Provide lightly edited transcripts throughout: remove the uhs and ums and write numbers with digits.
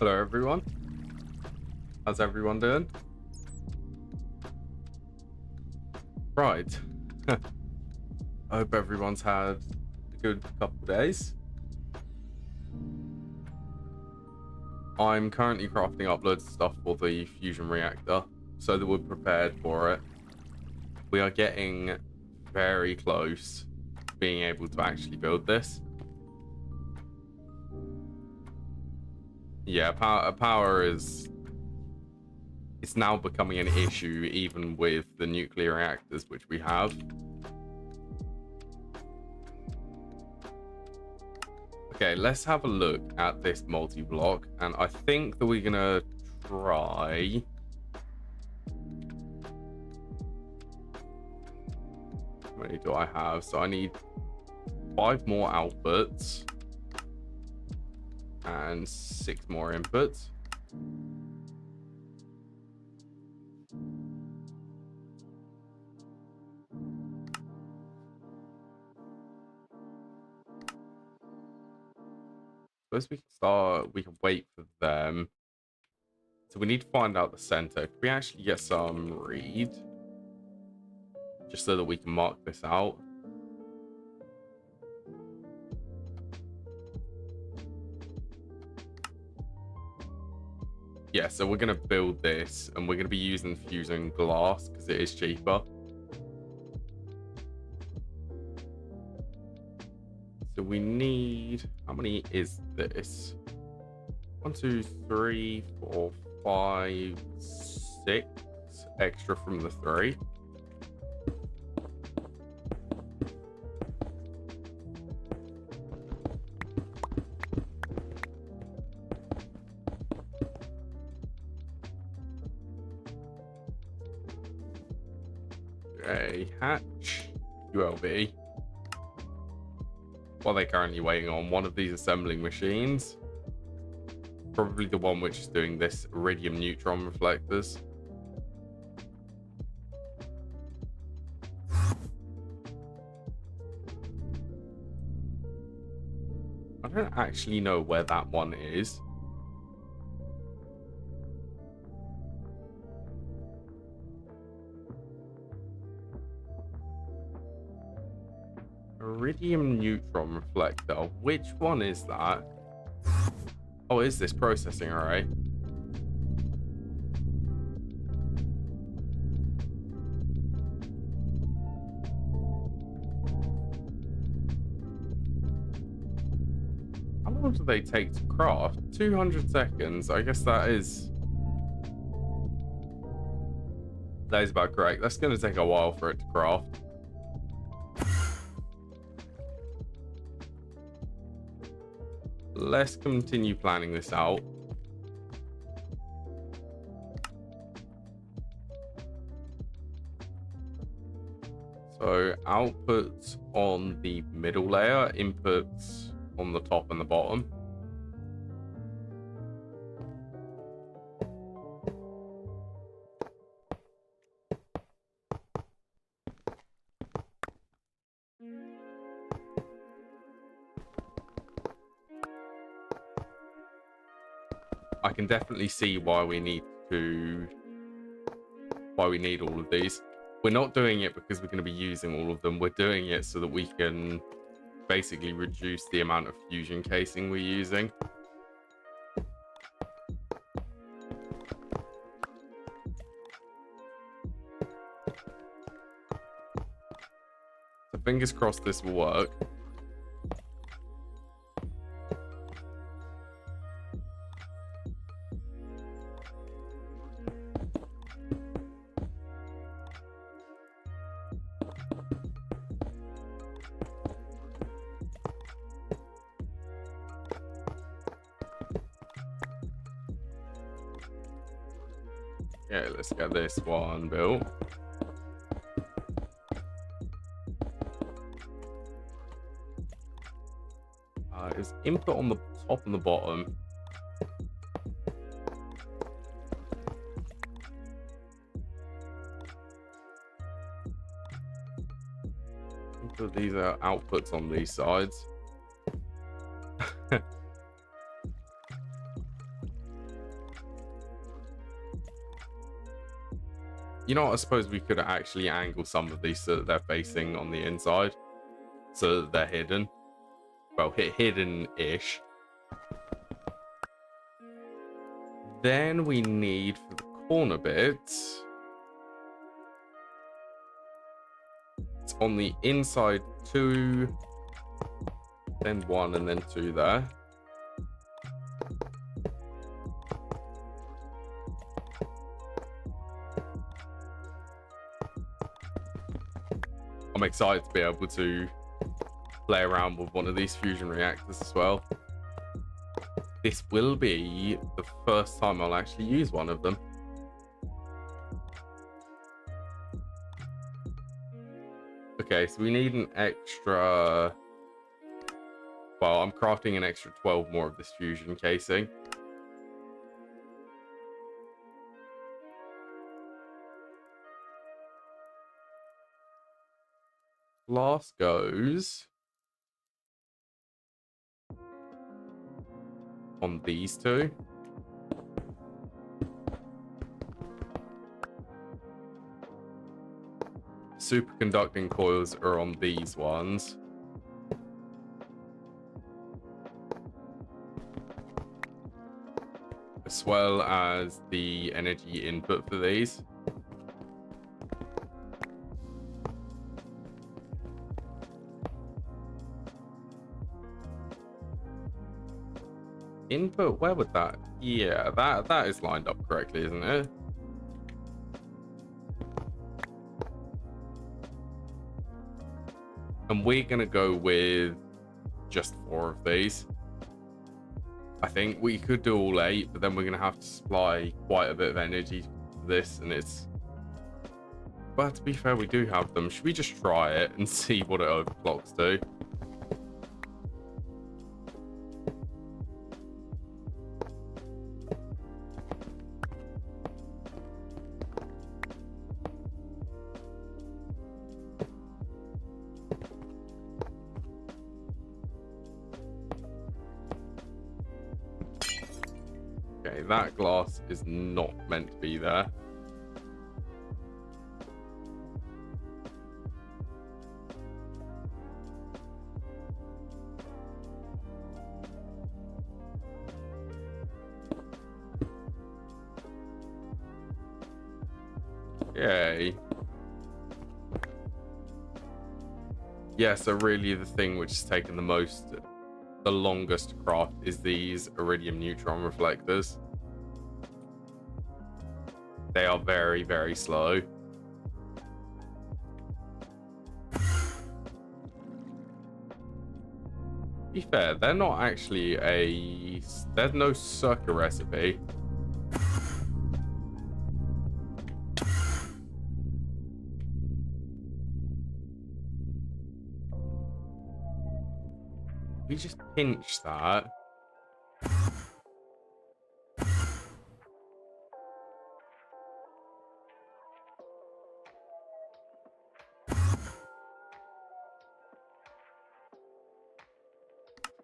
Hello everyone. How's everyone doing? Right. I hope everyone's had a good couple of days. I'm currently crafting up loads of stuff for the fusion reactor so that we're prepared for it. We are getting very close to being able to actually build this. Yeah, power is... It's now becoming an issue even with the nuclear reactors which we have. Okay, let's have a look at this multi-block, and I think that we're gonna try... How many do I have? So I need 5 more outputs and 6 more inputs. Suppose we can start, we can wait for them. So we need to find out the center. Can we actually get some read? Just so that we can mark this out. Yeah, so we're going to build this, and we're going to be using fusion glass because it is cheaper. So we need, how many is this? 1, 2, 3, 4, 5, 6 extra from the 3. A hatch, ULB. What are they currently waiting on? One of these assembling machines. Probably the one which is doing this iridium neutron reflectors. I don't actually know where that one is. Iridium neutron reflector. Which one is that? Oh, is this processing array? How long do they take to craft? 200 seconds. I guess that is about correct. That's going to take a while for it to craft. Let's continue planning this out. So outputs on the middle layer, inputs on the top and the bottom. I can definitely see why we need all of these. We're not doing it because we're going to be using all of them. We're doing it so that we can basically reduce the amount of fusion casing we're using. So fingers crossed this will work. Okay, let's get this one built. Is input on the top and the bottom. These are outputs on these sides. You know what? I suppose we could actually angle some of these so that they're facing on the inside, so that they're hidden. Well, hidden-ish. Then we need for the corner bits. It's on the inside 2, then 1, and then 2 there. I'm excited to be able to play around with one of these fusion reactors as well. This will be the first time I'll actually use one of them. Okay, so we need an extra... Well, I'm crafting an extra 12 more of this fusion casing. Last goes on these two. Superconducting coils are on these ones. As well as the energy input for these. Input, where would that? Yeah, that is lined up correctly, isn't it? And we're gonna go with just 4 of these. I think we could do all 8, but then we're gonna have to supply quite a bit of energy to this, and it's. But to be fair, we do have them. Should we just try it and see what it overclocks to? Okay, that glass is not meant to be there. Yay. Yeah, so really the thing which has taken the longest to craft is these iridium neutron reflectors. They are very, very slow. To be fair, they're not actually there's no circuit recipe. We just pinch that.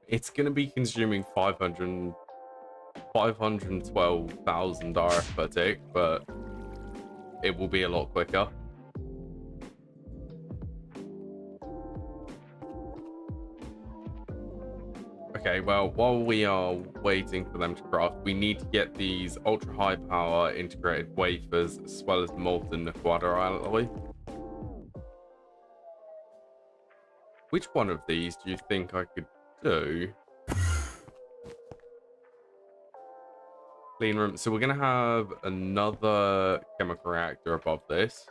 It's going to be consuming 512,000 RF per tick, but it will be a lot quicker. Okay, well, while we are waiting for them to craft, we need to get these ultra high power integrated wafers as well as molten Naquadah alloy. Which one of these do you think I could do? Clean room. So we're going to have another chemical reactor above this.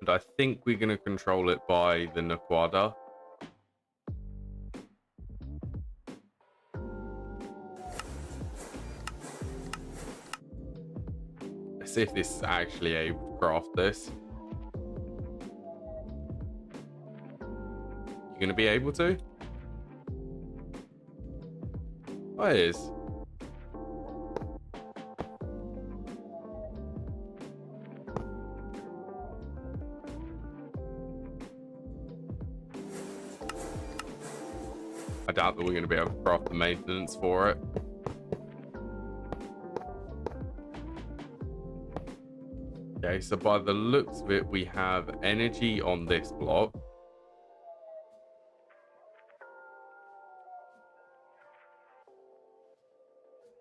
And I think we're going to control it by the Naquadah. Let's see if this is actually able to craft this. You going to be able to? Oh, it is. I doubt that we're going to be able to craft the maintenance for it. Okay, so by the looks of it, we have energy on this block.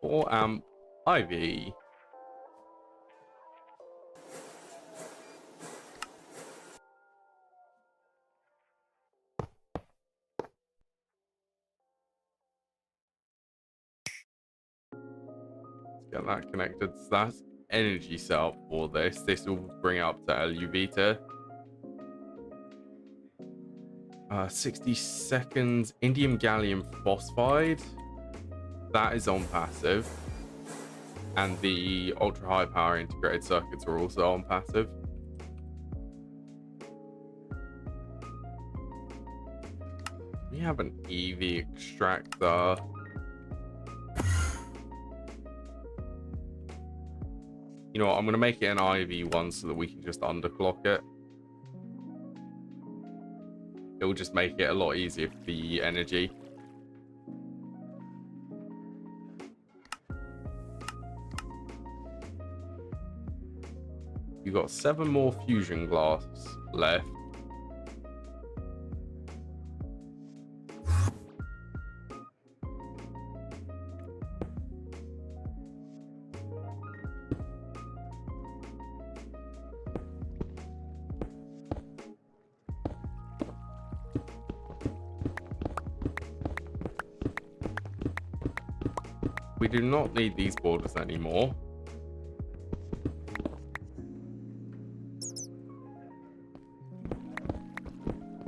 Or IV. Let's get that connected. So that's energy setup for this. This will bring up to LUV tier. 60 seconds. Indium gallium phosphide. That is on passive. And the ultra high power integrated circuits are also on passive. We have an EV extractor. You know what? I'm going to make it an IV one so that we can just underclock it. It will just make it a lot easier for the energy. You've got 7 more fusion glass left. we do not need these borders anymore.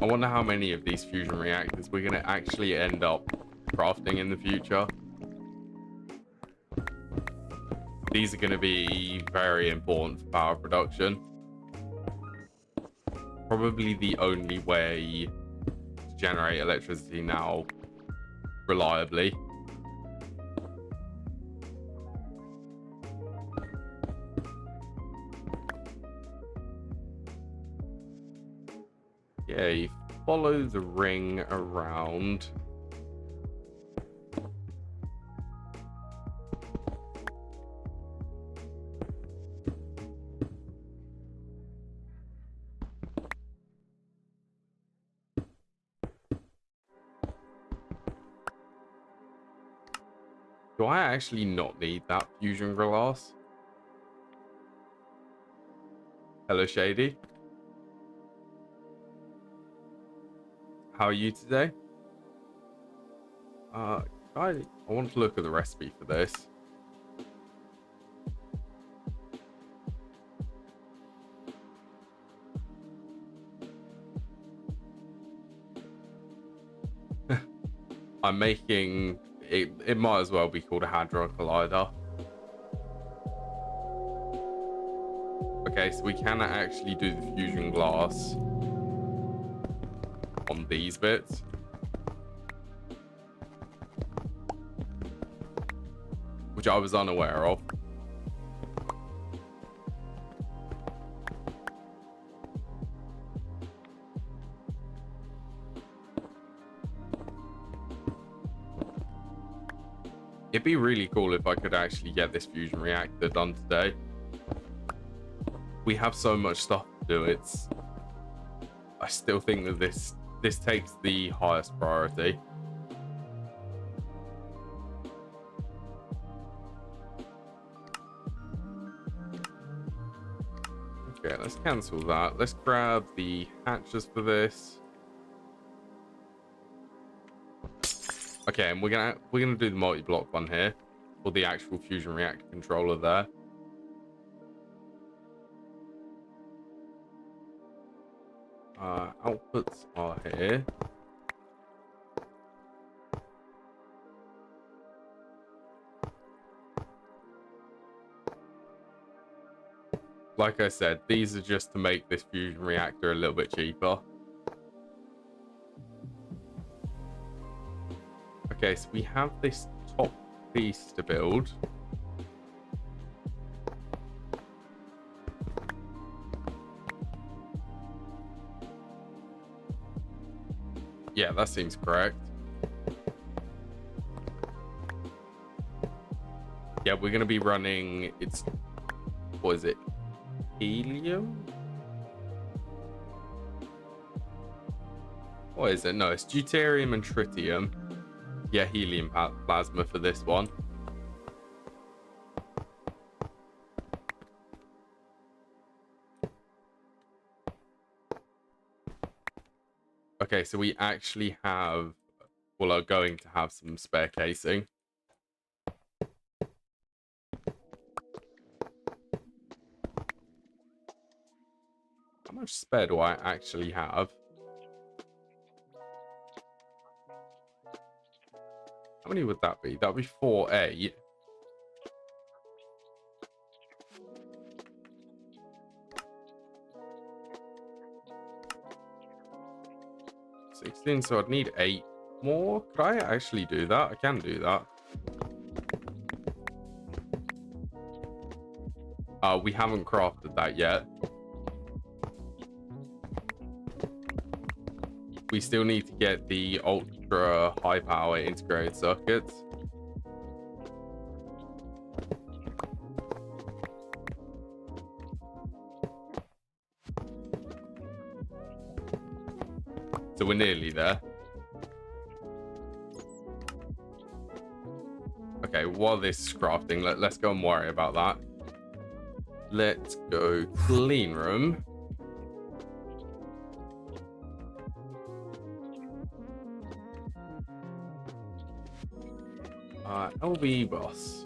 I wonder how many of these fusion reactors we're going to actually end up crafting in the future. These are going to be very important for power production. Probably the only way to generate electricity now reliably. Yeah, you follow the ring around. Do I actually not need that fusion glass? Hello, Shady. How are you today? I want to look at the recipe for this. I'm making it. It might as well be called a Hadron Collider. Okay, so we can actually do the fusion glass on these bits. Which I was unaware of. It'd be really cool if I could actually get this fusion reactor done today. We have so much stuff to do. I still think that this takes the highest priority. Okay, let's cancel that. Let's grab the hatches for this. Okay, and we're gonna do the multi-block one here for the actual fusion reactor controller there. Outputs are here. Like I said, these are just to make this fusion reactor a little bit cheaper. Okay, so we have this top piece to build. Yeah, that seems correct. Yeah, we're going to be running, what is it? Helium? What is it? No, it's deuterium and tritium. Yeah, helium plasma for this one. Okay, so we actually have, well, are going to have some spare casing. How much spare do I actually have? How many would that be? That would be 4A. So I'd need 8 more. Could I actually do that? I can do that. We haven't crafted that yet. We still need to get the ultra high power integrated circuits. So we're nearly there. Okay, while this is crafting, let's go and worry about that. Let's go clean room. LV bus.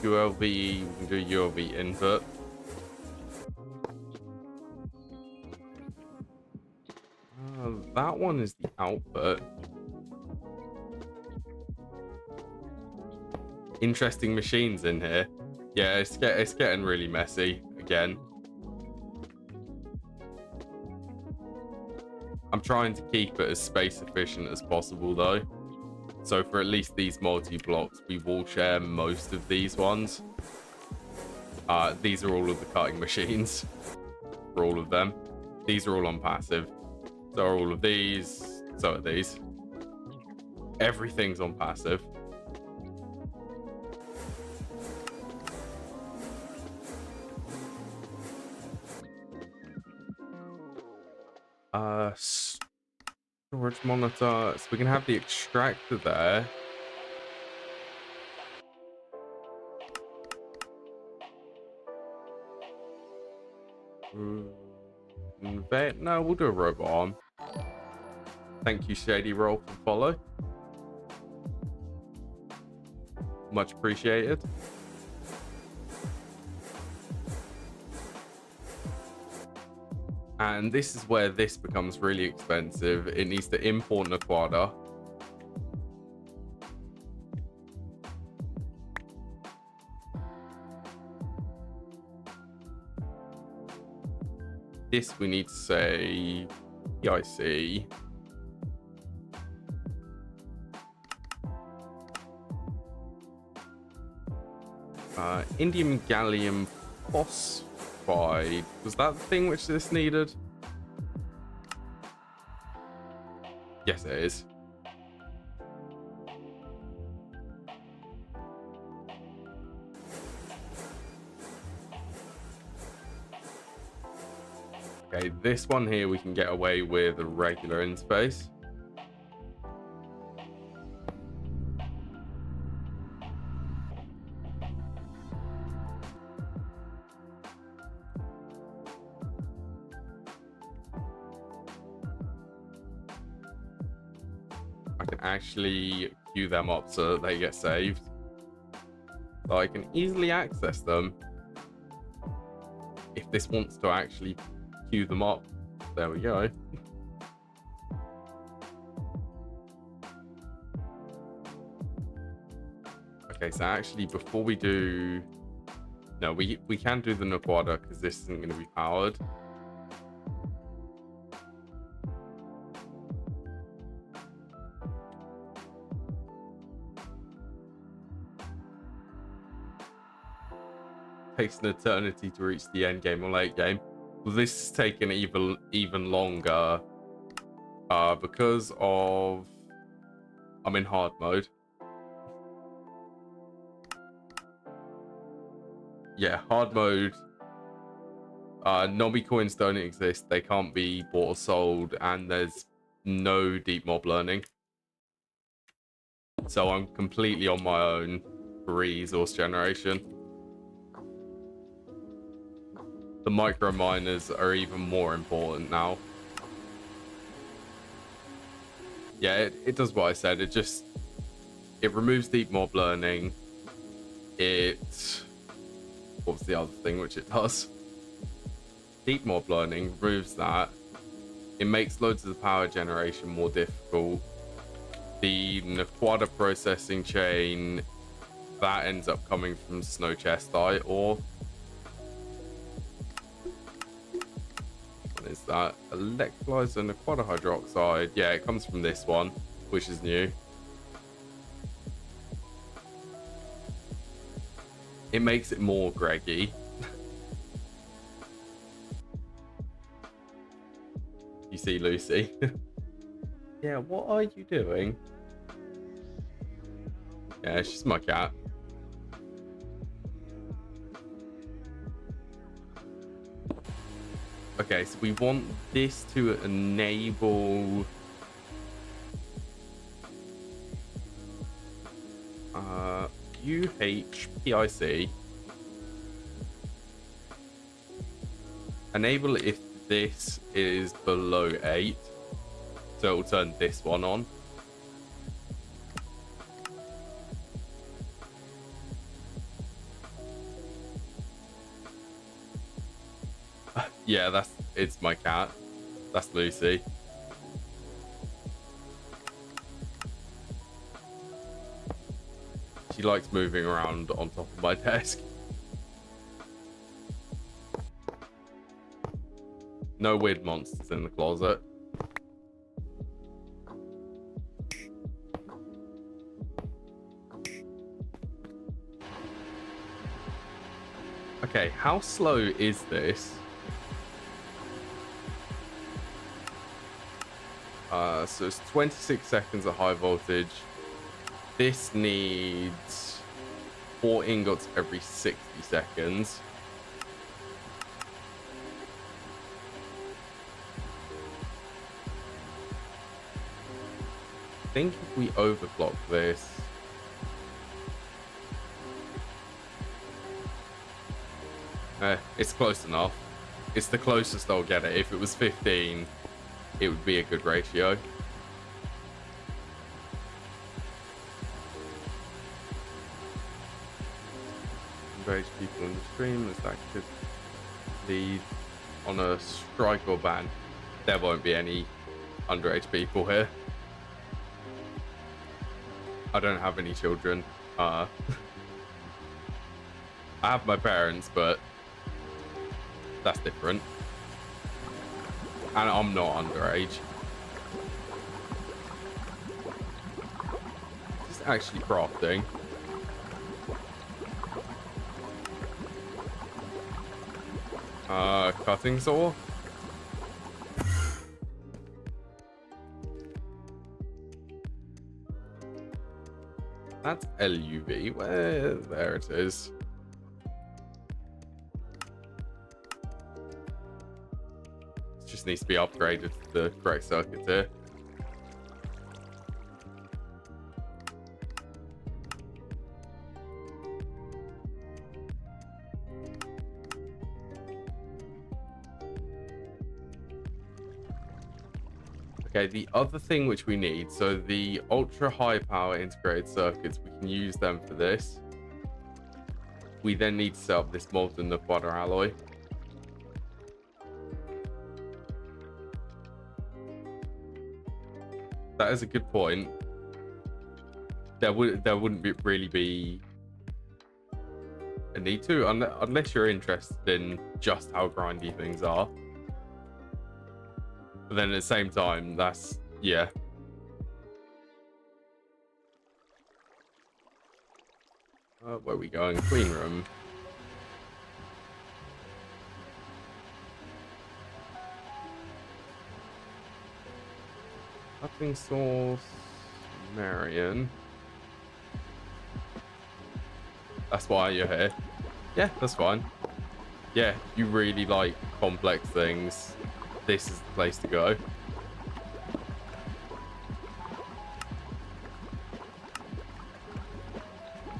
ULV, we can do ULV input. That one is the output. Interesting machines in here. Yeah, it's getting really messy again. I'm trying to keep it as space efficient as possible though. So for at least these multi-blocks, we will share most of these ones. These are all of the cutting machines for all of them. These are all on passive. So are all of these. So are these. Everything's on passive. Storage monitor. So we can have the extractor there. No, we'll do a robot arm. Thank you, Shady Roll, for follow. Much appreciated. And this is where this becomes really expensive. It needs to import Naquadah. This we need to say PIC. Indium gallium phosphide. Was that the thing which this needed? Yes, it is. Okay, this one here we can get away with a regular interface. I can actually queue them up so that they get saved. So I can easily access them if this wants to actually queue them up. There we go. Okay, so actually before we do... No, we can do the Naquadah because this isn't going to be powered. Takes an eternity to reach the end game or late game. Well, this is taking even longer because of I'm in hard mode. Yeah, hard mode. Nomi coins don't exist. They can't be bought or sold, and there's no deep mob learning. So I'm completely on my own for resource generation. The micro miners are even more important now. Yeah, it does what I said. It removes deep mob learning. What's the other thing which it does? Deep mob learning removes that. It makes loads of the power generation more difficult. The Naquadah processing chain, that ends up coming from snow chestite ore. What is that? Electrolyzer Naquadah hydroxide. Yeah, it comes from this one, which is new. It makes it more Greggy. You see, Lucy? Yeah, what are you doing? Yeah, she's my cat. Okay, so we want this to enable UHPIC. enable if this is below 8. So it'll turn this one on. Yeah, it's my cat. That's Lucy. She likes moving around on top of my desk. No weird monsters in the closet. Okay, how slow is this? So it's 26 seconds at high voltage. This needs 4 ingots every 60 seconds. I think if we overclock this, it's close enough. It's the closest I'll get it. If it was 15, it would be a good ratio. Underage people in the stream, as that could lead on a strike or ban. There won't be any underage people here. I don't have any children. I have my parents, but that's different. And I'm not underage. Just actually crafting. Cutting saw. That's LUV. There it is. It just needs to be upgraded to the correct circuit here. Okay, the other thing which we need, so the ultra high power integrated circuits, we can use them for this. We then need to set up this molten Naquadah alloy. That is a good point. There wouldn't really be a need to, unless you're interested in just how grindy things are. But then at the same time, that's, yeah. Where are we going? Clean room. Cutting source. Marion. That's why you're here. Yeah, that's fine. Yeah, you really like complex things. This is the place to go.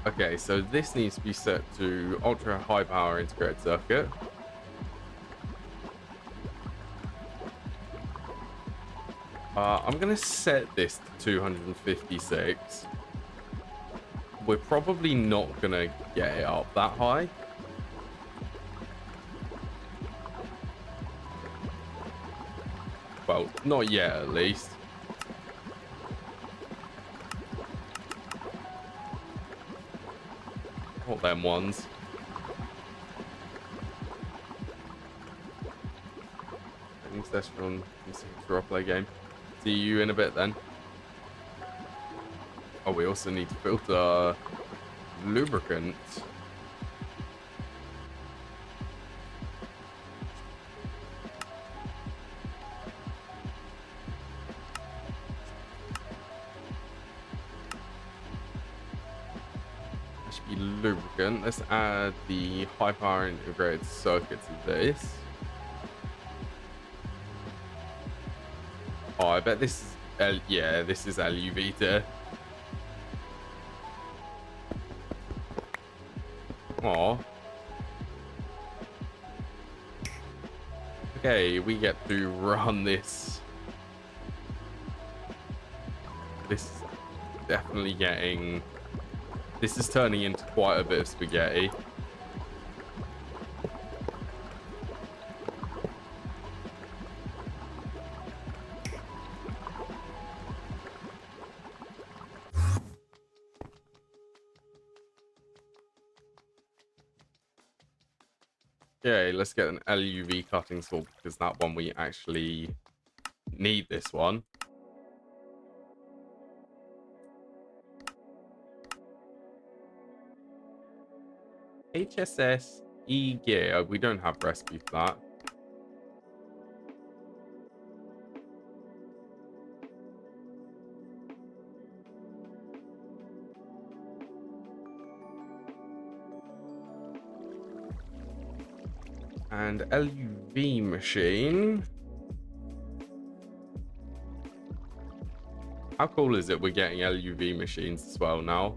Okay, so this needs to be set to ultra high power integrated circuit. I'm gonna set this to 256. We're probably not gonna get it up that high. Well, not yet, at least. Not them ones. Training session on roleplay game. See you in a bit then. Oh, we also need to filter lubricant. Lubricant. Let's add the high power integrated circuit to this. Oh, I bet this is yeah, this is LUV to. Oh. Okay, we get to run this. This is definitely getting... This is turning into quite a bit of spaghetti. Okay, let's get an LUV cutting saw because that one we actually need this one. HSSE gear, we don't have recipe for that. And LUV machine. How cool is it we're getting LUV machines as well now?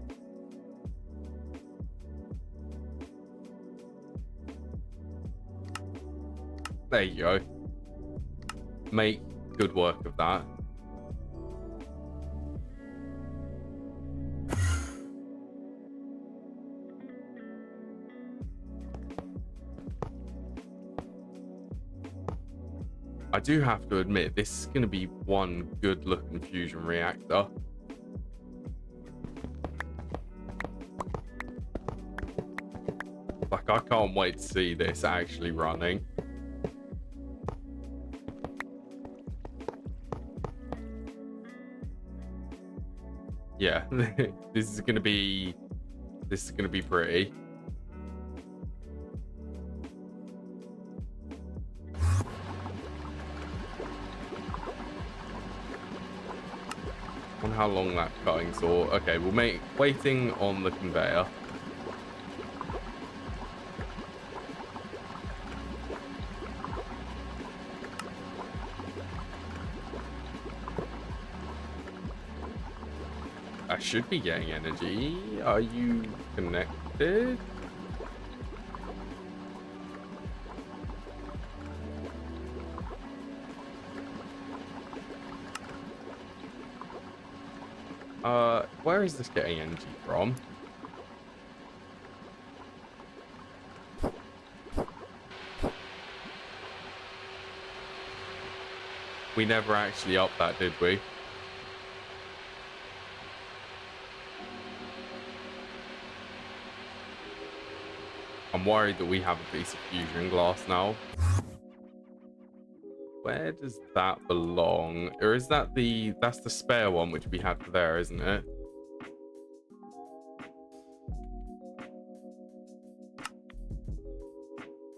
There you go. Make good work of that. I do have to admit, this is going to be one good looking fusion reactor. Like, I can't wait to see this actually running. Yeah, this is going to be pretty. On how long that cutting saw. Okay, we'll make waiting on the conveyor. I should be getting energy. Are you connected? Where is this getting energy from? We never actually upped that, did we? I'm worried that we have a piece of fusion glass now. Where does that belong? Or is that that's the spare one which we had for there, isn't it?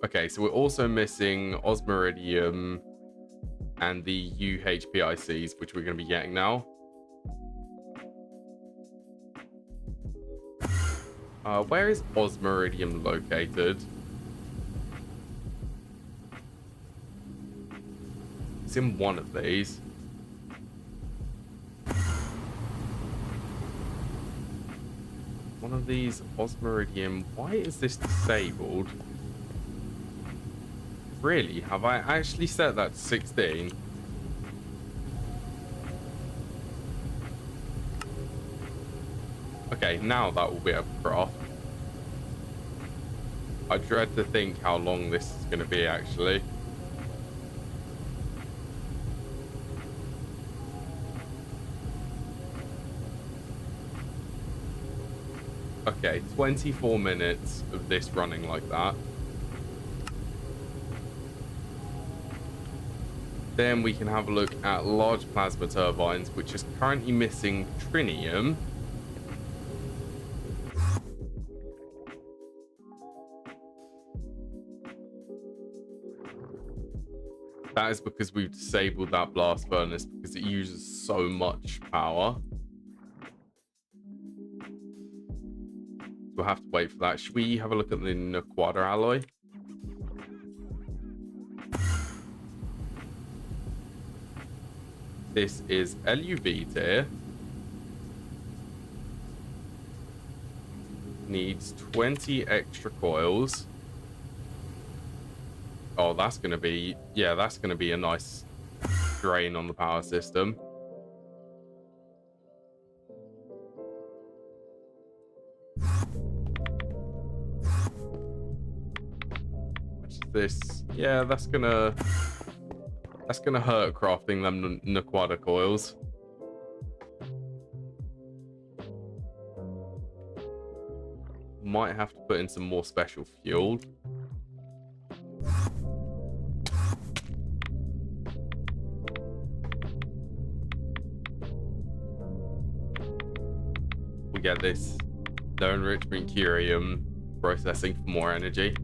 Okay, so we're also missing osmiridium and the UHPICs, which we're going to be getting now. Where is osmiridium located? It's in one of these. One of these osmiridium. Why is this disabled? Really? Have I actually set that to 16? Okay, now that will be able to craft. I dread to think how long this is going to be, actually. Okay, 24 minutes of this running like that. Then we can have a look at large plasma turbines, which is currently missing trinium. That is because we've disabled that blast furnace because it uses so much power. We'll have to wait for that. Should we have a look at the Naquadah alloy? This is LUV tier. Needs 20 extra coils. Oh, that's going to be, yeah, that's going to be a nice drain on the power system. What's this? Yeah, that's going to hurt crafting them Naquadah coils. Might have to put in some more special fuel. We get this no enrichment curium processing for more energy.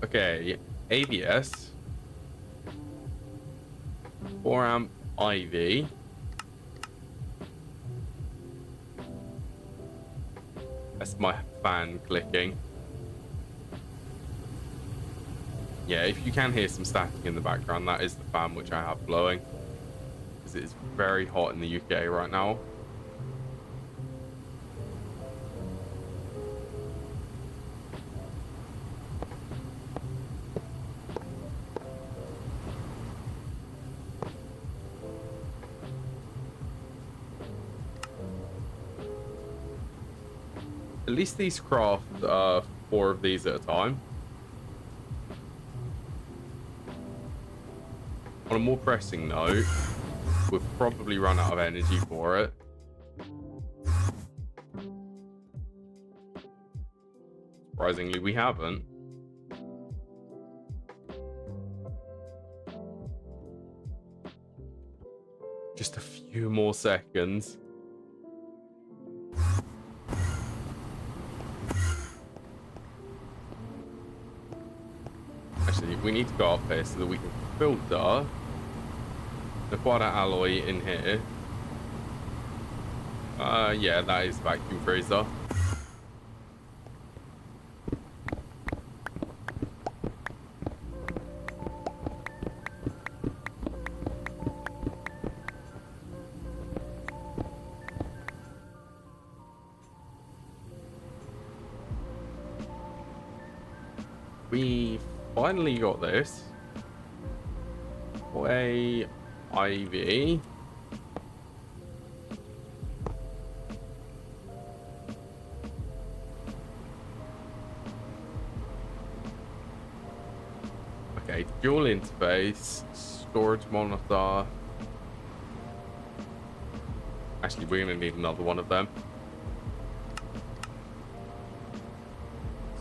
Okay, ABS, 4 amp IV. That's my fan clicking. Yeah, if you can hear some static in the background, that is the fan which I have blowing. Because it is very hot in the UK right now. At least these craft 4 of these at a time. On a more pressing note, we've probably run out of energy for it. Surprisingly, we haven't. Just a few more seconds. Actually, we need to go up here so that we can filter the Naquadah alloy in here. Yeah, that is vacuum freezer. We finally got this. Way IV. Okay, dual interface, storage monitor. Actually, we're gonna need another one of them.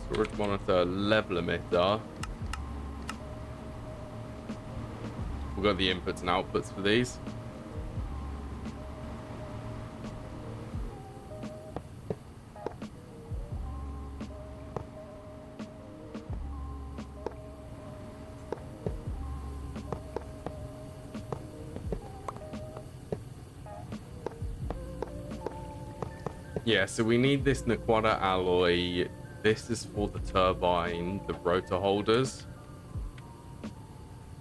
Storage monitor, level emitter. We've got the inputs and outputs for these. Yeah, so we need this Naquadah alloy. This is for the turbine, the rotor holders.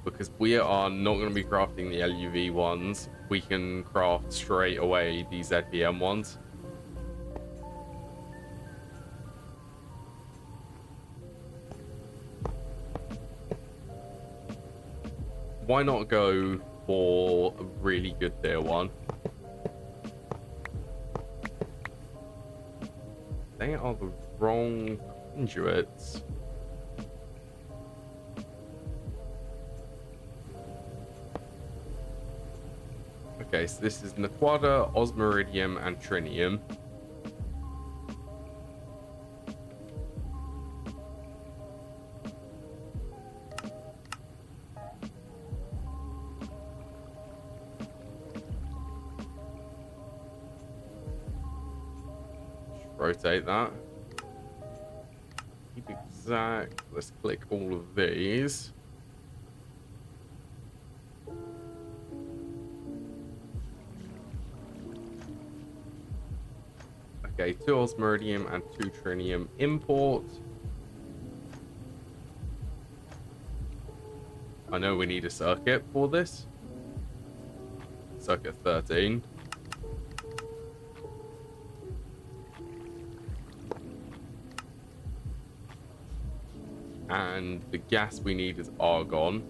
Because we are not going to be crafting the LUV ones. We can craft straight away these ZPM ones. Why not go for a really good tier one? They are the wrong conduits. Okay, so this is Naquadah, osmiridium, and trinium. Rotate that. Keep exact. Let's click all of these. Okay, 2 osmiridium and 2 trinium import. I know we need a circuit for this. Circuit 13. And the gas we need is argon.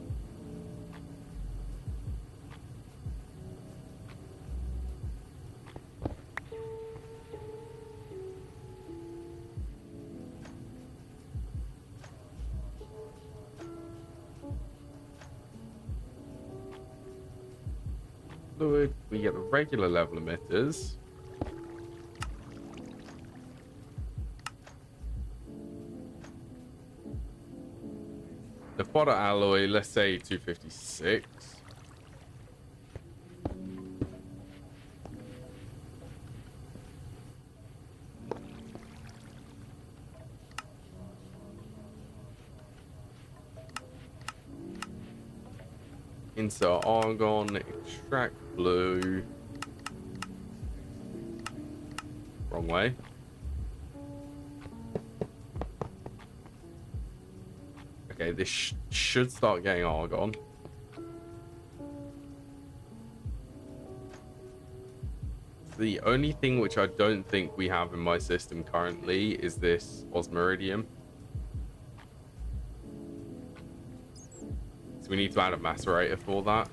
Fluid, we get the regular level emitters. Naquadah alloy, let's say 256. Insert argon, extract blue. Wrong way. Okay, this should start getting argon. The only thing which I don't think we have in my system currently is this osmiridium. So we need to add a macerator for that.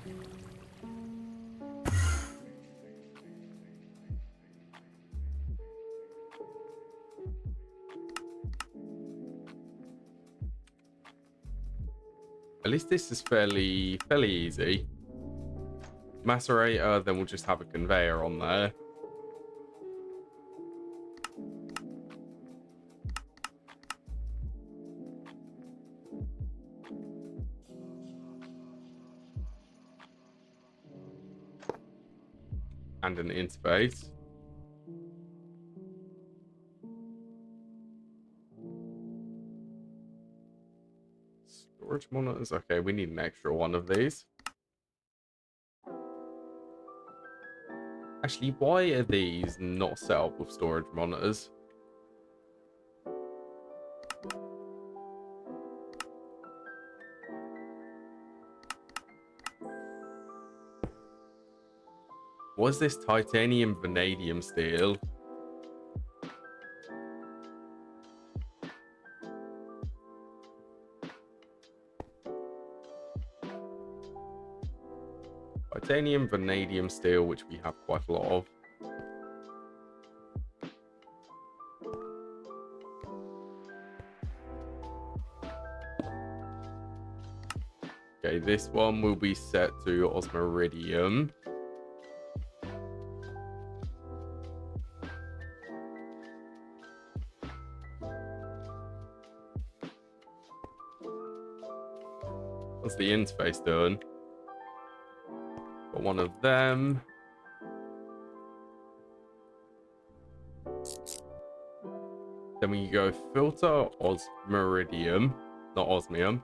At least this is fairly easy. Macerator, then we'll just have a conveyor on there. And an interface. Storage monitors. Okay, we need an extra one of these. Actually, why are these not set up with storage monitors? Was this titanium vanadium steel? Titanium vanadium steel, which we have quite a lot of. Okay, this one will be set to osmiridium. What's the interface doing? Got one of them. Then we go filter osmiridium, not osmium.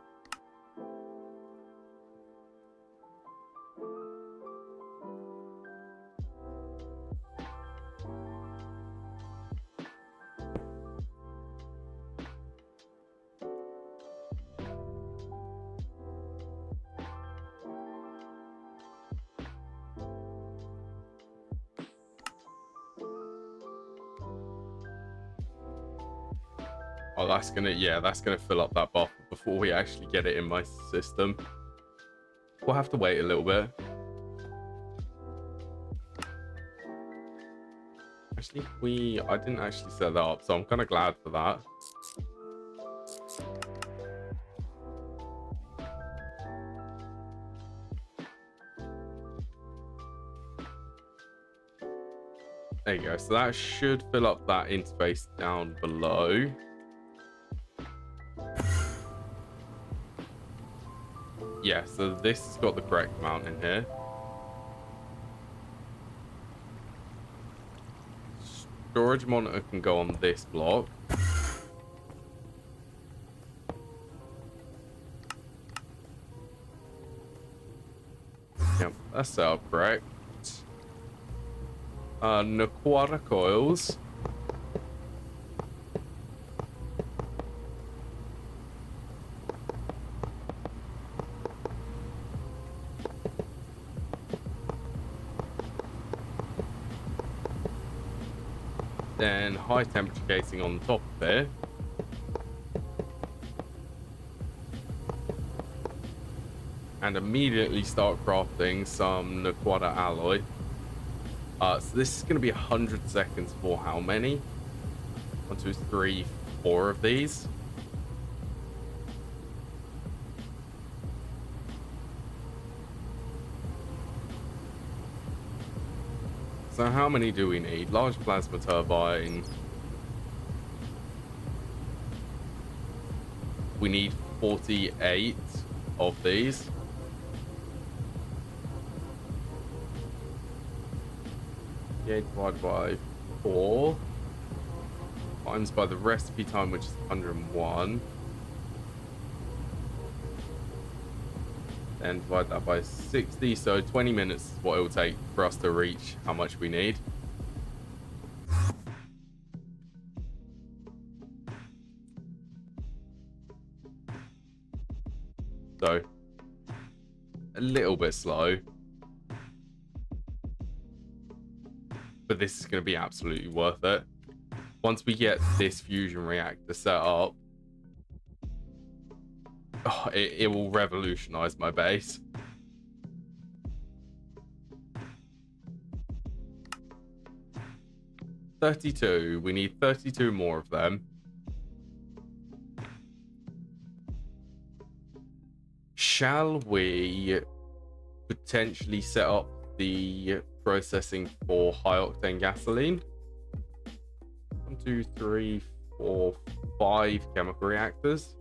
Oh, that's gonna fill up that buffer before we actually get it in my system. We'll have to wait a little bit. Actually, I didn't actually set that up, so I'm kind of glad for that. There you go. So that should fill up that interface down below. Yeah, so this has got the correct amount in here. Storage monitor can go on this block. Yep, that's set up correct. Naquadah coils. Then high temperature casing on the top of it. and immediately start crafting some Naquadah alloy. So this is going to be 100 seconds for how many? 1, 2, 3, 4 of these. So how many do we need? Large plasma turbine. We need 48 of these. Divided by 4 times by the recipe time, which is 101. Then divide that by 60. So 20 minutes is what it will take for us to reach how much we need. So a little bit slow, but this is going to be absolutely worth it. Once we get this fusion reactor set up, it will revolutionize my base. $32. We need 32 more of them. Shall we potentially set up the processing for high octane gasoline? 1, 2, 3, 4, 5 chemical reactors.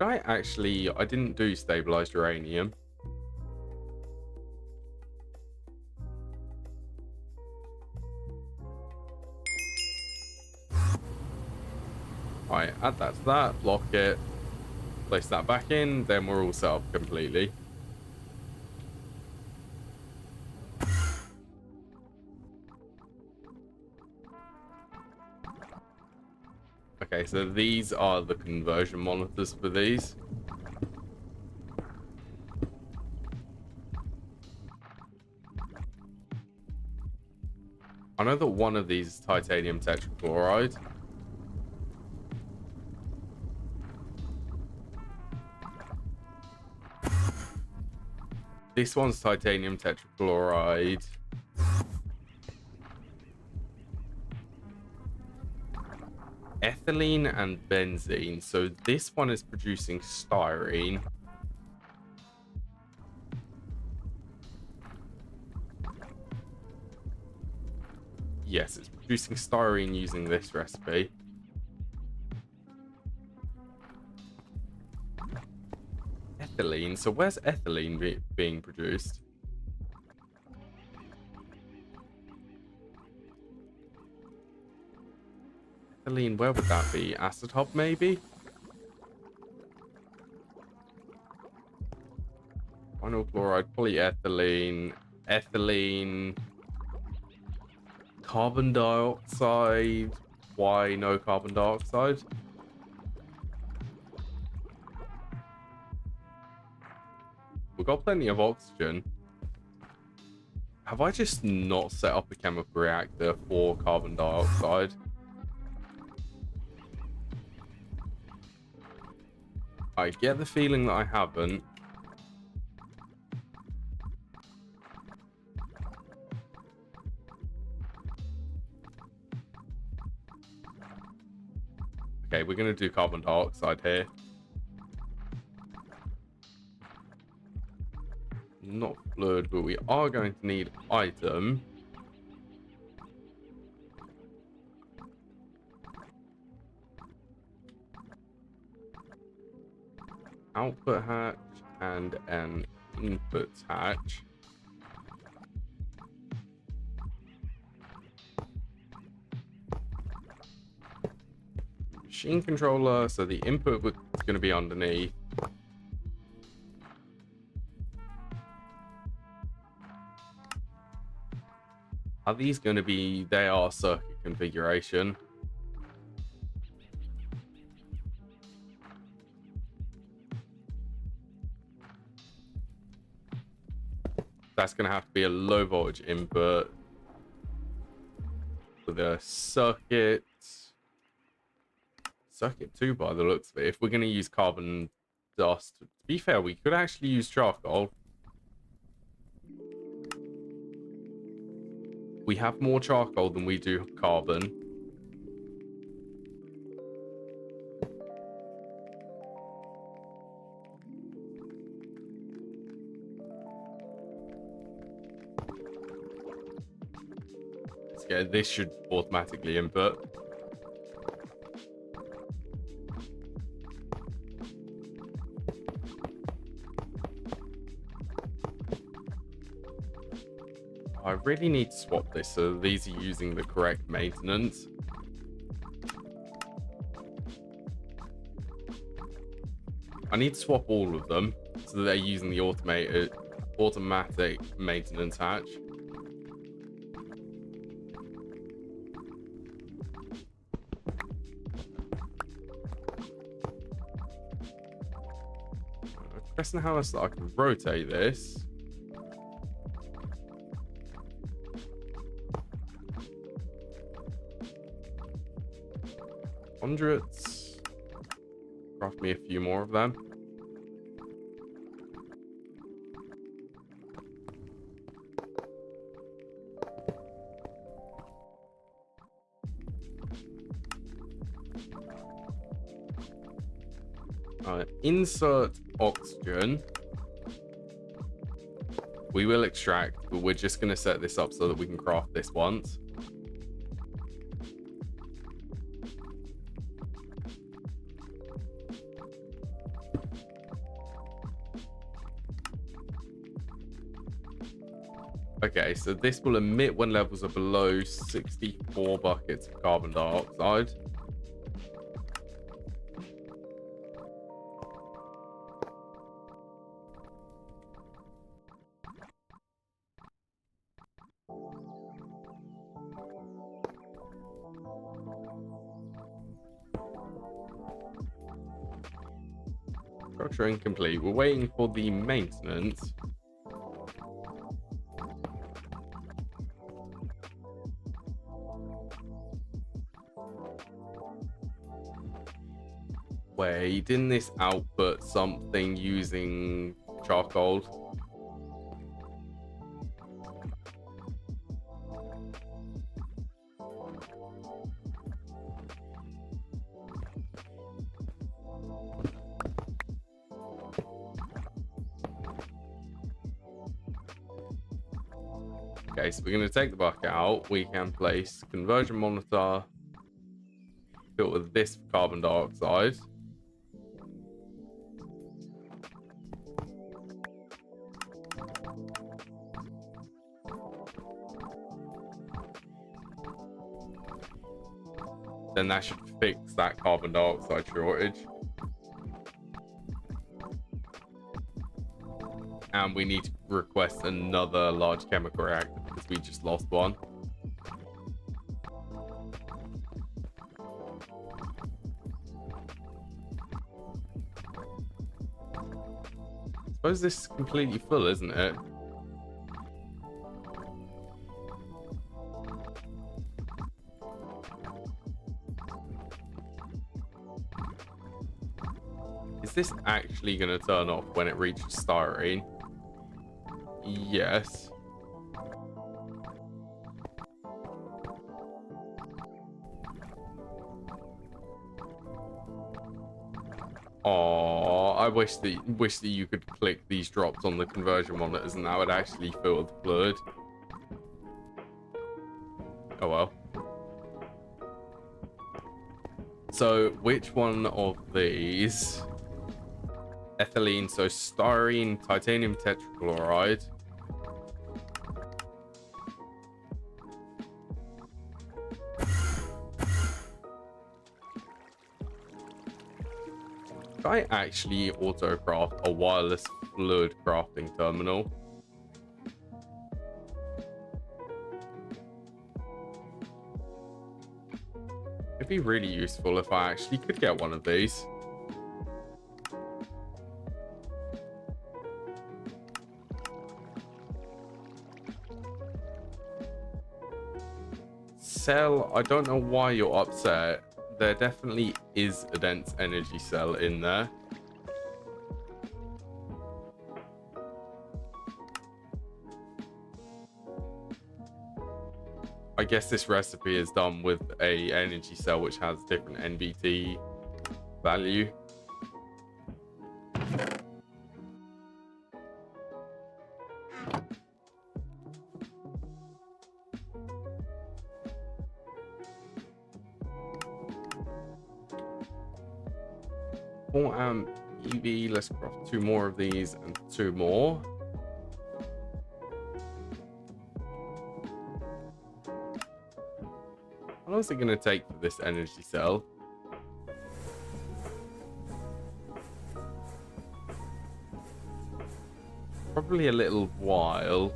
I didn't do stabilized uranium. Right, add that to that, lock it, place that back in, then we're all set up completely. Okay, so these are the conversion monitors for these. I know that one of these is titanium tetrachloride. This one's titanium tetrachloride. Ethylene and benzene. So this one is producing styrene. Yes, it's producing styrene using this recipe. Ethylene. So where's ethylene being produced? Ethylene, where would that be? Acid hub, maybe? Vinyl chloride, polyethylene, ethylene, carbon dioxide. Why no carbon dioxide? We've got plenty of oxygen. Have I just not set up a chemical reactor for carbon dioxide? I get the feeling that I haven't. Okay, we're going to do carbon dioxide here. Not fluid, but we are going to need item. Output hatch and an input hatch. Machine controller, so the input is going to be underneath. Are these going to be, they are circuit configuration. That's going to have to be a low voltage input. either circuit 2 by the looks of it. If we're going to use carbon dust, to be fair, we could actually use charcoal. We have more charcoal than we do carbon. Yeah, this should automatically input. I really need to swap this so these are using the correct maintenance. I need to swap all of them so that they're using the automatic maintenance hatch. Question how else I can rotate this. Hundreds. Craft me a few more of them. Insert oxygen. We will extract, but we're just going to set this up so that we can craft this once. Okay, so this will emit when levels are below 64 buckets of carbon dioxide. Structure incomplete. We're waiting for the maintenance. Wait, didn't this output something using charcoal? Okay, so we're going to take the bucket out. We can place conversion monitor filled with this carbon dioxide. Then that should fix that carbon dioxide shortage. And we need to request another large chemical reactor because we just lost one. I suppose this is completely full, isn't it? Is this actually going to turn off when it reaches styrene? Yes. Oh, I wish that you could click these drops on the conversion monitors and that would actually fill the fluid. Oh well. So which one of these? Ethylene, so styrene, titanium tetrachloride. Could I actually auto-craft a wireless fluid crafting terminal? It'd be really useful if I actually could get one of these. cell, I don't know why you're upset. There definitely is a dense energy cell in there. I guess this recipe is done with a energy cell which has different NBT value. EV, let's craft 2 more of these and 2 more. How long is it going to take for this energy cell? Probably a little while.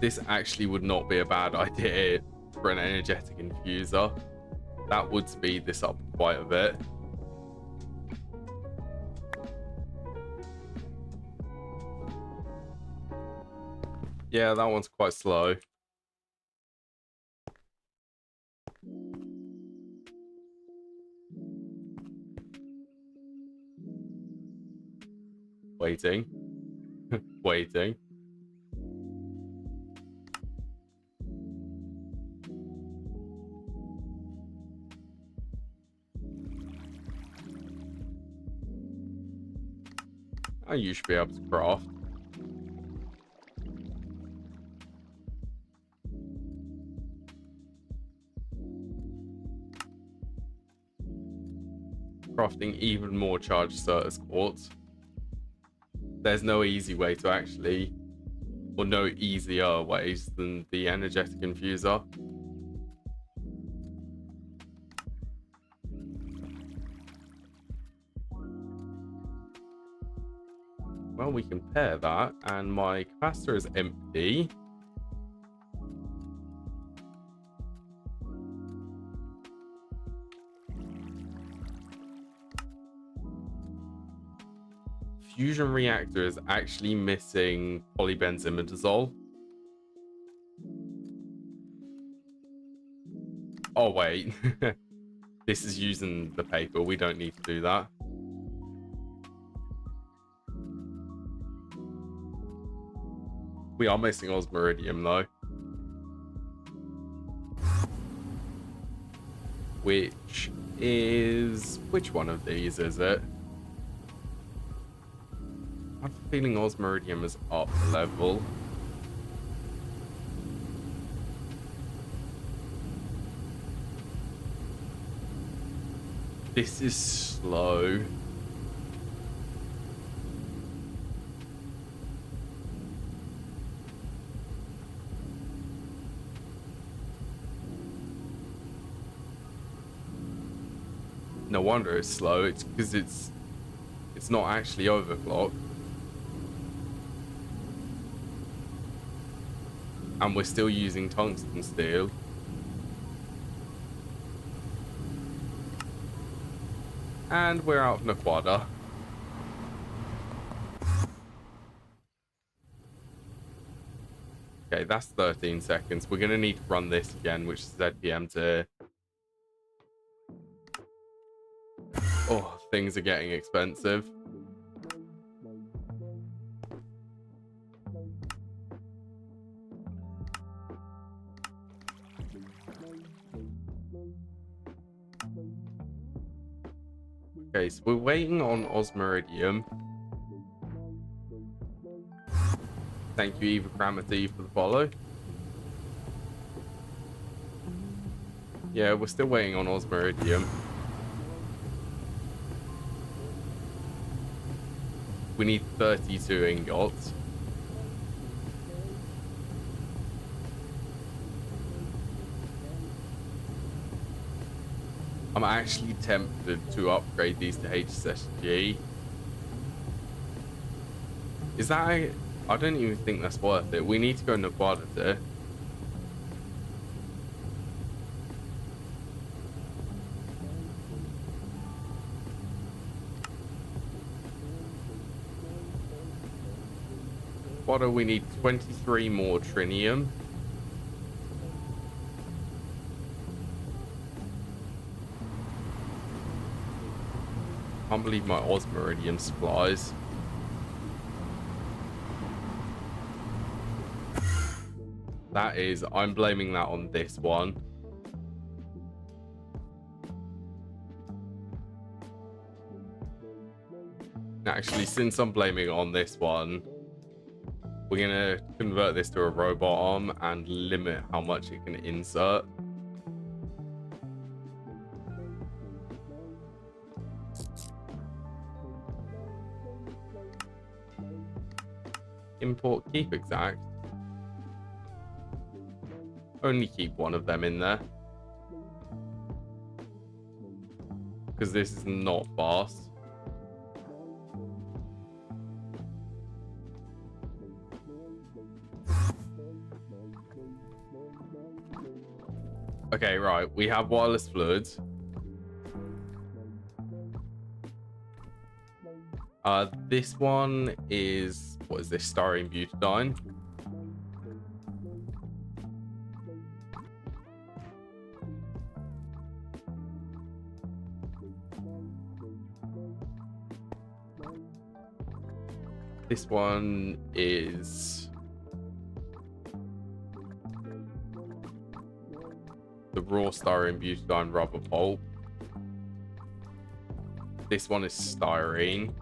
This actually would not be a bad idea for an energetic infuser. That would speed this up quite a bit. Yeah, that one's quite slow. Waiting. Waiting. You should be able to craft. Crafting even more charged Certus quartz. There's no easy way to actually, or no easier ways than the energetic infuser. Well, we can pair that, and my capacitor is empty. Fusion reactor is actually missing polybenzimidazole. Oh wait, this is using the paper. We don't need to do that. We are missing osmiridium though. Which one of these is it? I have a feeling osmiridium is up a level. This is slow. No wonder it's slow. It's because it's not actually overclocked. And we're still using tungsten steel. And we're out of Naquadah. Okay, that's 13 seconds. We're going to need to run this again, which is ZPM to... Oh, things are getting expensive. Okay, so we're waiting on osmiridium. Thank you, Eva Gramity, for the follow. Yeah, we're still waiting on osmiridium. We need 32 ingots. I'm actually tempted to upgrade these to HSSG. Is that... I don't even think that's worth it. We need to go Naquadria. Naquadah, we need 23 more trinium. Can't believe my osmiridium supplies. That is, I'm blaming that on this one. Actually, since I'm blaming it on this one, we're gonna convert this to a robot arm and limit how much it can insert. Import keep exact. Only keep one of them in there. Because this is not fast. Okay, right. We have wireless fluids. This one is, what is this? Styrene butadiene. This one is the raw styrene butadiene rubber pulp. This one is styrene.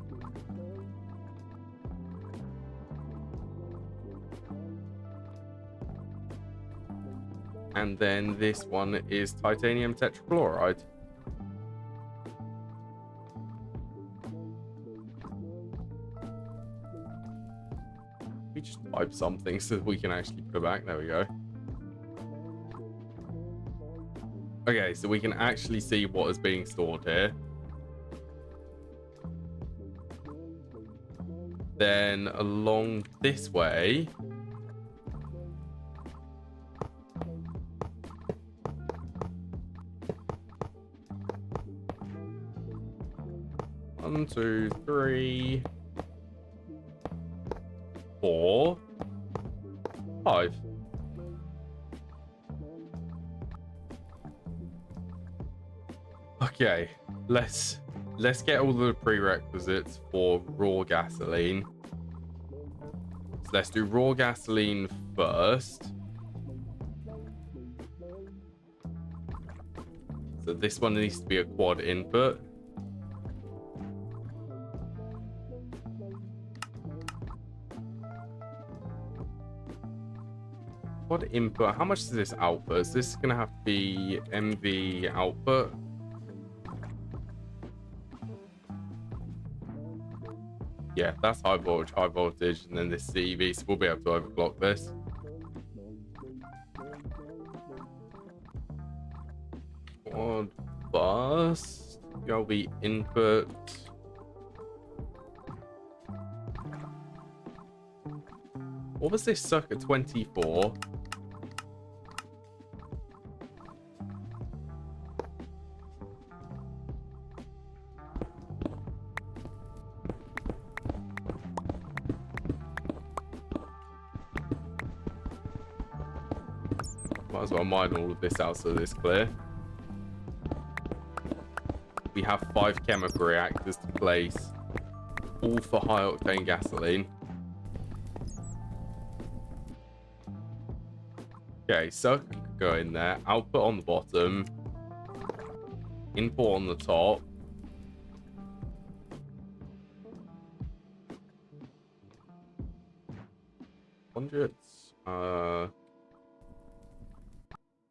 And then this one is titanium tetrachloride. We just type something so that we can actually put it back. There we go. Okay, so we can actually see what is being stored here. Then along this way, one, two, three, 4, 5. Okay, let's get all the prerequisites for raw gasoline. So let's do raw gasoline first. So this one needs to be a quad input. Quad input, how much is this output? Is this going to have to be MV output? Yeah, that's high voltage, and then this CEV, so we'll be able to overclock this. Quad bus, will be input. What was this sucker 24? Might as well mine all of this out so this is clear. We have 5 chemical reactors to place, all for high octane gasoline. Okay, so could go in there, output on the bottom, input on the top. Hundreds. To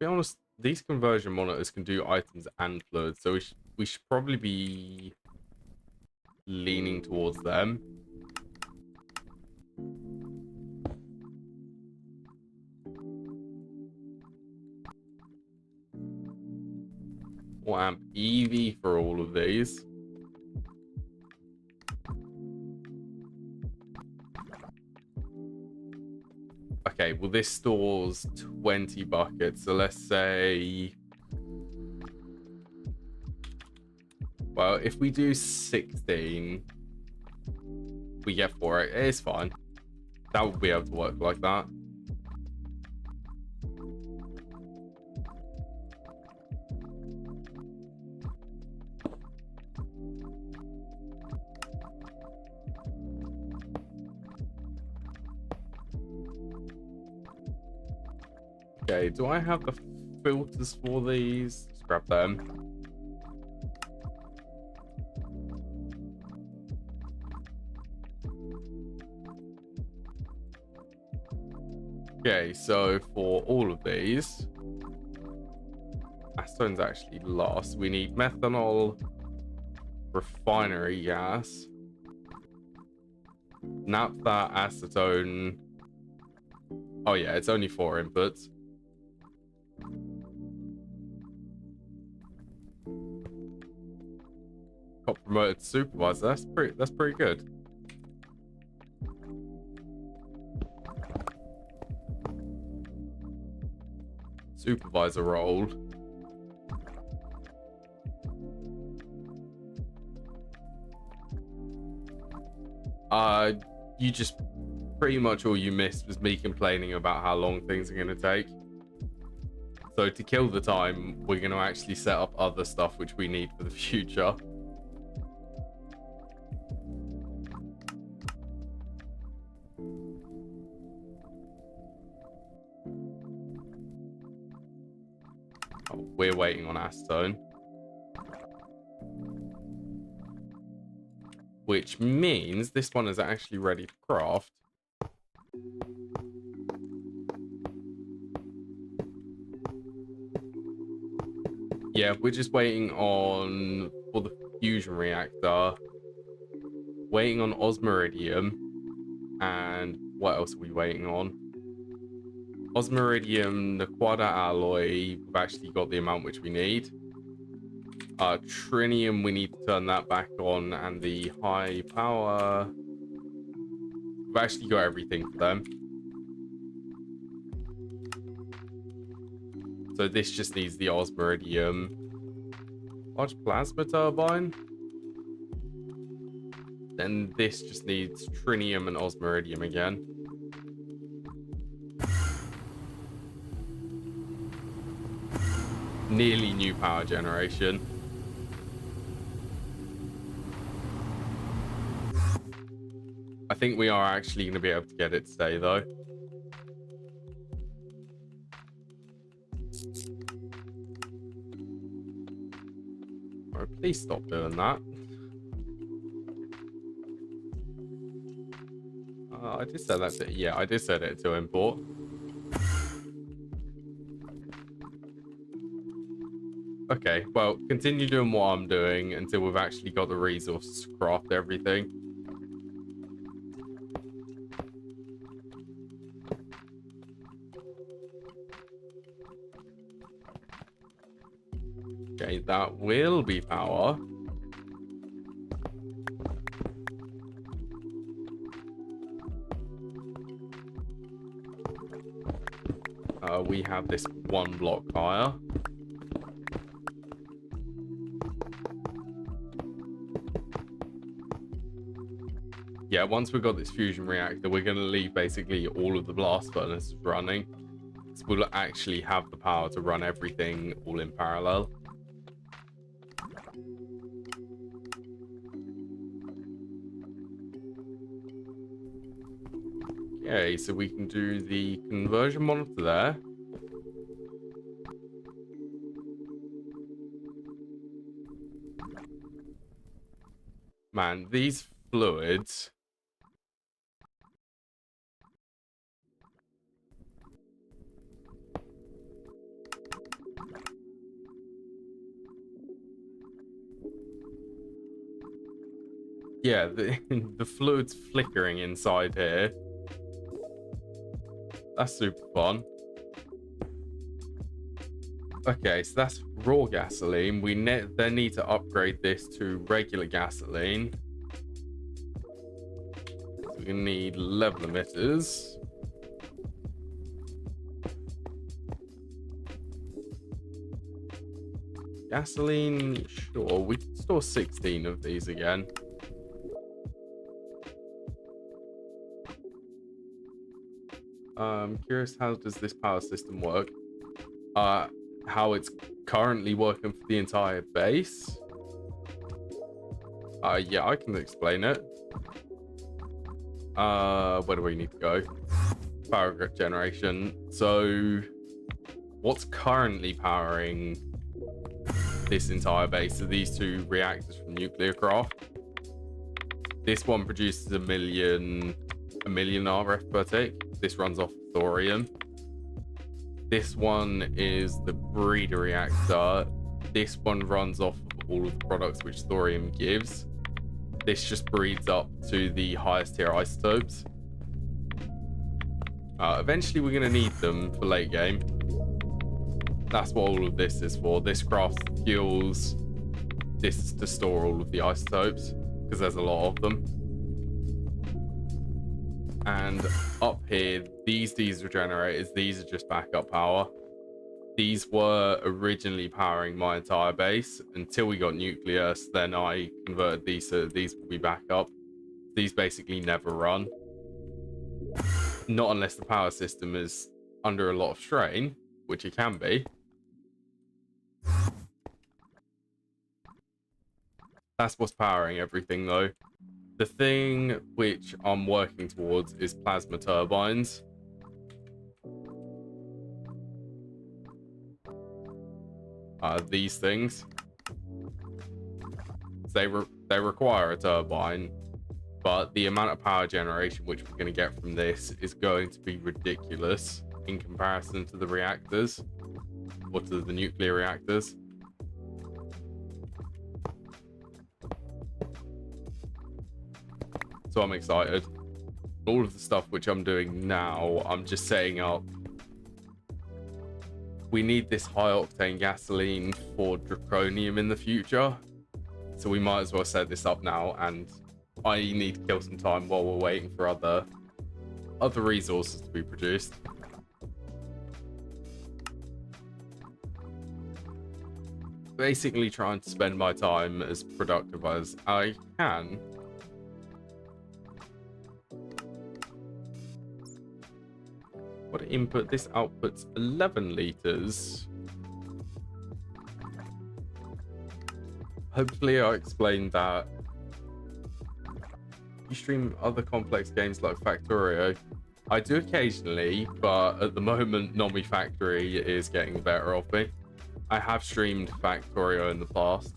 be honest, these conversion monitors can do items and fluids, so we should probably be leaning towards them. Or amp EV for all of these. Okay, well this stores 20 buckets, so let's say, well, if we do 16, we get 4. It's fine. that would be able to work like that. Okay, do I have the filters for these? Let's grab them. Okay, so for all of these, acetone's actually lost. We need methanol, refinery gas, naphtha, acetone. Oh yeah, it's only 4 inputs. Got promoted to supervisor. That's pretty good. Supervisor role. You just pretty much all you missed was me complaining about how long things are going to take. So to kill the time, we're going to actually set up other stuff which we need for the future. Oh, we're waiting on acetone. Which means this one is actually ready to craft. Yeah, we're just waiting on for the fusion reactor. Waiting on osmiridium. And what else are we waiting on? Osmiridium, Naquadah alloy. We've actually got the amount which we need. Trinium, we need to turn that back on, and the high power. We've actually got everything for them. So this just needs the osmiridium. Large plasma turbine. Then this just needs trinium and osmiridium again. Nearly new power generation. I think we are actually going to be able to get it today, though. Alright, please stop doing that. I did set that to... Yeah, I did set it to import. Okay, well, continue doing what I'm doing until we've actually got the resources to craft everything. Okay, that will be power. We have this 1 block higher. Yeah, once we've got this fusion reactor, we're going to leave basically all of the blast furnaces running. So we'll actually have the power to run everything all in parallel. Okay, so we can do the conversion monitor there. Man, these fluids... Yeah, the fluid's flickering inside here. That's super fun. Okay, so that's raw gasoline. We then need to upgrade this to regular gasoline. So we're going to need level emitters. Gasoline, sure. We can store 16 of these again. Curious, how does this power system work? How it's currently working for the entire base? Yeah, I can explain it. Where do we need to go? Power grid generation. So what's currently powering this entire base are these two reactors from nuclear craft. This one produces a million RF per tick. This runs off thorium. This one is the breeder reactor. This one runs off of all of the products which thorium gives. This just breeds up to the highest tier isotopes. Eventually we're going to need them for late game. That's what all of this is for. This crafts fuels. This is to store all of the isotopes, because there's a lot of them. And up here, these diesel generators, these are just backup power. These were originally powering my entire base until we got nucleus. Then I converted these so these will be backup. These basically never run. Not unless the power system is under a lot of strain, which it can be. That's what's powering everything though. The thing which I'm working towards is plasma turbines. These things. They require a turbine, but the amount of power generation which we're going to get from this is going to be ridiculous in comparison to the reactors, or to the nuclear reactors. So I'm excited. All of the stuff which I'm doing now, I'm just setting up. We need this high octane gasoline for draconium in the future, so we might as well set this up now, and I need to kill some time while we're waiting for other resources to be produced. Basically trying to spend my time as productive as I can. What input? This outputs 11 liters. Hopefully I explained that. You stream other complex games like Factorio? I do occasionally, but at the moment Nomifactory is getting the better of me. I have streamed Factorio in the past.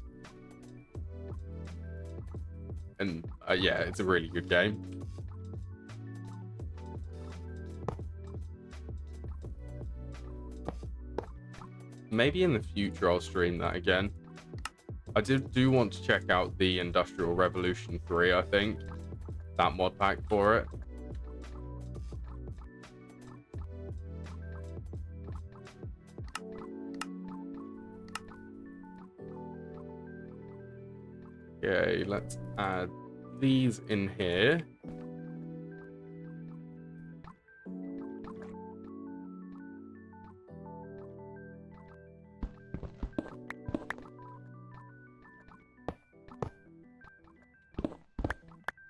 And yeah, it's a really good game. Maybe in the future I'll stream that again. I do want to check out the Industrial Revolution 3, I think. That mod pack for it. Okay, let's add these in here.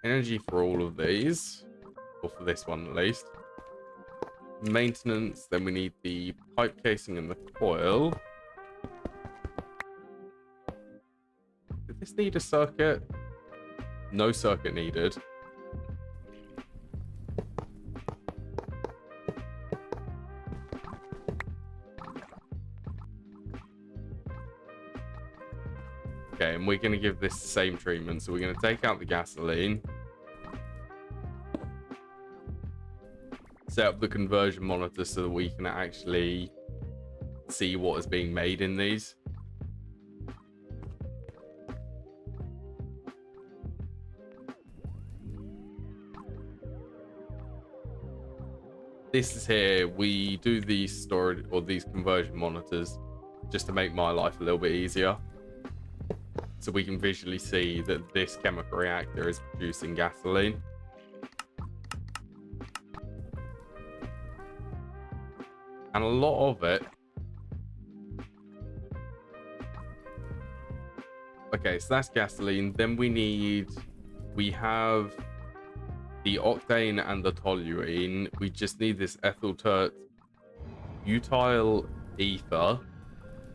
Energy for all of these, or for this one at least. Maintenance, then we need the pipe casing and the coil. Did this need a circuit? No circuit needed. Okay, and we're going to give this the same treatment. So we're going to take out the gasoline. Set up the conversion monitor so that we can actually see what is being made in these. This is here. We do these storage or these conversion monitors just to make my life a little bit easier. So we can visually see that this chemical reactor is producing gasoline. And a lot of it. Okay, so that's gasoline. Then we have the the octane and the toluene. We just need this ethyl tert, butyl ether,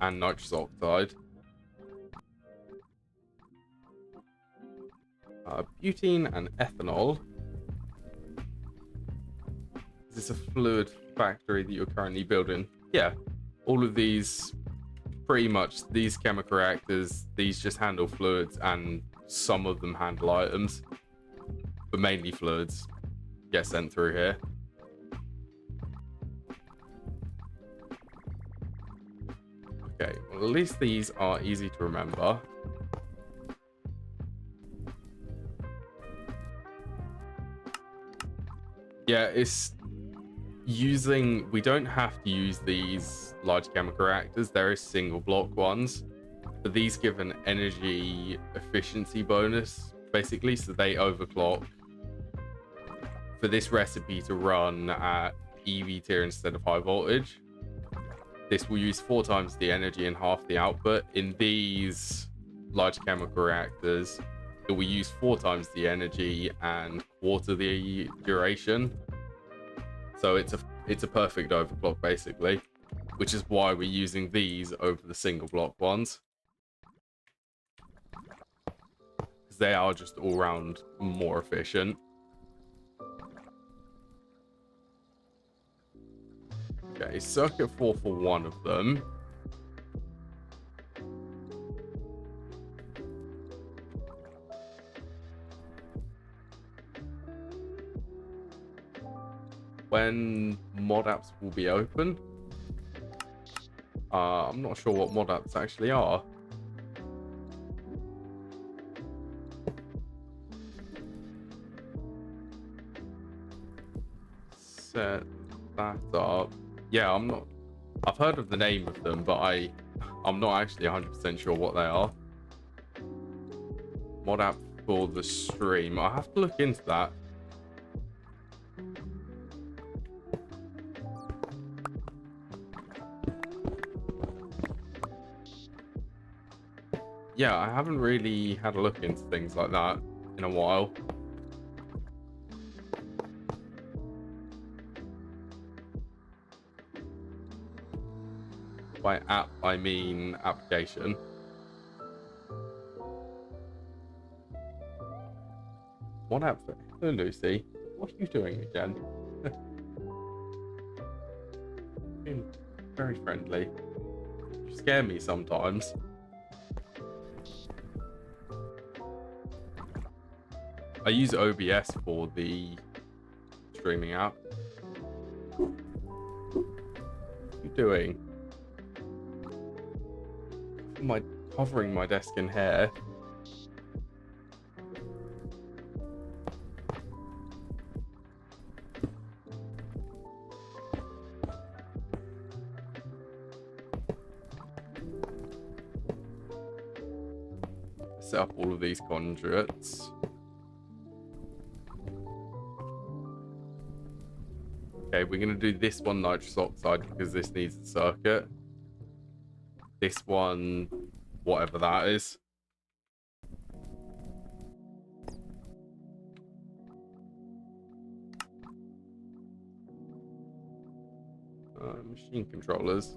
and nitrous oxide. Butene and ethanol. Is this a fluid factory that you're currently building? Yeah, all of these, pretty much these chemical reactors, these just handle fluids, and some of them handle items, but mainly fluids get sent through here. Okay, well, at least these are easy to remember. Yeah, it's using, we don't have to use these large chemical reactors. There is single block ones, but these give an energy efficiency bonus, basically, so they overclock. For this recipe to run at EV tier instead of high voltage, this will use 4 times the energy and half the output. In these large chemical reactors, it will use 4 times the energy and quarter the duration. So it's a perfect overclock, basically, which is why we're using these over the single block ones, because they are just all round more efficient. Okay, circuit 4 for one of them. When mod apps will be open? I'm not sure what mod apps actually are. Set that up. Yeah, I'm not. I've heard of the name of them, but I'm not actually 100% sure what they are. Mod app for the stream. I have to look into that. Yeah, I haven't really had a look into things like that in a while. By app, I mean application. What app? Hello, Lucy. What are you doing again? Being very friendly. You scare me sometimes. I use OBS for the streaming app. What are you doing? Am I covering my desk in hair? Set up all of these conduits. Okay, we're going to do this one nitrous oxide because this needs a circuit. This one, whatever that is. Machine controllers.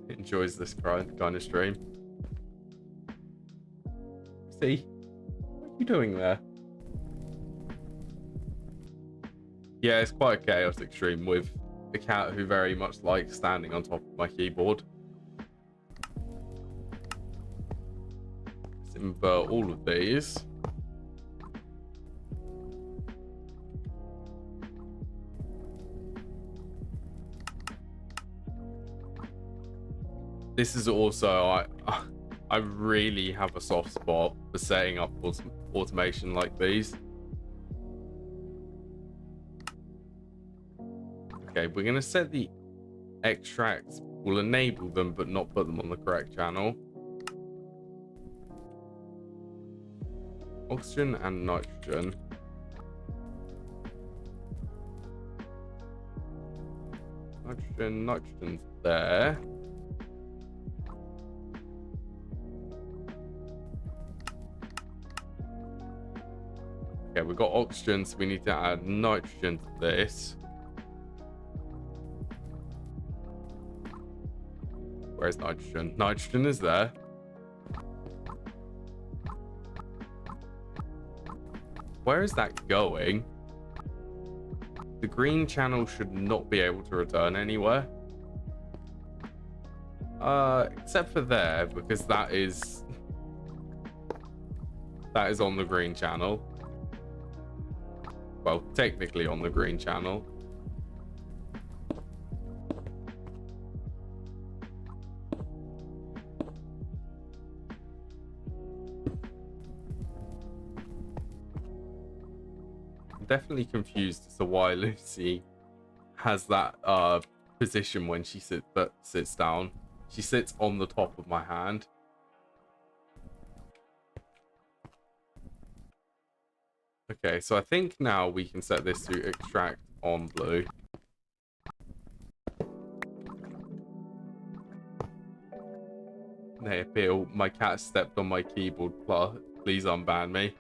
Enjoys this kind of stream. See? What are you doing there? Yeah, it's quite a chaotic stream with a cat who very much likes standing on top of my keyboard. Let's invert all of these. This is also, I really have a soft spot for setting up automation like these. Okay, we're going to set the extracts. We'll enable them, but not put them on the correct channel. Oxygen and nitrogen. Nitrogen's there. Okay, we've got oxygen, so we need to add nitrogen to this. Where's nitrogen? Nitrogen is there. Where is that going? The green channel should not be able to return anywhere. Except for there, because that is on the green channel. Well, technically on the green channel. I'm definitely confused as to why Lucy has that position when she sits down. She sits on the top of my hand. Okay, so I think now we can set this to extract on blue. Hey, Bill, my cat stepped on my keyboard. Please unban me.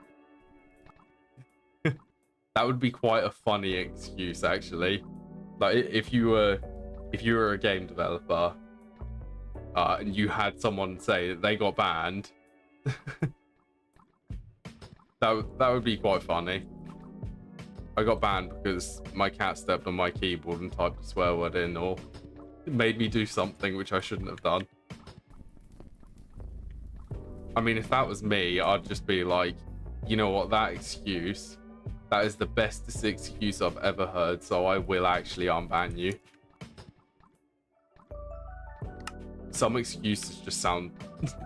That would be quite a funny excuse, actually. Like, if you were a game developer, and you had someone say that they got banned, that would be quite funny. I got banned because my cat stepped on my keyboard and typed a swear word in, or it made me do something which I shouldn't have done. I mean, if that was me, I'd just be like, you know what, that is the bestest excuse I've ever heard, so I will actually unban you. Some excuses just sound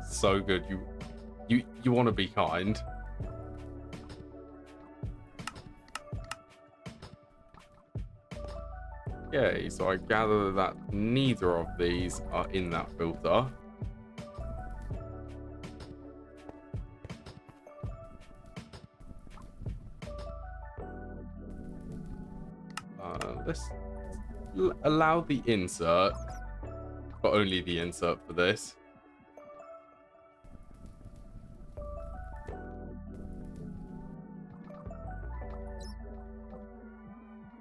so good. You want to be kind. Okay, so I gather that neither of these are in that filter. Let's allow the insert, but only the insert for this.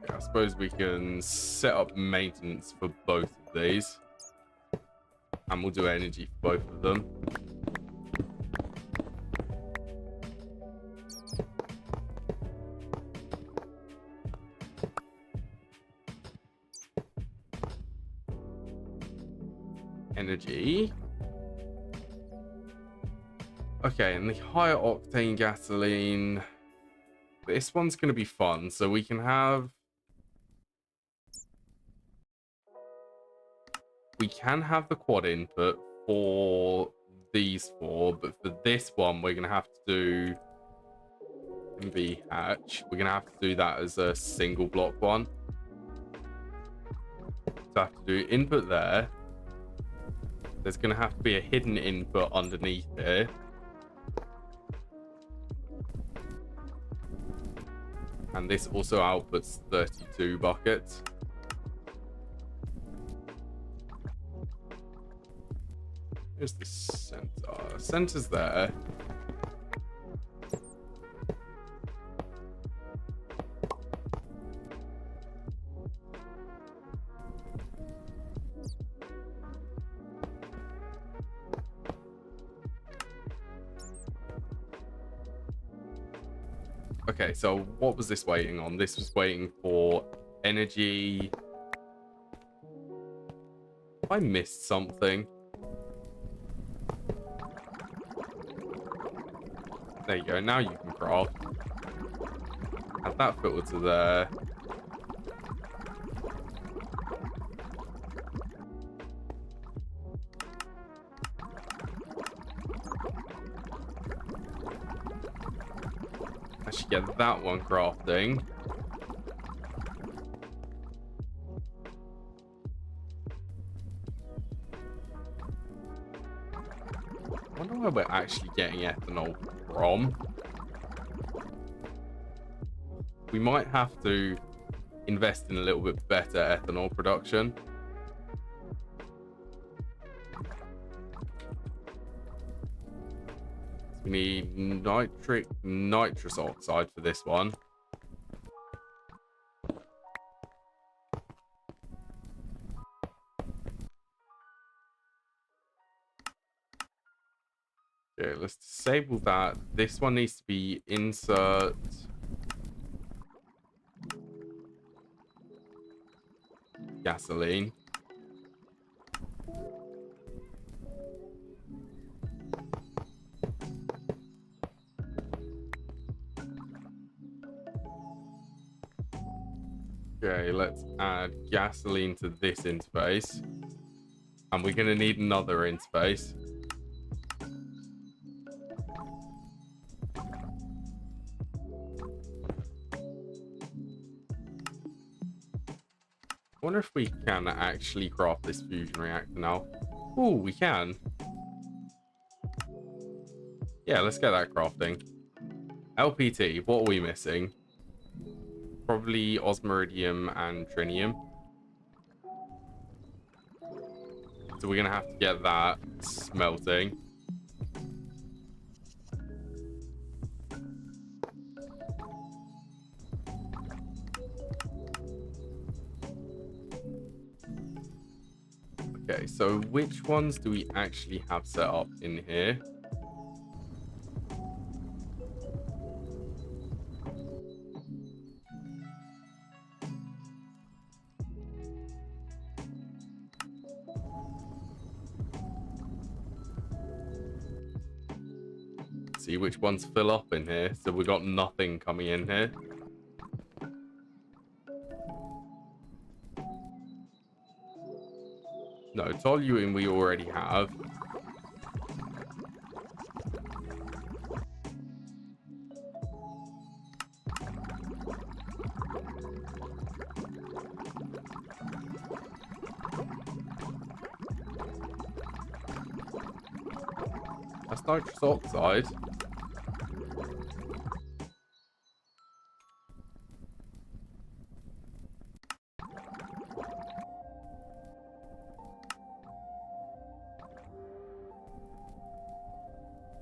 I suppose we can set up maintenance for both of these, and we'll do energy for both of them. Energy. Okay, and the higher octane gasoline, this one's going to be fun. So we can have the quad input for these four, but for this one we're going to have to do MV hatch. We're going to have to do that as a single block one. So I have to do input there. There's going to have to be a hidden input underneath here. And this also outputs 32 buckets. Here's the center. Center's there. Okay, so what was this waiting on? This was waiting for energy. I missed something. There you go. Now you can craft. Add that filter to there. I should get that one crafting. I wonder where we're actually getting ethanol from. We might have to invest in a little bit better ethanol production. We need nitrous oxide for this one. Okay, let's disable that. This one needs to be insert gasoline. Okay, let's add gasoline to this interface. And we're going to need another interface. I wonder if we can actually craft this fusion reactor now. Oh, we can. Yeah, let's get that crafting. LPT, what are we missing? Probably osmiridium and trinium. So we're going to have to get that smelting. Okay, so which ones do we actually have set up in here? See which ones fill up in here. So we've got nothing coming in here. No, toluene we already have. That's nitrous oxide.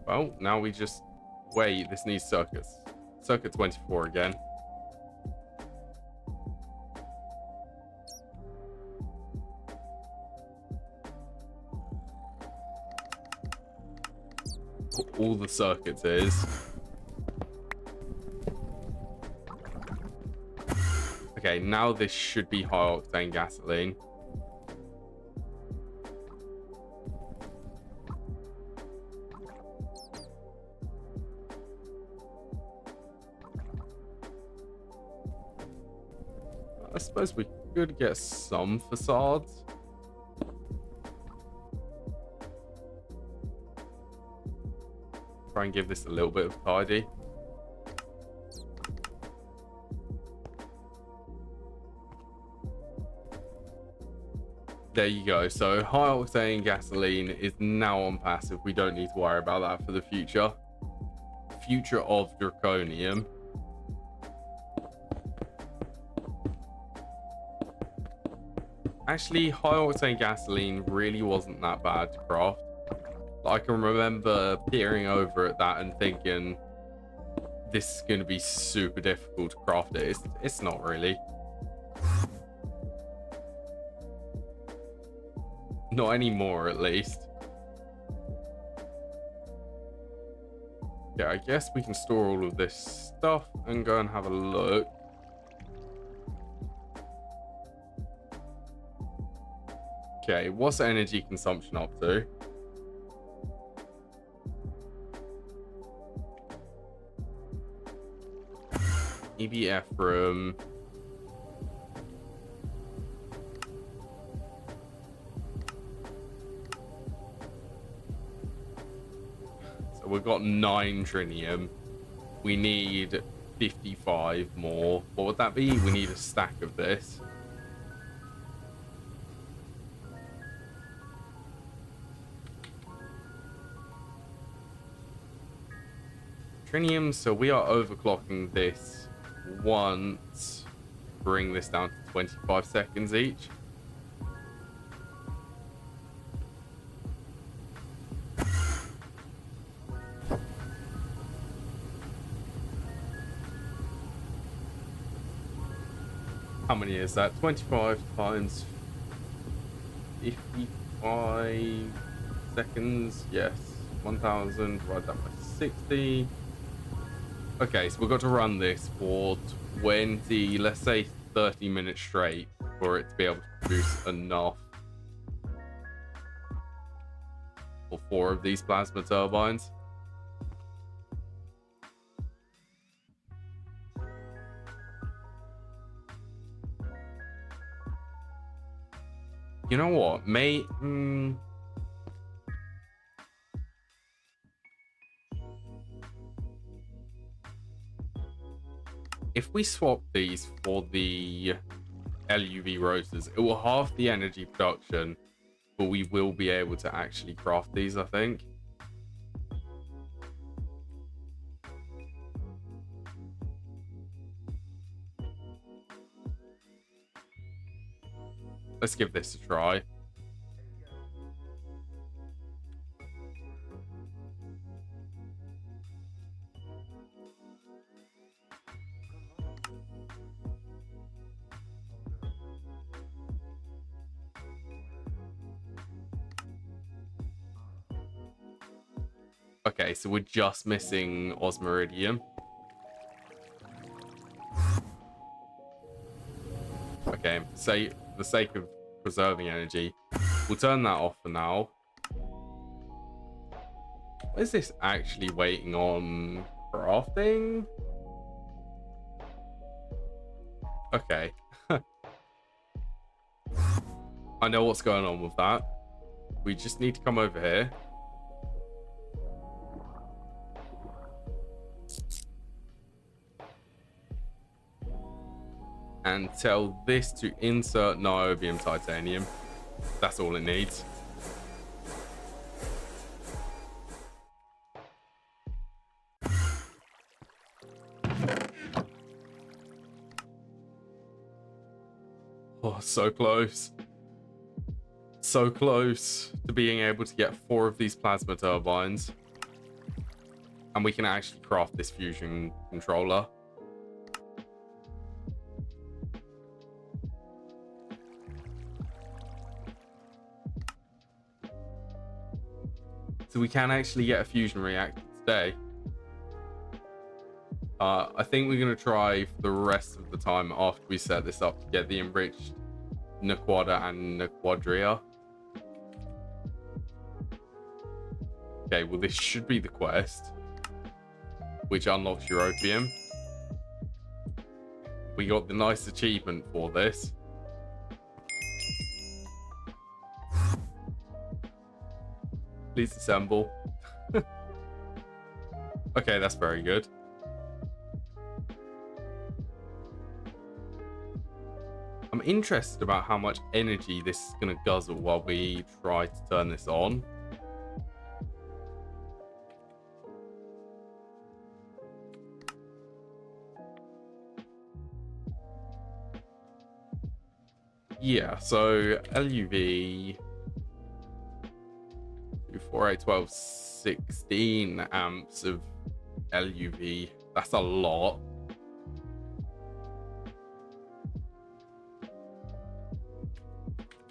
Well, now we just wait. This needs circuits. Circuit 24 again. All the circuits is. Okay, now this should be high octane gasoline. I suppose we could get some facades. Try and give this a little bit of tidy. There you go. So high octane gasoline is now on passive. We don't need to worry about that for the future. Future of draconium. Actually, high octane gasoline really wasn't that bad to craft. I can remember peering over at that and thinking, this is going to be super difficult to craft it. It's not really. Not anymore, at least. Yeah, I guess we can store all of this stuff and go and have a look. Okay, what's energy consumption up to? EBF room. So we've got 9 trinium. We need 55 more. What would that be? We need a stack of this. Trinium, so we are overclocking this once. Bring this down to 25 seconds each. How many is that? 25 times 55 seconds. Yes. 1000 divided that by 60. Okay, so we've got to run this for 20, let's say 30 minutes straight for it to be able to produce enough for 4 of these plasma turbines. You know what, mate? If we swap these for the LUV rotors, it will halve the energy production, but we will be able to actually craft these, I think. Let's give this a try. Okay, so we're just missing osmiridium. Okay, for the sake of preserving energy, we'll turn that off for now. What is this actually waiting on? Crafting? Okay. I know what's going on with that. We just need to come over here. And tell this to insert niobium titanium. That's all it needs. Oh, so close. So close to being able to get 4 of these plasma turbines. And we can actually craft this fusion controller. So we can actually get a fusion reactor today. I think we're going to try for the rest of the time after we set this up to get the enriched Naquadah and Naquadria. Okay, well this should be the quest, which unlocks Europium. We got the nice achievement for this. Please assemble. Okay, that's very good. I'm interested about how much energy this is going to guzzle while we try to turn this on. Yeah, so LUV 4, 8, 12, 16 amps of LUV. That's a lot.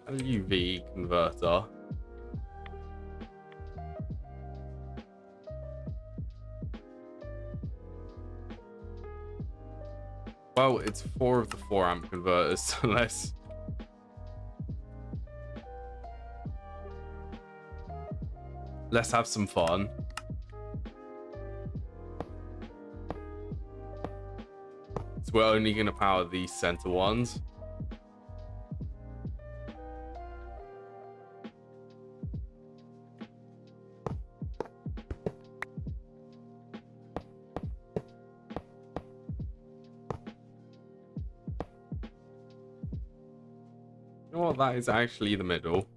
LUV converter. Well, it's 4 of the 4 amp converters, so let's have some fun. So we're only going to power these center ones. You know what? That is actually the middle.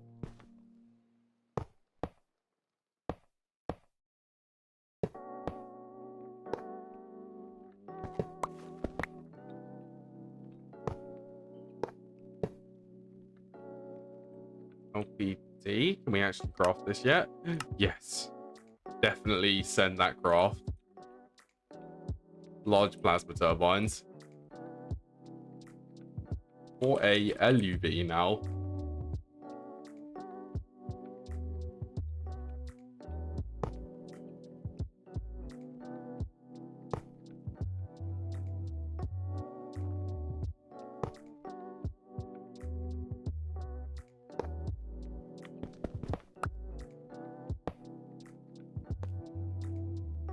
LPT. Can we actually craft this yet? Yes. Definitely send that craft. Large plasma turbines. for a LUV now.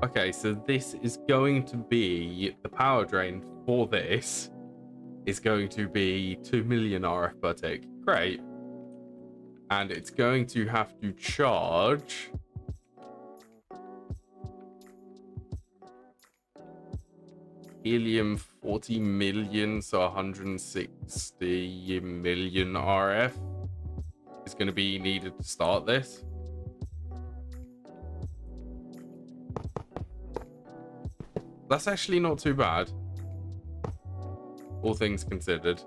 Okay, so this is going to be the power drain for this is going to be 2 million RF per tick. Great. And it's going to have to charge helium 40 million, so 160 million RF is going to be needed to start this. That's actually not too bad, all things considered.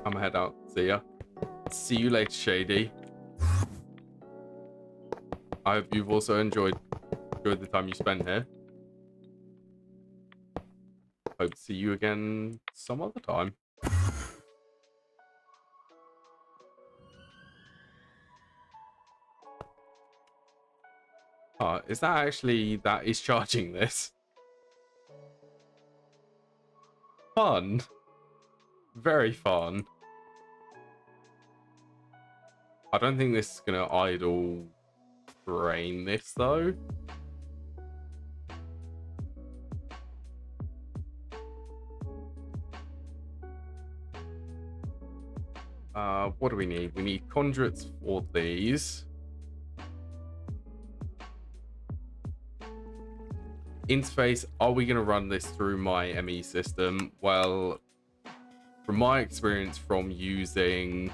I'm gonna head out. See ya. See you later, Shady. I hope you've also enjoyed the time you spent here. Hope to see you again some other time. Is that actually that is charging this? Fun. Very fun. I don't think this is gonna idle drain this though. What do we need? We need conduits for these. Interface, are we going to run this through my ME system? Well, from my experience from using...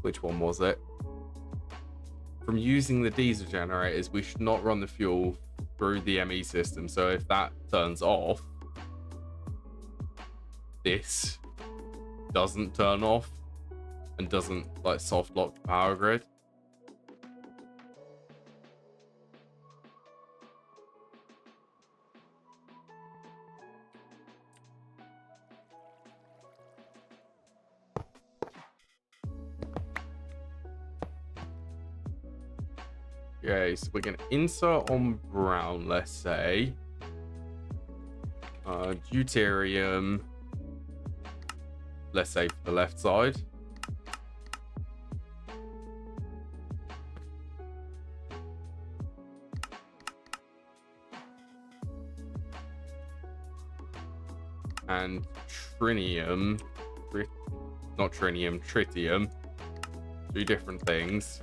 Which one was it? From using the diesel generators, we should not run the fuel through the ME system. So if that turns off, this doesn't turn off and doesn't like soft lock the power grid. Okay, so we're going to insert on brown, let's say. Deuterium, let's say for the left side. And trinium, not trinium, tritium. 2 different things.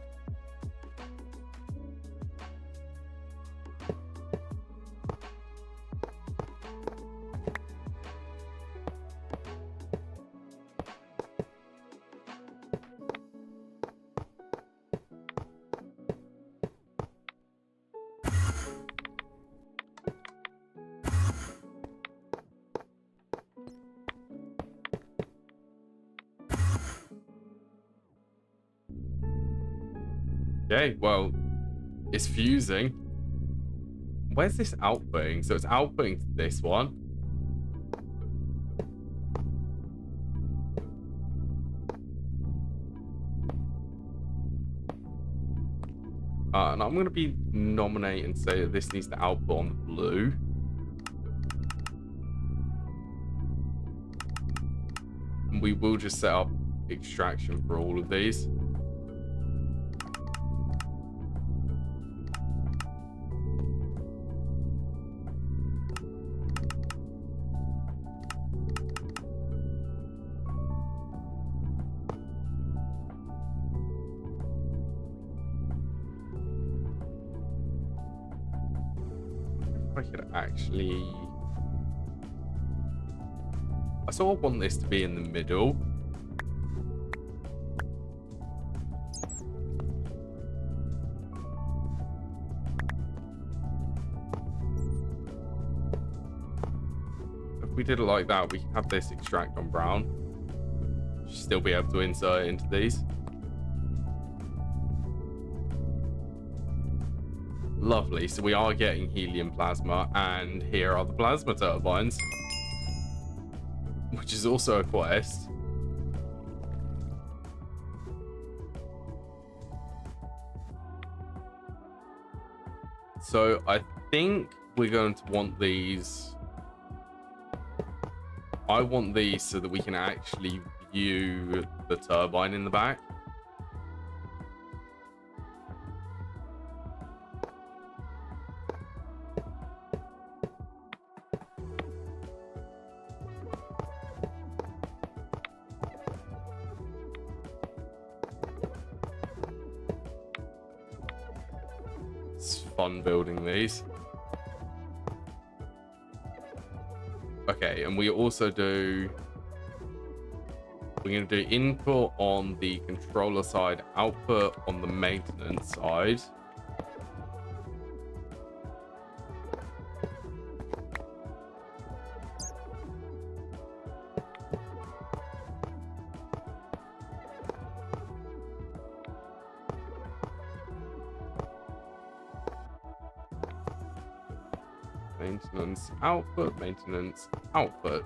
Okay, well, it's fusing. Where's this outputting? So it's outputting to this one. And I'm going to be nominate and say that this needs to output on the blue. And we will just set up extraction for all of these. I sort of want this to be in the middle. If we did it like that, we can have this extract on brown. Still be able to insert it into these. Lovely. So we are getting helium plasma, and here are the plasma turbines, which is also a quest. So I think we're going to want these. I want these so that we can actually view the turbine in the back. It's fun building these. Okay, and we also do... We're going to do input on the controller side, output on the maintenance side. Maintenance, output, maintenance, output.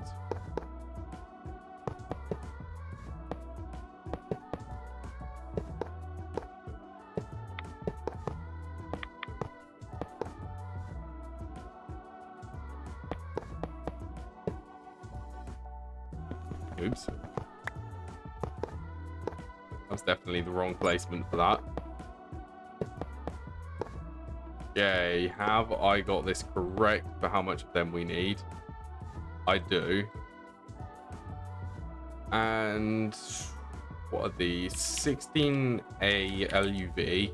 Oops. That's definitely the wrong placement for that. Okay, have I got this correct for how much of them we need? I do. And what are these? 16A LUV.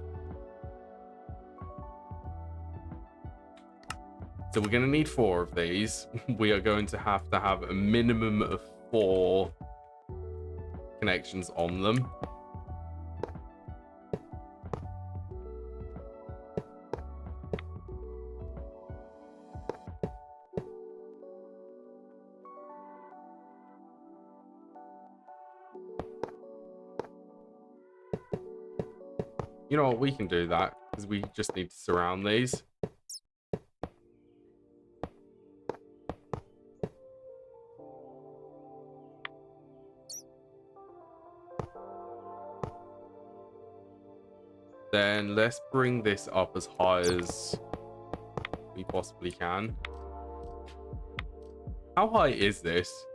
So we're going to need 4 of these. We are going to have a minimum of 4 connections on them. You know what? We can do that because we just need to surround these. Then let's bring this up as high as we possibly can. How high is this?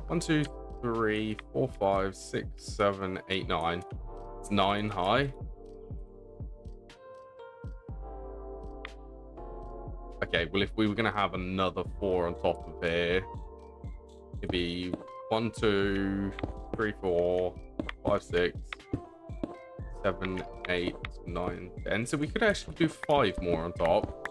1, 2, 3, 4, 5, 6, 7, 8, 9. It's 9 high. Okay, well, if we were going to have another 4 on top of here, it'd be 1, 2, 3, 4, 5, 6, 7, 8, 9, 10. So we could actually do 5 more on top.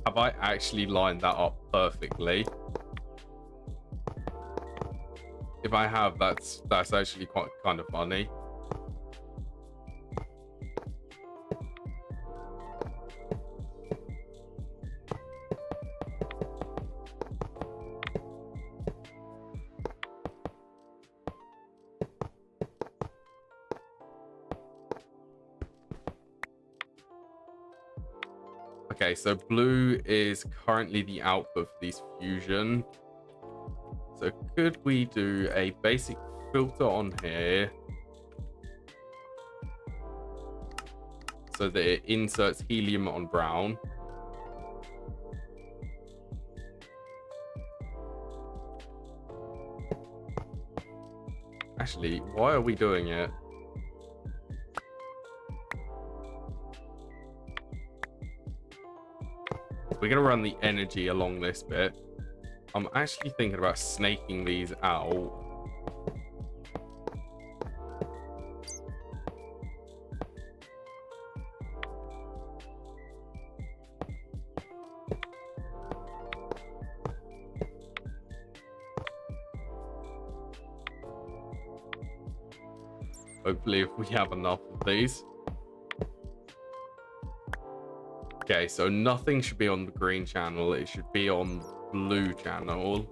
Have I actually lined that up perfectly? If I have, that's actually quite kind of funny. Okay, so blue is currently the output for these fusion. So could we do a basic filter on here so that it inserts helium on brown? Actually, why are we doing it? We're going to run the energy along this bit. I'm actually thinking about snaking these out. Hopefully, if we have enough of these. Okay, so nothing should be on the green channel. It should be on the blue channel.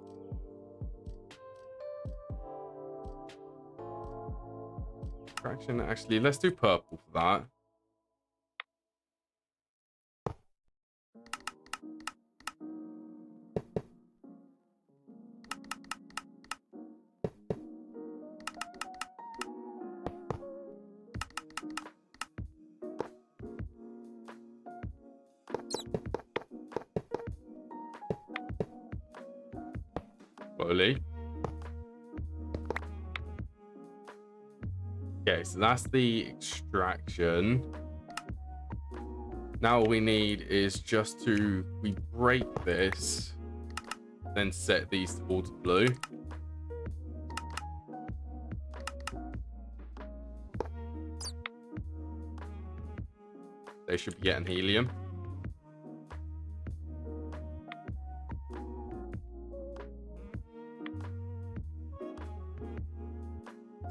Fraction, actually, let's do purple for that. Slowly. Okay, so that's the extraction. Now all we need is just to, we break this, then set these towards blue. They should be getting helium.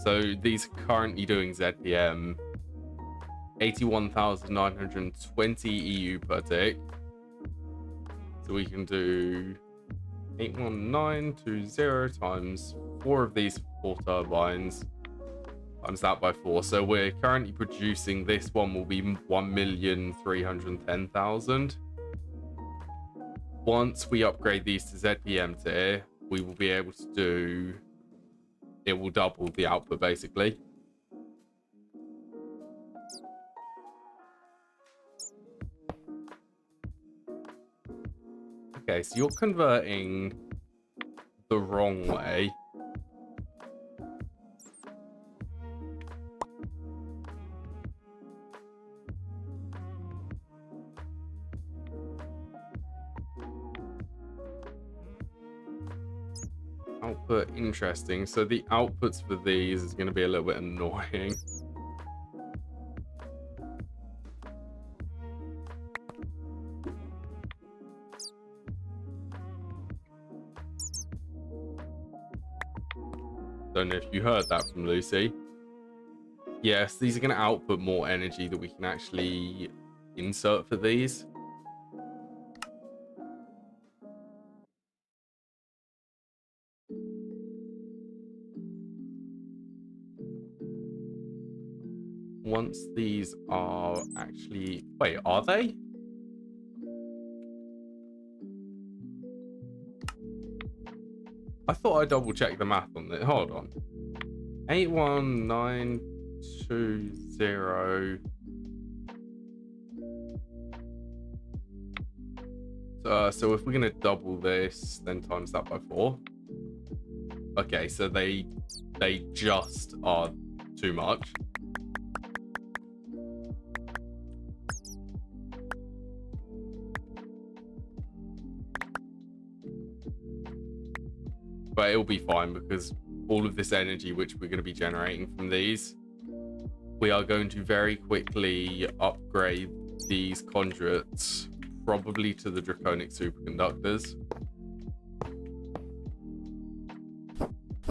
So these are currently doing ZPM 81,920 EU per tick. So we can do 81920 times 4 of these 4 turbines, times that by 4. So we're currently producing, this one will be 1,310,000. Once we upgrade these to ZPM tier, we will be able to do, it will double the output basically. Okay, so you're converting the wrong way. Output, interesting. So the outputs for these is going to be a little bit annoying. Don't know if you heard that from Lucy. Yes, these are going to output more energy that we can actually insert for these. Once these are actually... Wait, are they? I thought I double-checked the math on it. Hold on. 81920. So if we're going to double this, then times that by 4. Okay, so they just are too much. But it'll be fine because all of this energy which we're going to be generating from these, we are going to very quickly upgrade these conduits probably to the draconic superconductors. I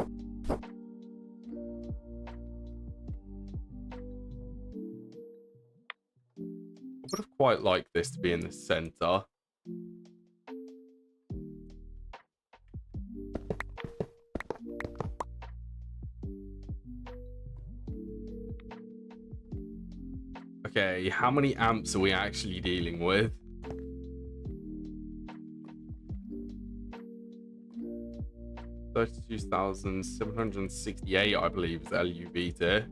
would have quite liked this to be in the center. Okay, how many amps are we actually dealing with? $32,768, I believe, is LUV tier.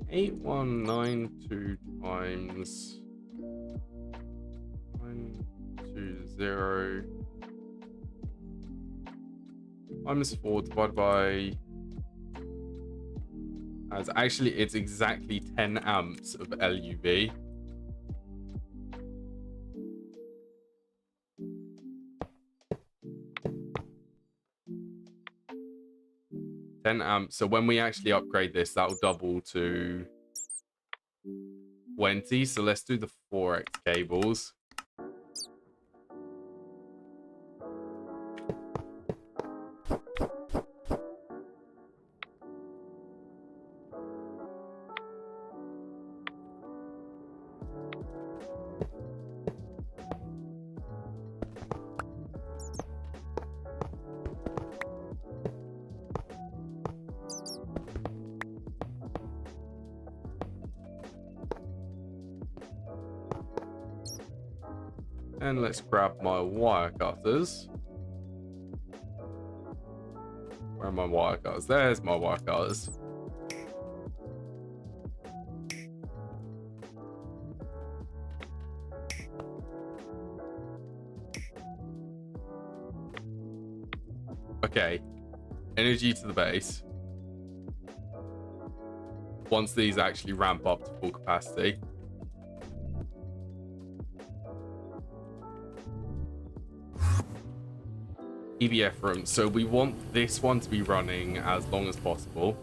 8192 times 920 times 4 divided by... it's exactly 10 amps of LUV. So when we actually upgrade this, that'll double to 20. So let's do the 4x cables. And let's grab my wire cutters. Where are my wire cutters? There's my wire cutters. Okay. Energy to the base. Once these actually ramp up to full capacity. EVF room. So we want this one to be running as long as possible.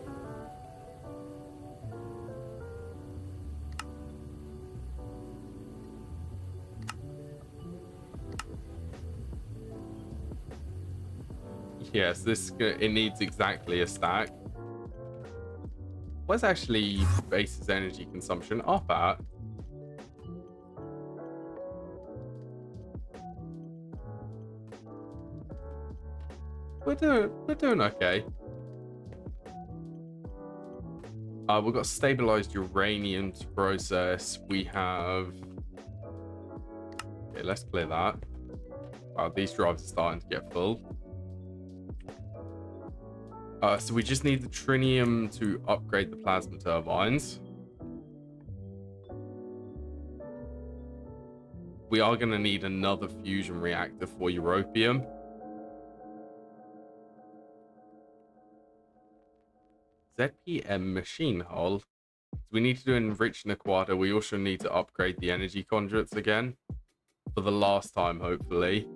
Yes, it needs exactly a stack. Where's actually base's energy consumption up at? We're doing okay. We've got stabilized uranium to process. We have... Okay, let's clear that. Wow, these drives are starting to get full. So we just need the trinium to upgrade the plasma turbines. We are going to need another fusion reactor for europium. ZPM machine hull. So we need to do enriched Naquadah. We also need to upgrade the energy conduits again. For the last time, hopefully.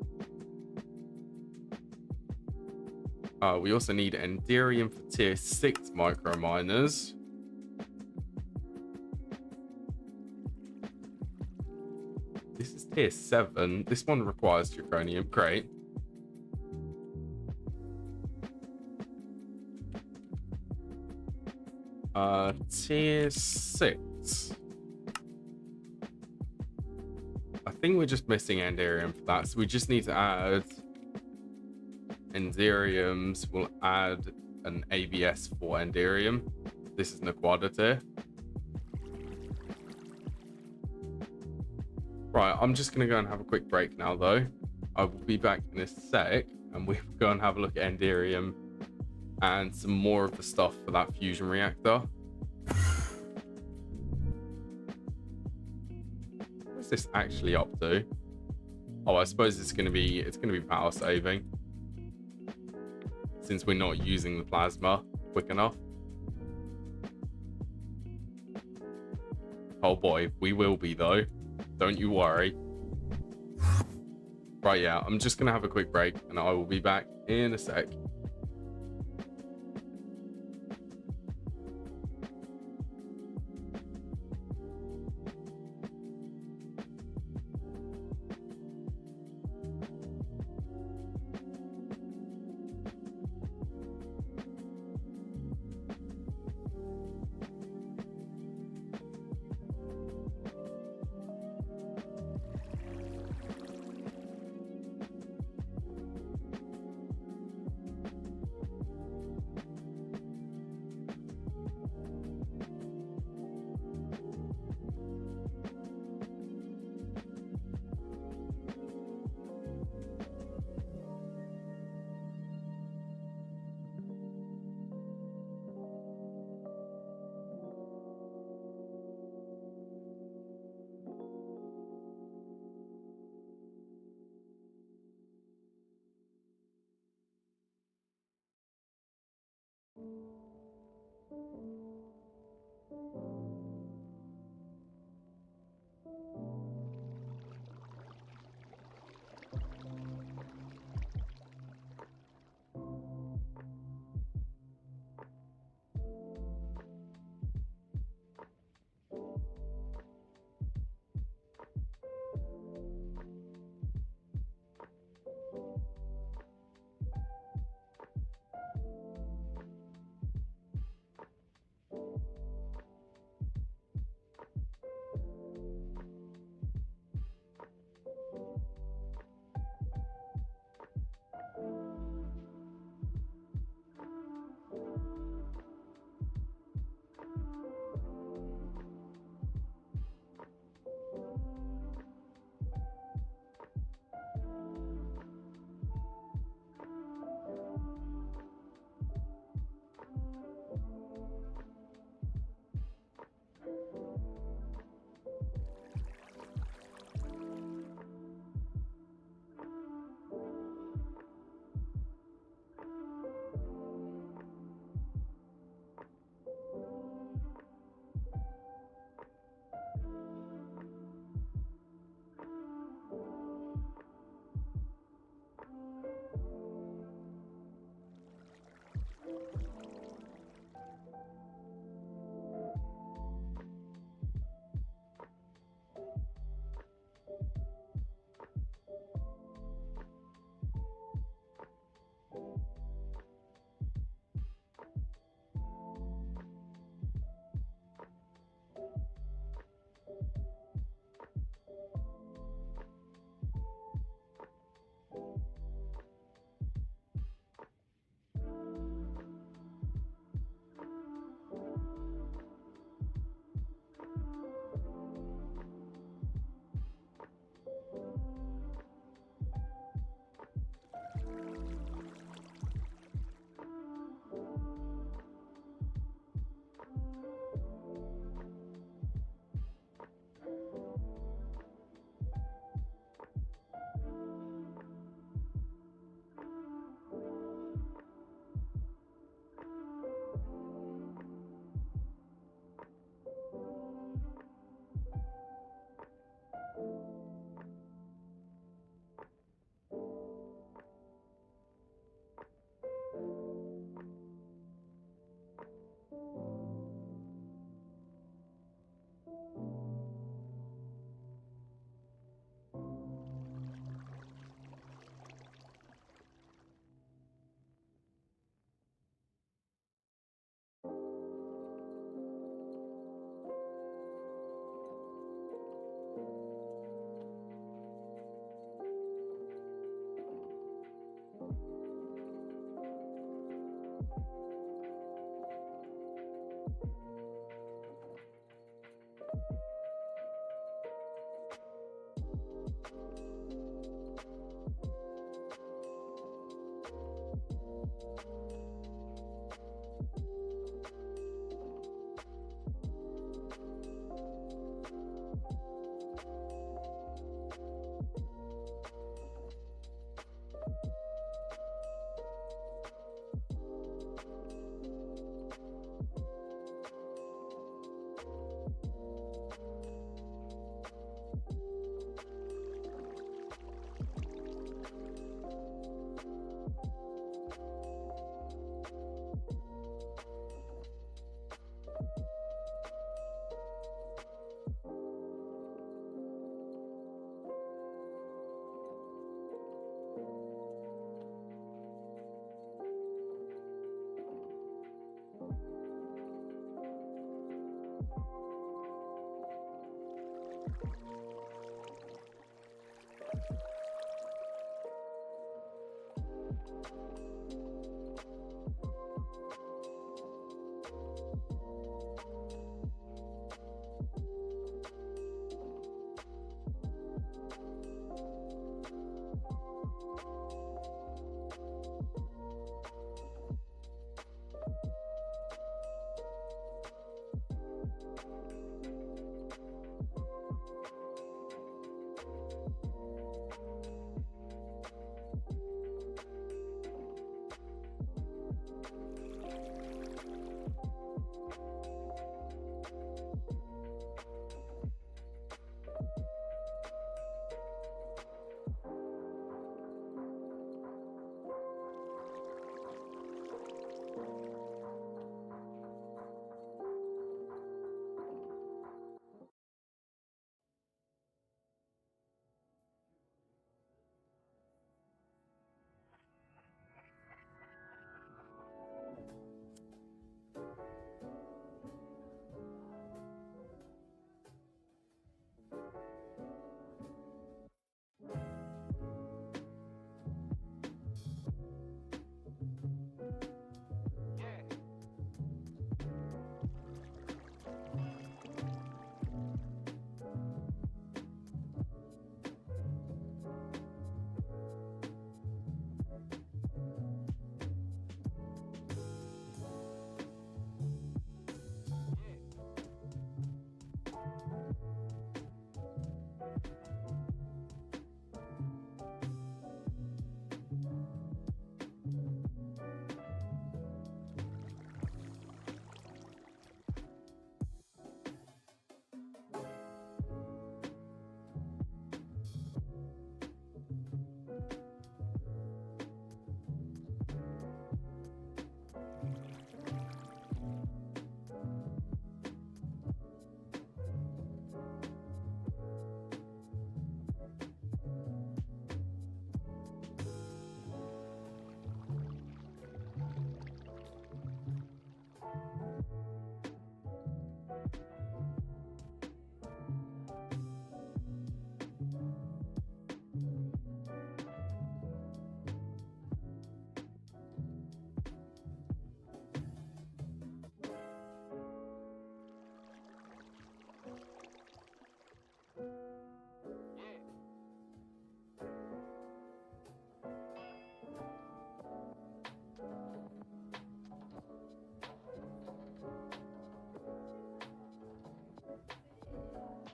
We also need Enderium for tier 6 micro miners. This is tier 7. This one requires zirconium. Great. Tier 6. I think we're just missing Enderium for that. So we just need to add Enderiums. We'll add an ABS for Enderium. This is Naquadah tier. Right, I'm just going to go and have a quick break now, though. I will be back in a sec, and we'll go and have a look at Enderium and some more of the stuff for that fusion reactor. What's this actually up to? Oh, I suppose it's going to be power saving, since we're not using the plasma quick enough. Oh boy, we will be though. Don't you worry. Right, yeah, I'm just going to have a quick break and I will be back in a sec.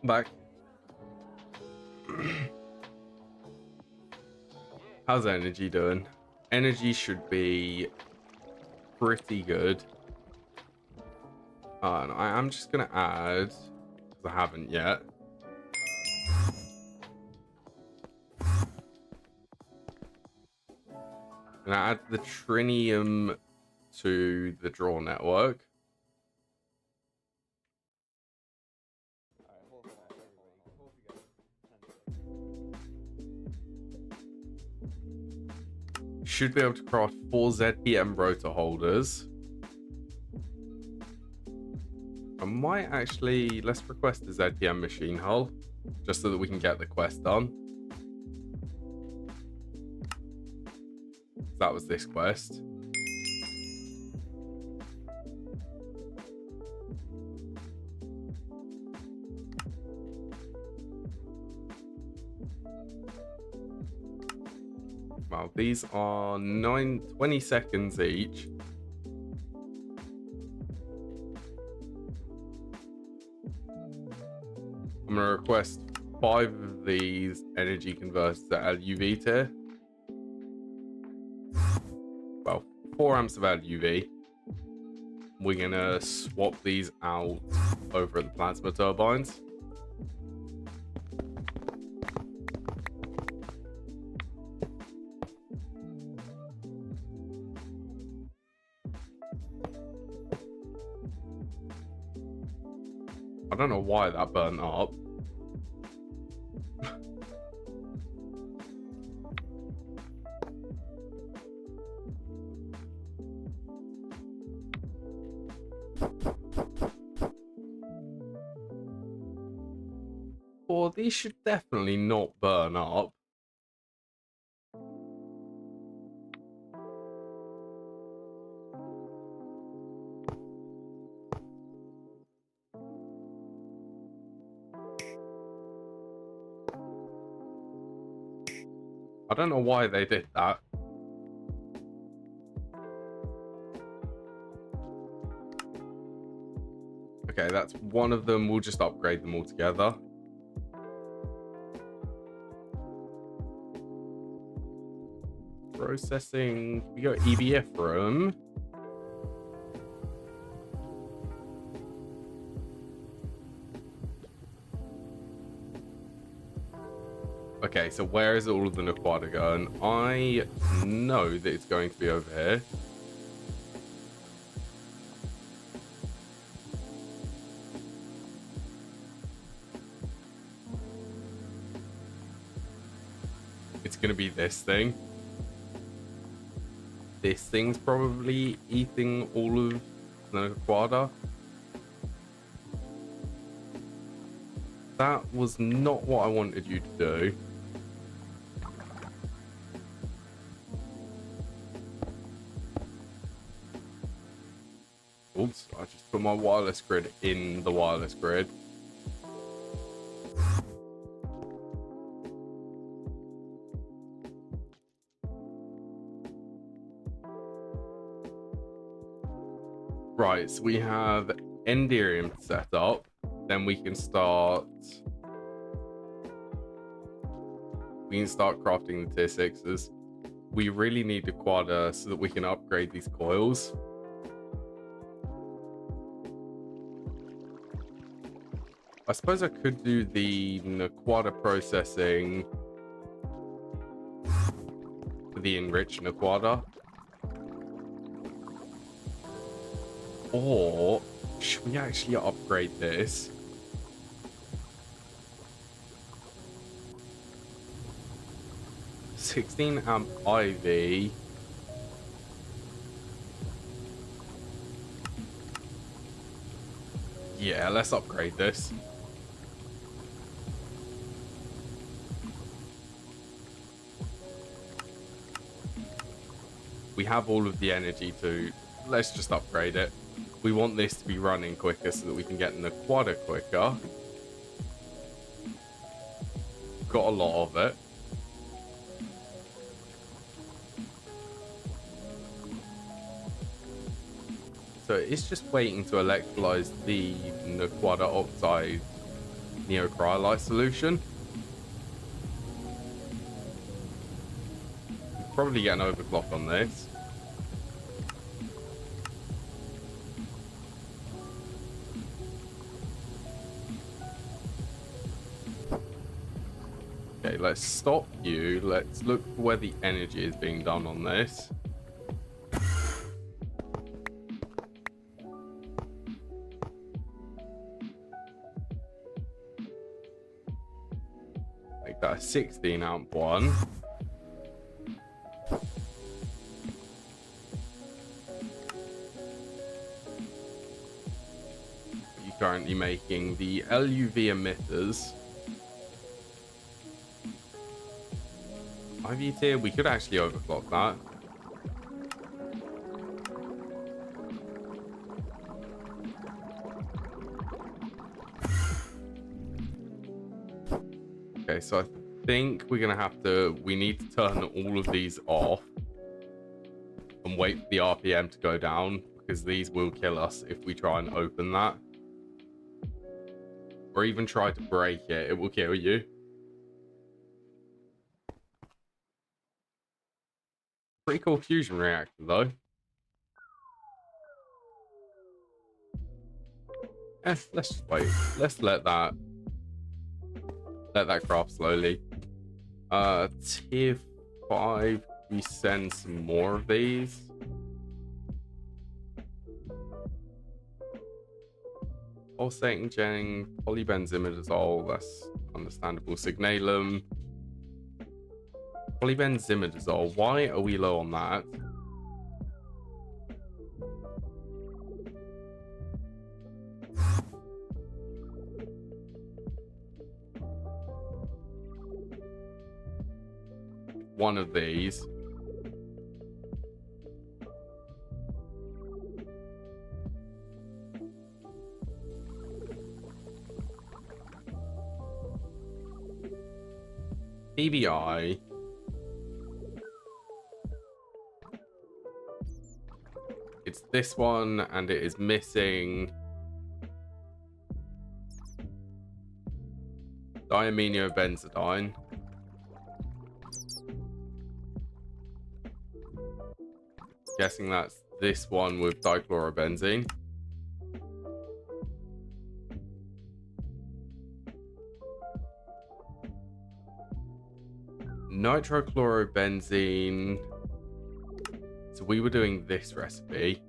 Back. How's energy doing? Energy should be pretty good. And I'm just gonna add, because I haven't yet. I'm gonna add the trinium to the draw network. Should be able to craft 4 ZPM rotor holders. I might actually, let's request a ZPM machine hull, just so that we can get the quest done. That was this quest. Well, these are 20 seconds each. I'm going to request 5 of these energy converters to LUV tier. Well, 4 amps of LUV. We're going to swap these out over at the plasma turbines. I don't know why that burnt up. Well, these should definitely not burn up. I don't know why they did that. Okay, that's one of them. We'll just upgrade them all together. Processing. We got EBF room. Okay, so where is all of the Naquadah going? I know that it's going to be over here. It's going to be this thing. This thing's probably eating all of the Naquadah. That was not what I wanted you to do. Oops, I just put my wireless grid in the wireless grid. Right, so we have Enderium set up. Then we can start crafting the tier 6s. We really need Naquadah so that we can upgrade these coils. I suppose I could do the Naquadah processing for the enriched Naquadah. Or should we actually upgrade this? $16 amp IV. Yeah, let's upgrade this. We have all of the energy to... Let's just upgrade it. We want this to be running quicker so that we can get Naquadah quicker. Got a lot of it. So it's just waiting to electrolyze the Naquadah oxide neocryolite solution. We'll probably get an overclock on this. Okay, let's stop you. Let's look for where the energy is being done on this. Make that a 16 amp one. You're currently making the LUV emitters. IV tier, we could actually overclock that. Okay, so I think we're gonna have to. We need to turn all of these off and wait for the RPM to go down, because these will kill us if we try and open that. Or even try to break it. It will kill you. Pretty cool fusion reactor, though. Let's just wait. Let's let that craft slowly. Tier 5, we send some more of these. Pulsating Jeng, polybenzimidazole, that's understandable. Signalum, polybenzimidazole. Why are we low on that? One of these. PBI. It's this one, and it is missing diaminobenzidine. Guessing that's this one with dichlorobenzene. Nitrochlorobenzene. So we were doing this recipe.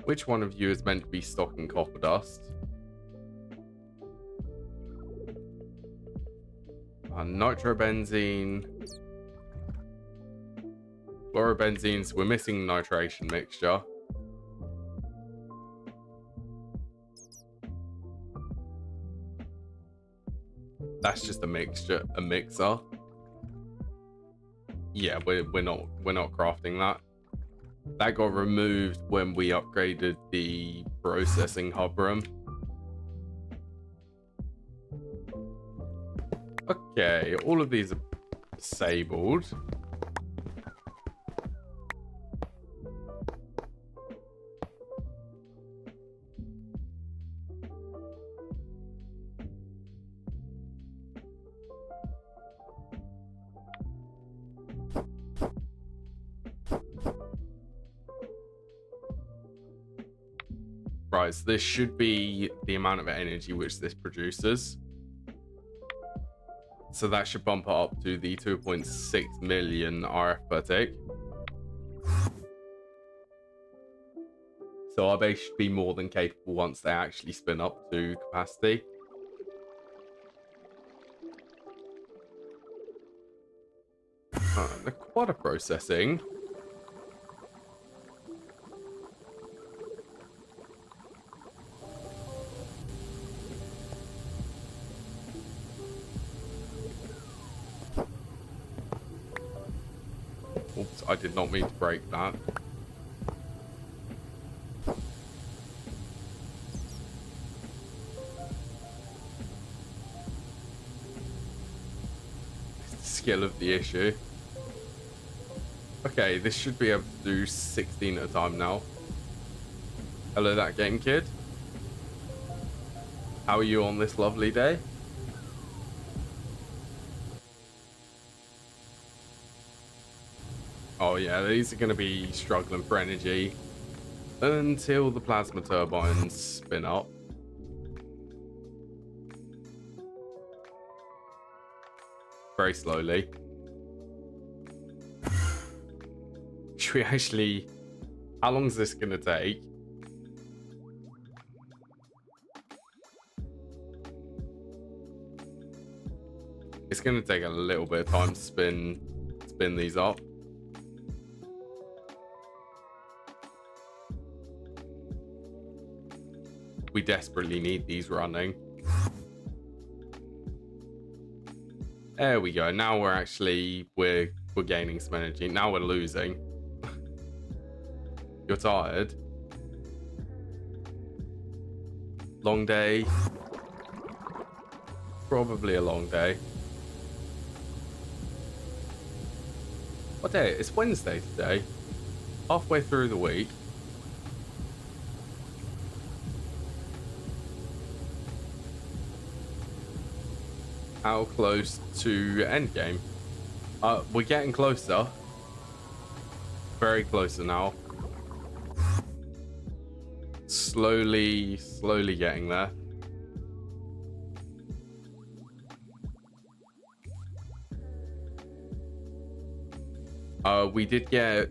Which one of you is meant to be stocking copper dust? Nitrobenzene. Chlorobenzenes. We're missing nitration mixture. That's just a mixer. Yeah, we're not crafting that. That got removed when we upgraded the processing hub room. Okay, all of these are disabled. Right, so this should be the amount of energy which this produces. So that should bump it up to the 2.6 million RF per tick. So our base should be more than capable once they actually spin up to capacity. Naquadah processing. Oops, I did not mean to break that. It's the skill of the issue. Okay, this should be able to do 16 at a time now. Hello, that game kid. How are you on this lovely day? Oh yeah, these are going to be struggling for energy until the plasma turbines spin up. Very slowly. Should we actually... How long is this going to take? It's going to take a little bit of time to spin these up. We desperately need these running. There we go. Now we're gaining some energy. Now we're losing. You're tired? Long day? Probably a long day. What day? It's Wednesday today. Halfway through the week. How close to endgame? We're getting closer. Very closer now. Slowly getting there. We did get,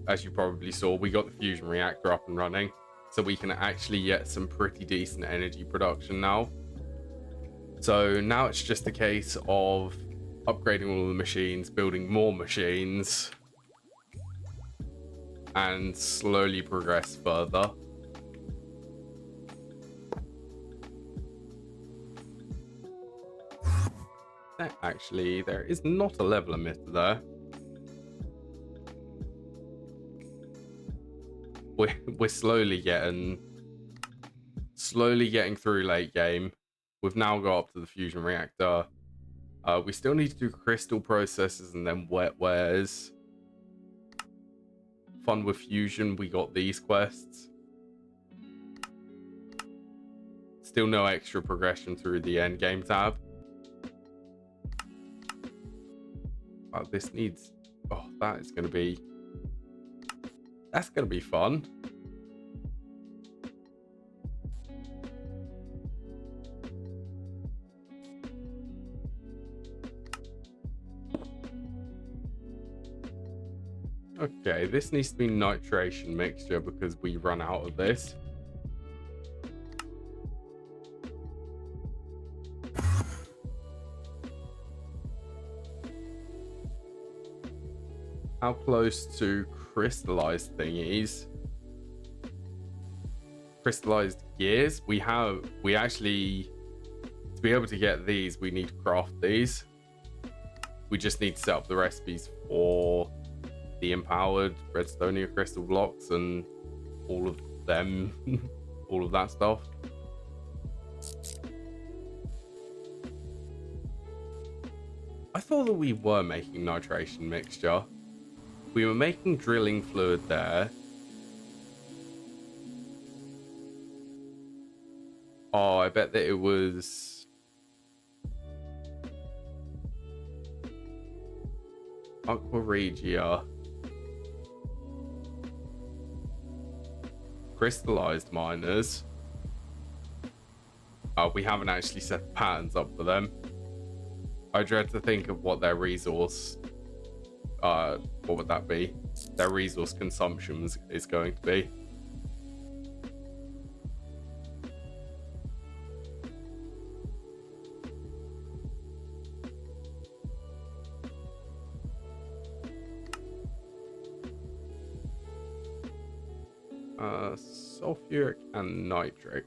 as you probably saw, we got the fusion reactor up and running, so we can actually get some pretty decent energy production now. So now it's just a case of upgrading all the machines, building more machines, and slowly progress further. Actually, there is not a level emitter there. We're slowly getting through late game. We've now got up to the fusion reactor. We still need to do crystal processes and then wet wares. Fun with fusion, we got these quests. Still no extra progression through the end game tab. Oh, this needs... Oh, that's going to be fun. Okay, this needs to be nitration mixture because we run out of this. How close to crystallized thingies? Crystallized gears? We actually, to be able to get these, we need to craft these. We just need to set up the recipes for the empowered redstonia crystal blocks and all of them, all of that stuff. I thought that we were making nitration mixture. We were making drilling fluid there. Oh, I bet that it was... Aquaregia. Crystallized miners. We haven't actually set patterns up for them. I dread to think of what their resource... what would that be? Their resource consumption is going to be. Sulfuric and nitric.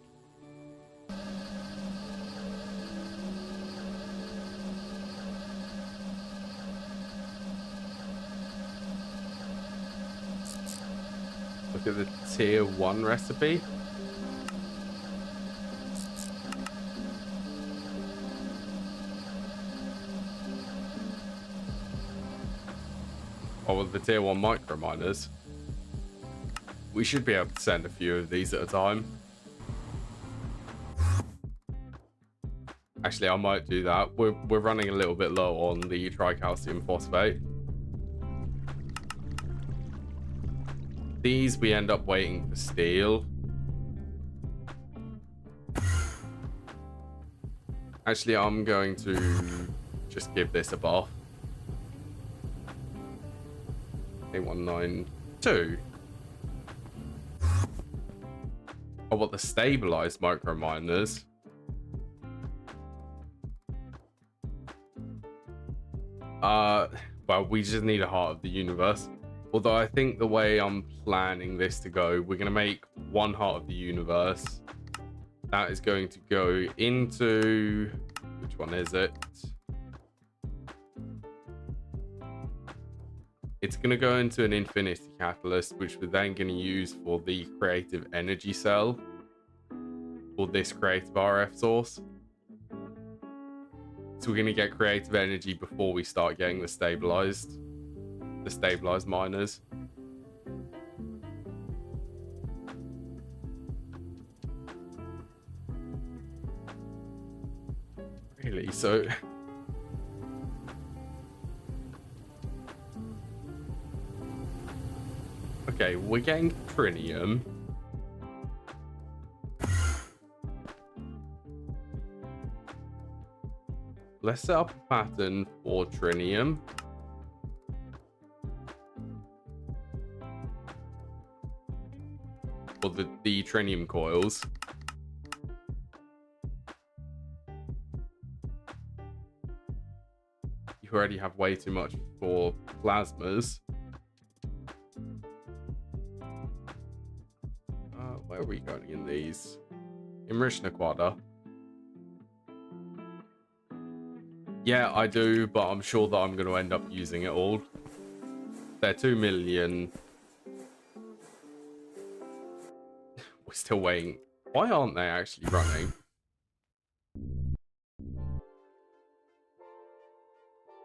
Look at the tier 1 recipe. Oh, well, the tier 1 micro miners. We should be able to send a few of these at a time. Actually, I might do that. We're running a little bit low on the tricalcium phosphate. These we end up waiting for steel. Actually, I'm going to just give this a buff. 8192. Oh, what, the stabilized micro miners? Well, we just need a heart of the universe. Although I think the way I'm planning this to go, we're going to make one heart of the universe. That is going to go into... Which one is it? It's going to go into an infinity catalyst, which we're then going to use for the creative energy cell for this creative RF source. So we're going to get creative energy before we start getting the stabilized miners. Really? So okay, we're getting trinium. Let's set up a pattern for trinium. For the trinium coils. You already have way too much for plasmas. Where are we going in these? Enriched Naquadah. Yeah, I do, but I'm sure that I'm going to end up using it all. They're 2 million. We're still waiting. Why aren't they actually running?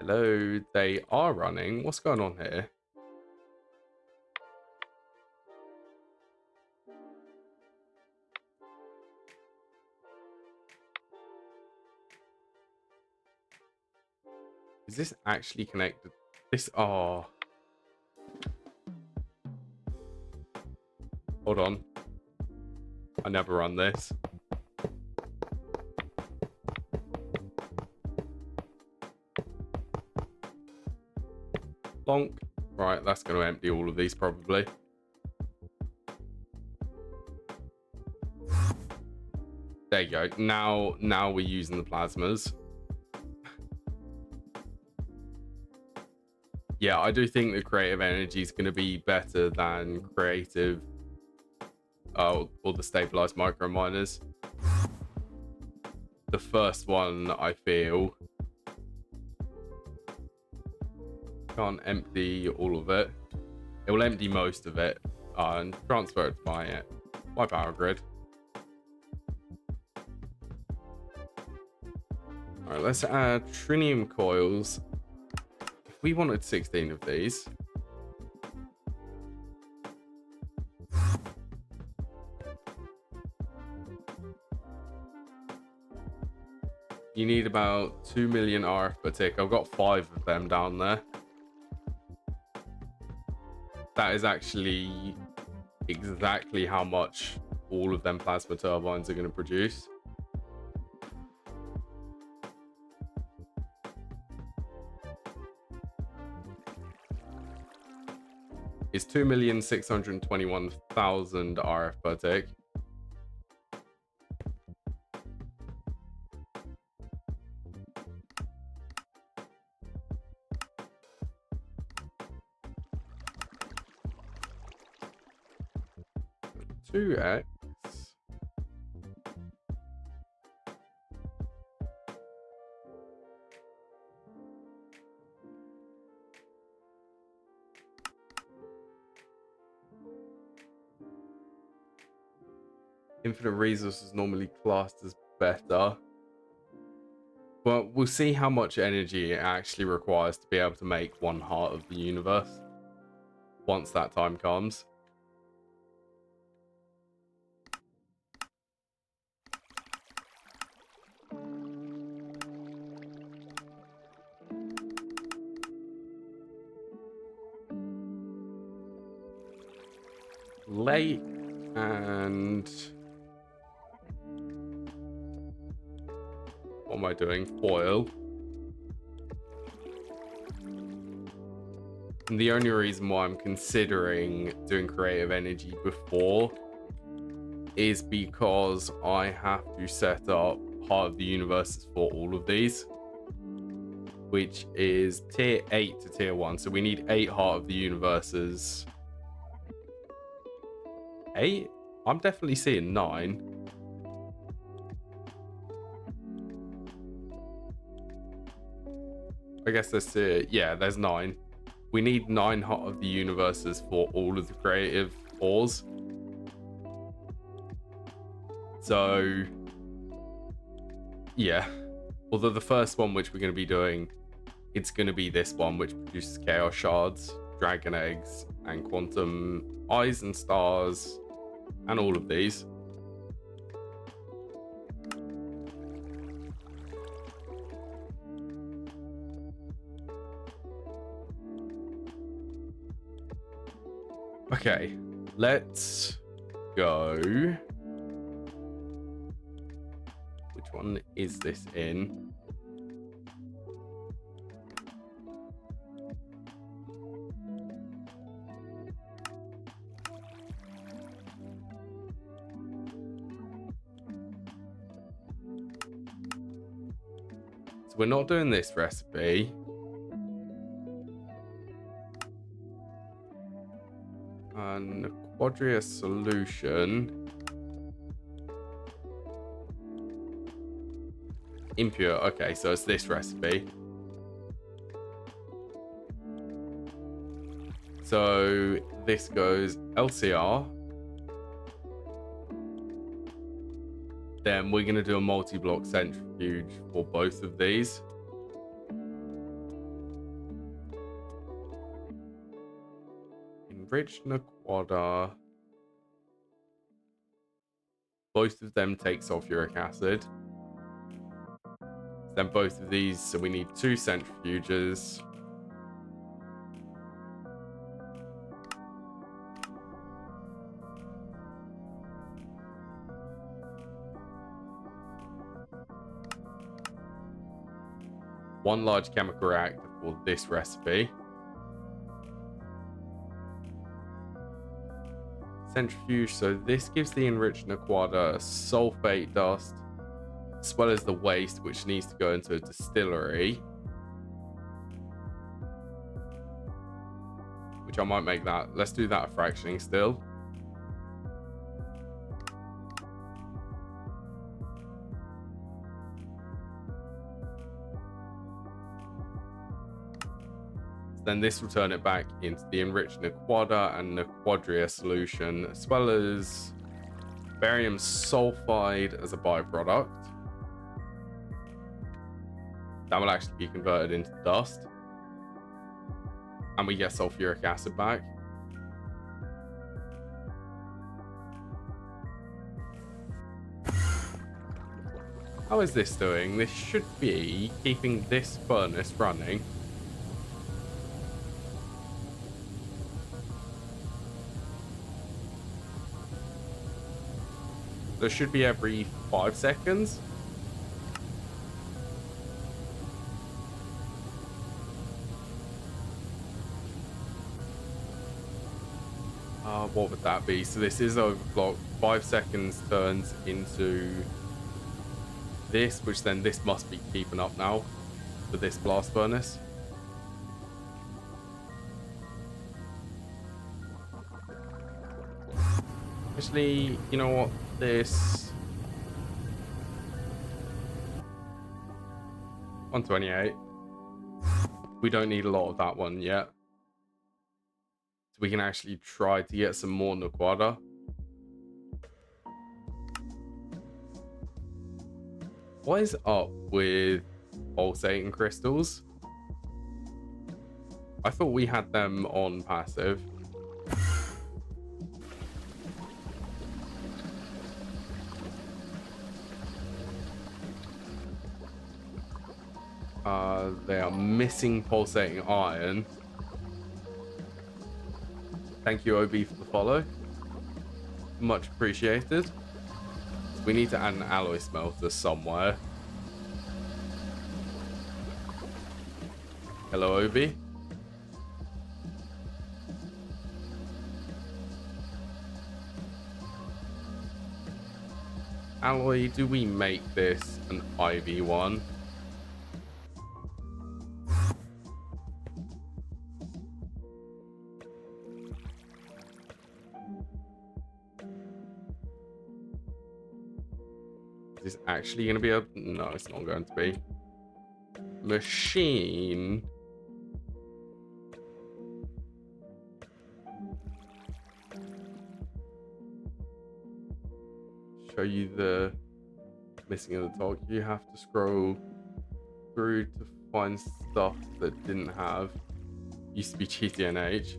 Hello, they are running. What's going on here? Is this actually connected? This, oh. Hold on. I never run this. Bonk. Right, that's going to empty all of these probably. There you go. Now we're using the plasmas. Yeah, I do think the creative energy is going to be better than creative or the stabilized micro miners. The first one, I feel, can't empty all of it. It will empty most of it and transfer it to my power grid. All right, let's add trinium coils. If we wanted 16 of these. You need about 2 million RF per tick. I've got 5 of them down there. That is actually exactly how much all of them plasma turbines are going to produce. It's 2,621,000 RF per tick. $2X. Infinite resources normally classed as better. But we'll see how much energy it actually requires to be able to make one heart of the universe once that time comes. Lake and what am I doing? Foil. And the only reason why I'm considering doing creative energy before is because I have to set up Heart of the Universes for all of these, which is tier 8 to tier 1. So we need 8 Heart of the Universes. 8? I'm definitely seeing 9. I guess there's yeah, there's 9. We need 9 Heart of the Universes for all of the creative ores. So, yeah. Although the first one, which we're going to be doing, it's going to be this one, which produces Chaos Shards, Dragon Eggs, and Quantum Eyes and Stars, and all of these. Okay, let's go. Which one is this in? So we're not doing this recipe. Naquadria solution. Impure. Okay, so it's this recipe. So this goes LCR. Then we're going to do a multi-block centrifuge for both of these. Enriched Naquadah. Both of them take sulfuric acid. Then both of these, so we need 2 centrifuges. One large chemical reactor for this recipe. Centrifuge, so this gives the enriched Naquadah sulfate dust, as well as the waste, which needs to go into a distillery. Which I might make that. Let's do that fractioning still. Then this will turn it back into the enriched Naquadah and Naquadria solution, as well as barium sulfide as a byproduct. That will actually be converted into dust. And we get sulfuric acid back. How is this doing? This should be keeping this furnace running. There should be every 5 seconds. What would that be? So this is overclocked. 5 seconds turns into this, which then this must be keeping up now for this blast furnace. Actually, you know what? This 128. We don't need a lot of that one yet. So we can actually try to get some more Naquadah. What is up with pulsating crystals? I thought we had them on passive. They are missing pulsating iron. Thank you, OB, for the follow. Much appreciated. So we need to add an alloy smelter somewhere. Hello, OB. Alloy, do we make this an IV one? Is this actually going to be a... No, it's not going to be. Machine. show you the missing at the top. You have to scroll through to find stuff that didn't have. Used to be GTNH.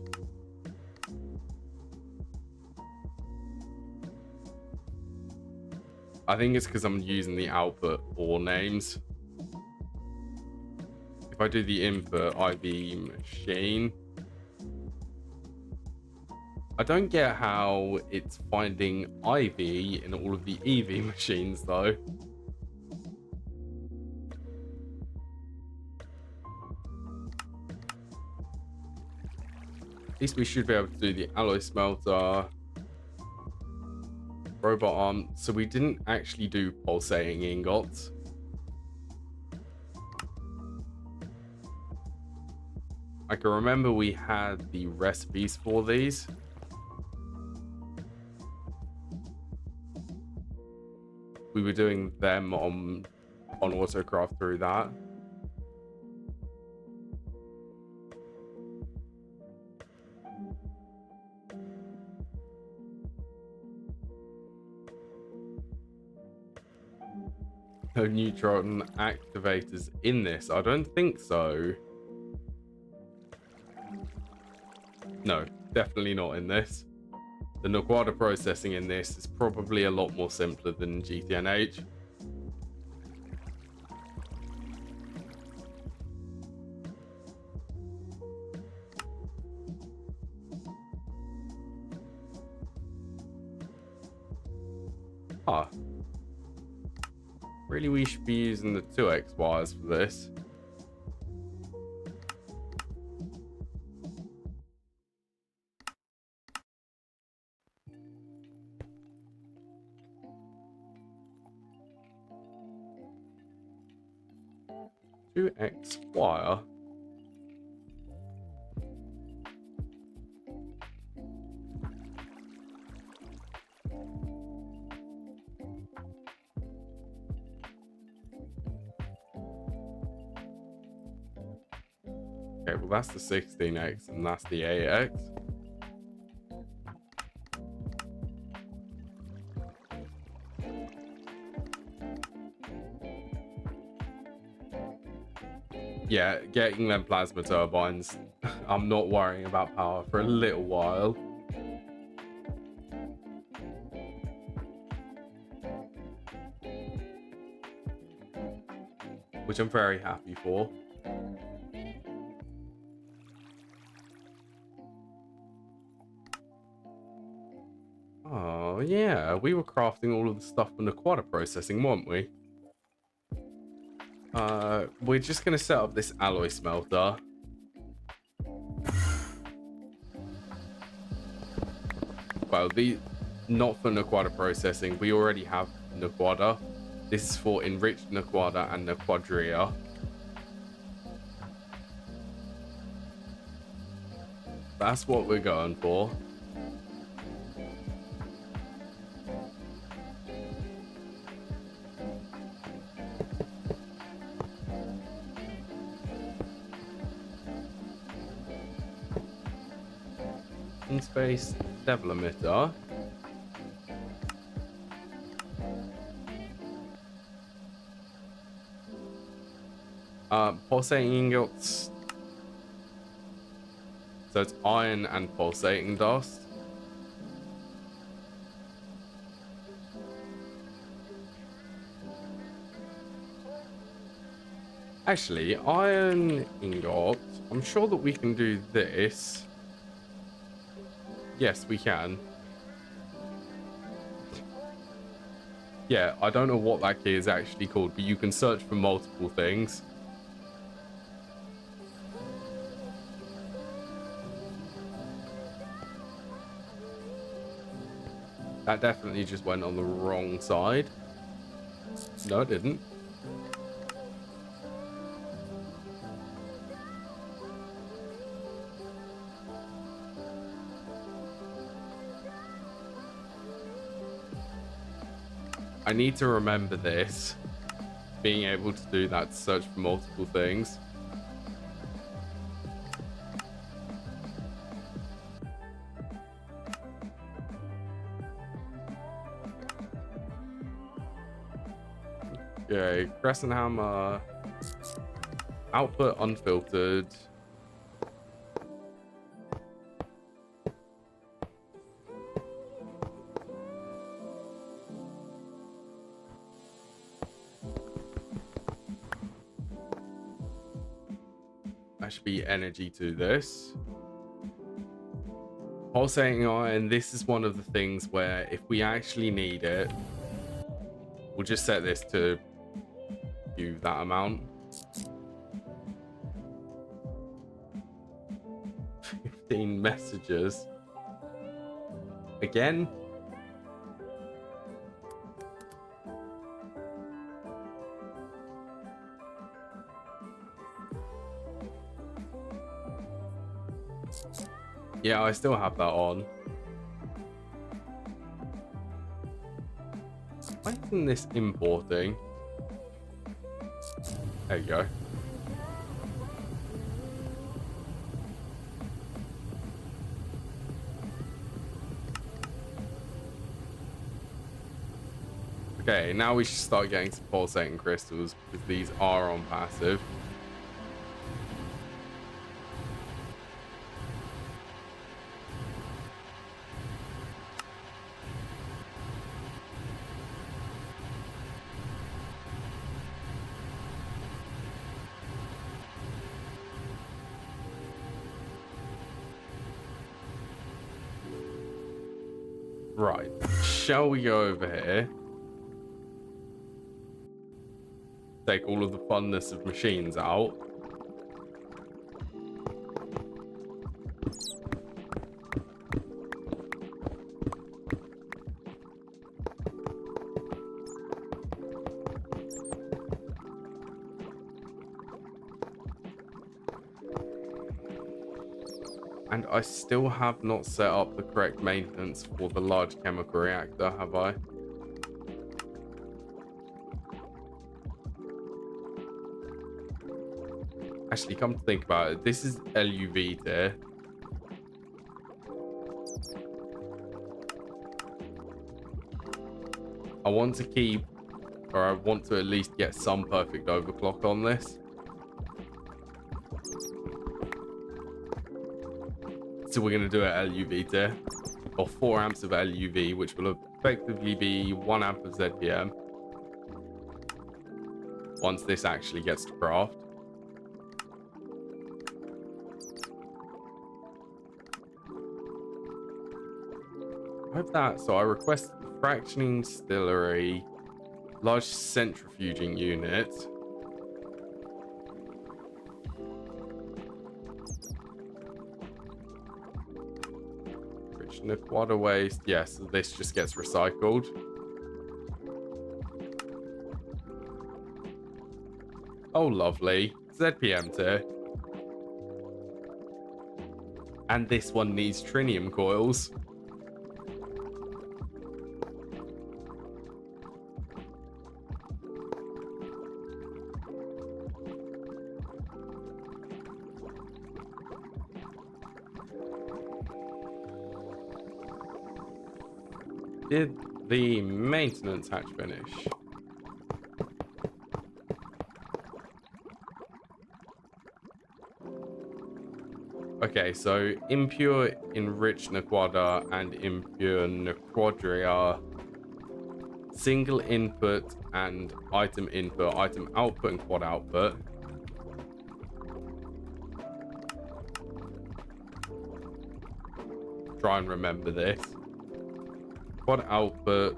I think it's because I'm using the output or names. If I do the input IV machine, I don't get how it's finding IV in all of the EV machines though. At least we should be able to do the alloy smelter, robot arm. So we didn't actually do pulsating ingots. I can remember we had the recipes for these. We were doing them on AutoCraft through that. No neutron activators in this? I don't think so. No, definitely not in this. The Naquadah processing in this is probably a lot more simpler than GTNH. Huh. Really, we should be using the 2x wires for this. X wire. Okay, well that's the 16x and that's the 8x. Yeah, getting them plasma turbines, I'm not worrying about power for a little while. Which I'm very happy for. Oh yeah, we were crafting all of the stuff for Naquadah processing, weren't we? We're just gonna set up this alloy smelter. Well, not for Naquadah processing. We already have Naquadah. This is for Enriched Naquadah and Naquadria. That's what we're going for. In-space level emitter. Pulsating ingots. So it's iron and pulsating dust. Actually, iron ingot. I'm sure that we can do this. Yes, we can. Yeah, I don't know what that key is actually called, but you can search for multiple things. That definitely just went on the wrong side. No, it didn't. I need to remember this. Being able to do that to search for multiple things. Okay, crescent hammer. Output unfiltered. That should be energy to this. Pulsating iron, this is one of the things where if we actually need it, we'll just set this to do that amount. 15 messages. Again? Yeah, I still have that on. Why isn't this importing? There you go. Okay, now we should start getting some pulsating crystals because these are on passive. Right, shall we go over here? Take all of the funness of machines out. And I still have not set up the correct maintenance for the large chemical reactor, have I? Actually, come to think about it, this is LUV tier. I want to keep, or I want to at least get some perfect overclock on this. So we're going to do it at LUV tier, or 4 amps of LUV, which will effectively be 1 amp of ZPM once this actually gets to craft. I hope that, so I request fractioning distillery, large centrifuging unit. Naquadah waste, yes, this just gets recycled. Oh, lovely. ZPM tier. And this one needs trinium coils. Did the maintenance hatch finish? Okay, so impure enriched Naquadah and impure Naquadria, single input and item input, item output and quad output. Try and remember this. Quad output,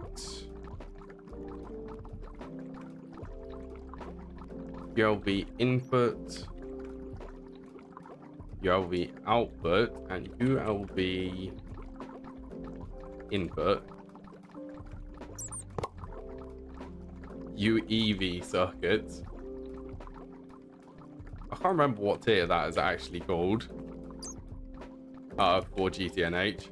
ULV input, ULV output, and ULV input. UEV circuits. I can't remember what tier that is actually called for GTNH.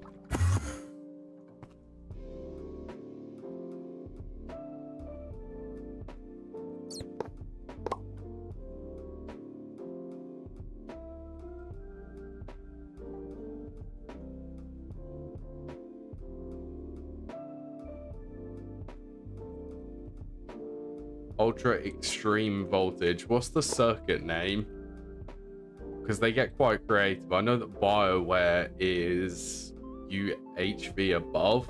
ultra extreme voltage. What's the circuit name? Because they get quite creative. I know that BioWare is UHV above.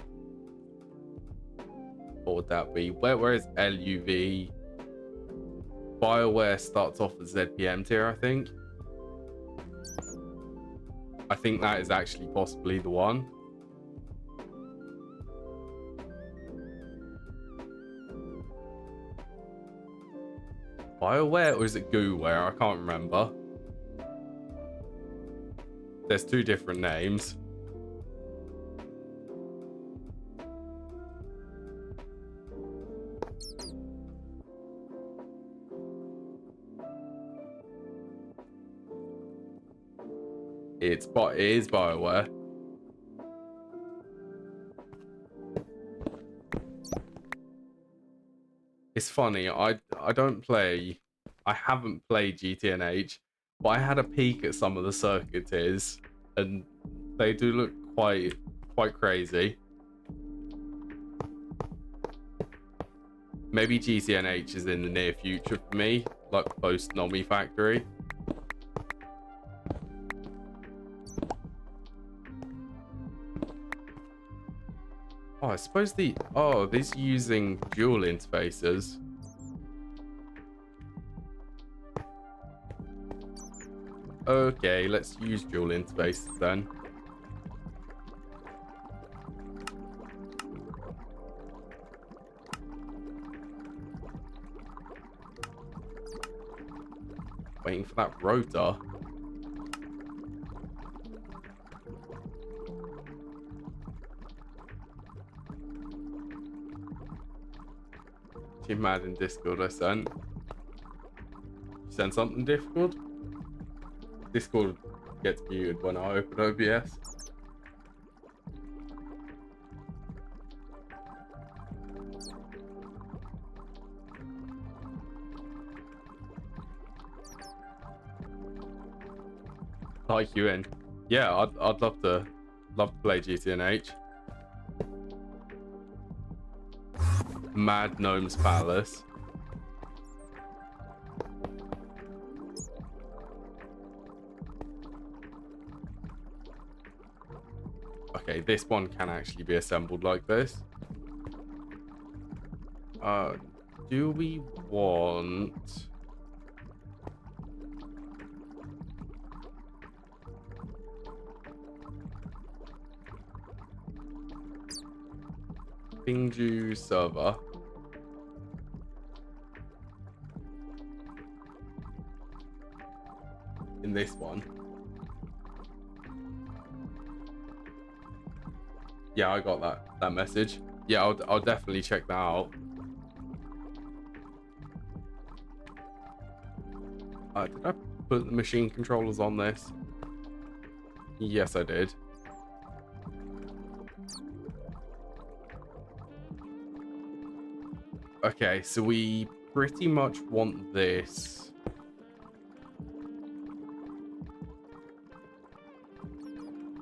What would that be? Where is LUV? BioWare starts off as ZPM tier, I think. I think that is actually possibly the one. BioWare, or is it GooWare? I can't remember. There's two different names. It is BioWare. It's funny, I haven't played GTNH, but I had a peek at some of the circuits, and they do look quite crazy. Maybe GTNH is in the near future for me, like post Nomifactory. Oh, I suppose these are using dual interfaces. Okay, let's use dual interfaces then. Waiting for that rotor. Too mad in Discord I sent. You sent something difficult? Discord gets muted when I open OBS. Like you in. Yeah, I'd love to play GTNH. Mad Gnome's Palace. Okay, this one can actually be assembled like this. Do we want... Pingju server. In this one. Yeah, I got that message. Yeah, I'll definitely check that out. Did I put the machine controllers on this? Yes, I did. Okay, so we pretty much want this.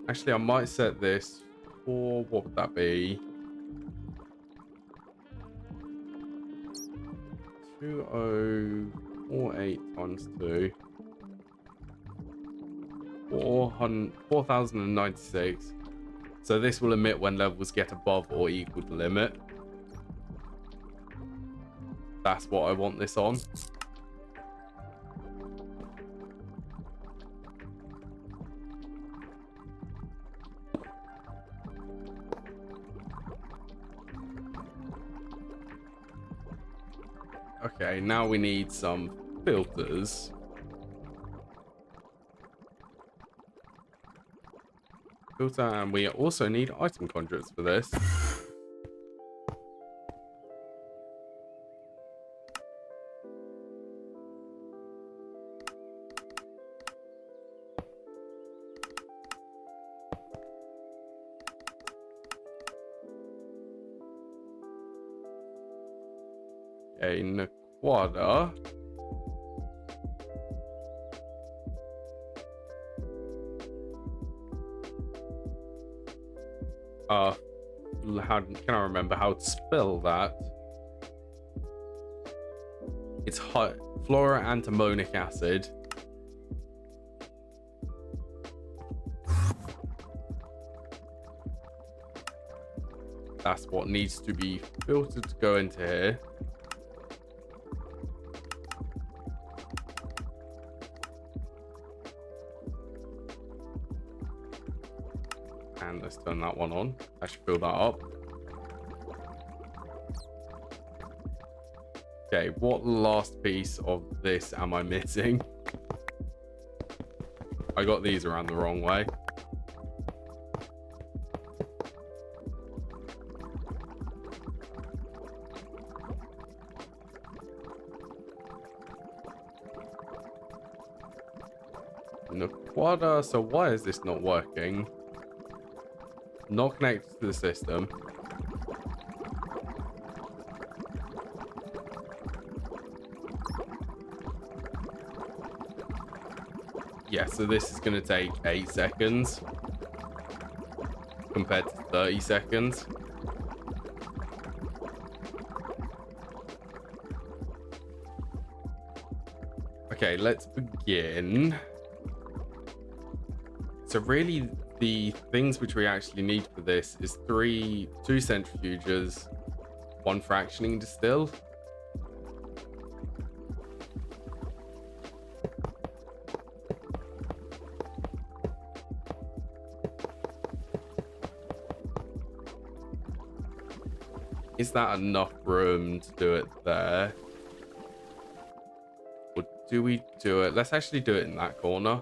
Actually, I might set this for, what would that be? 2048 times 2. 4096. So this will emit when levels get above or equal to limit. That's what I want this on. Okay, now we need some filters. Filter, and we also need item conduits for this. Okay, Naquadah. How can I remember how to spell that? It's fluoroantimonic acid. That's what needs to be filtered to go into here. And let's turn that one on. I should fill that up. Okay, what last piece of this am I missing? I got these around the wrong way. Naquadah, so why is this not working? Not connected to the system. Yeah, so this is going to take 8 seconds compared to 30 seconds. Okay, let's begin. So really, the things which we actually need for this is 2 centrifuges, 1 fractioning distill. Is that enough room to do it there? Or do we do it? Let's actually do it in that corner.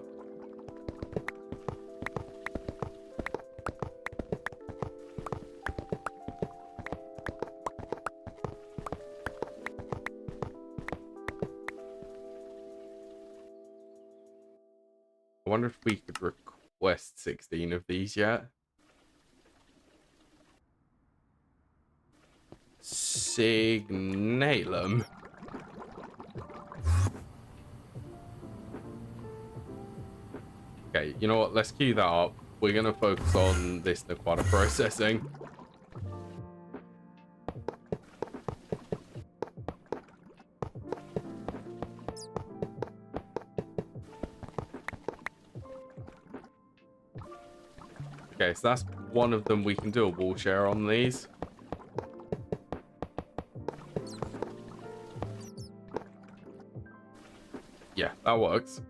I wonder if we could request 16 of these yet. Signalum. Okay, you know what? Let's queue that up. We're going to focus on this Naquadah processing. Okay, so that's one of them. We can do a wall share on these. Yeah, that works.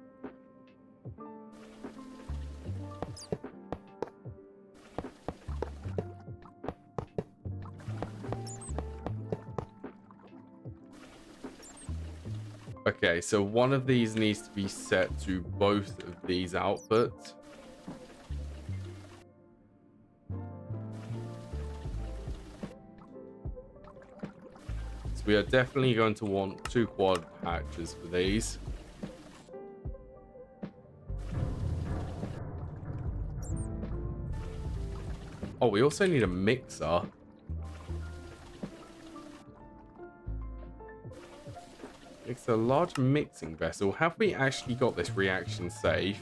Okay, so one of these needs to be set to both of these outputs. So we are definitely going to want 2 quad hatches for these. Oh, we also need a mixer. It's a large mixing vessel. Have we actually got this reaction safe?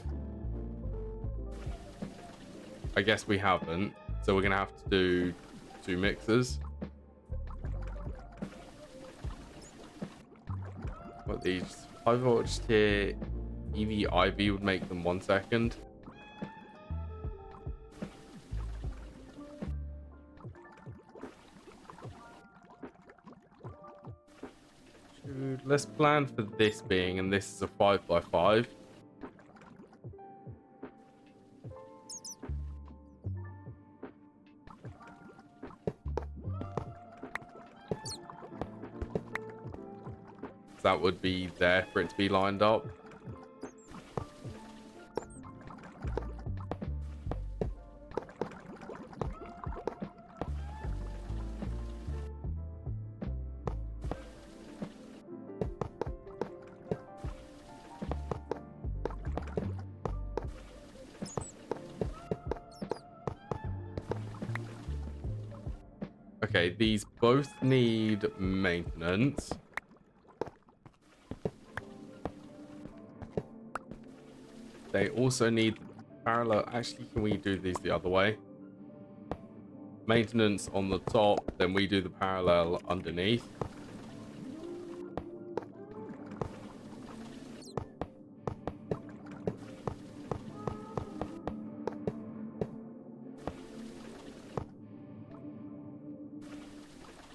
I guess we haven't. So we're going to have to do 2 mixers. What these? 5 voltage tier EV IV would make them 1 second. Let's plan for this being, and this is a 5x5. That would be there for it to be lined up. Okay, these both need maintenance. They also need parallel. Actually, can we do these the other way? Maintenance on the top, then we do the parallel underneath.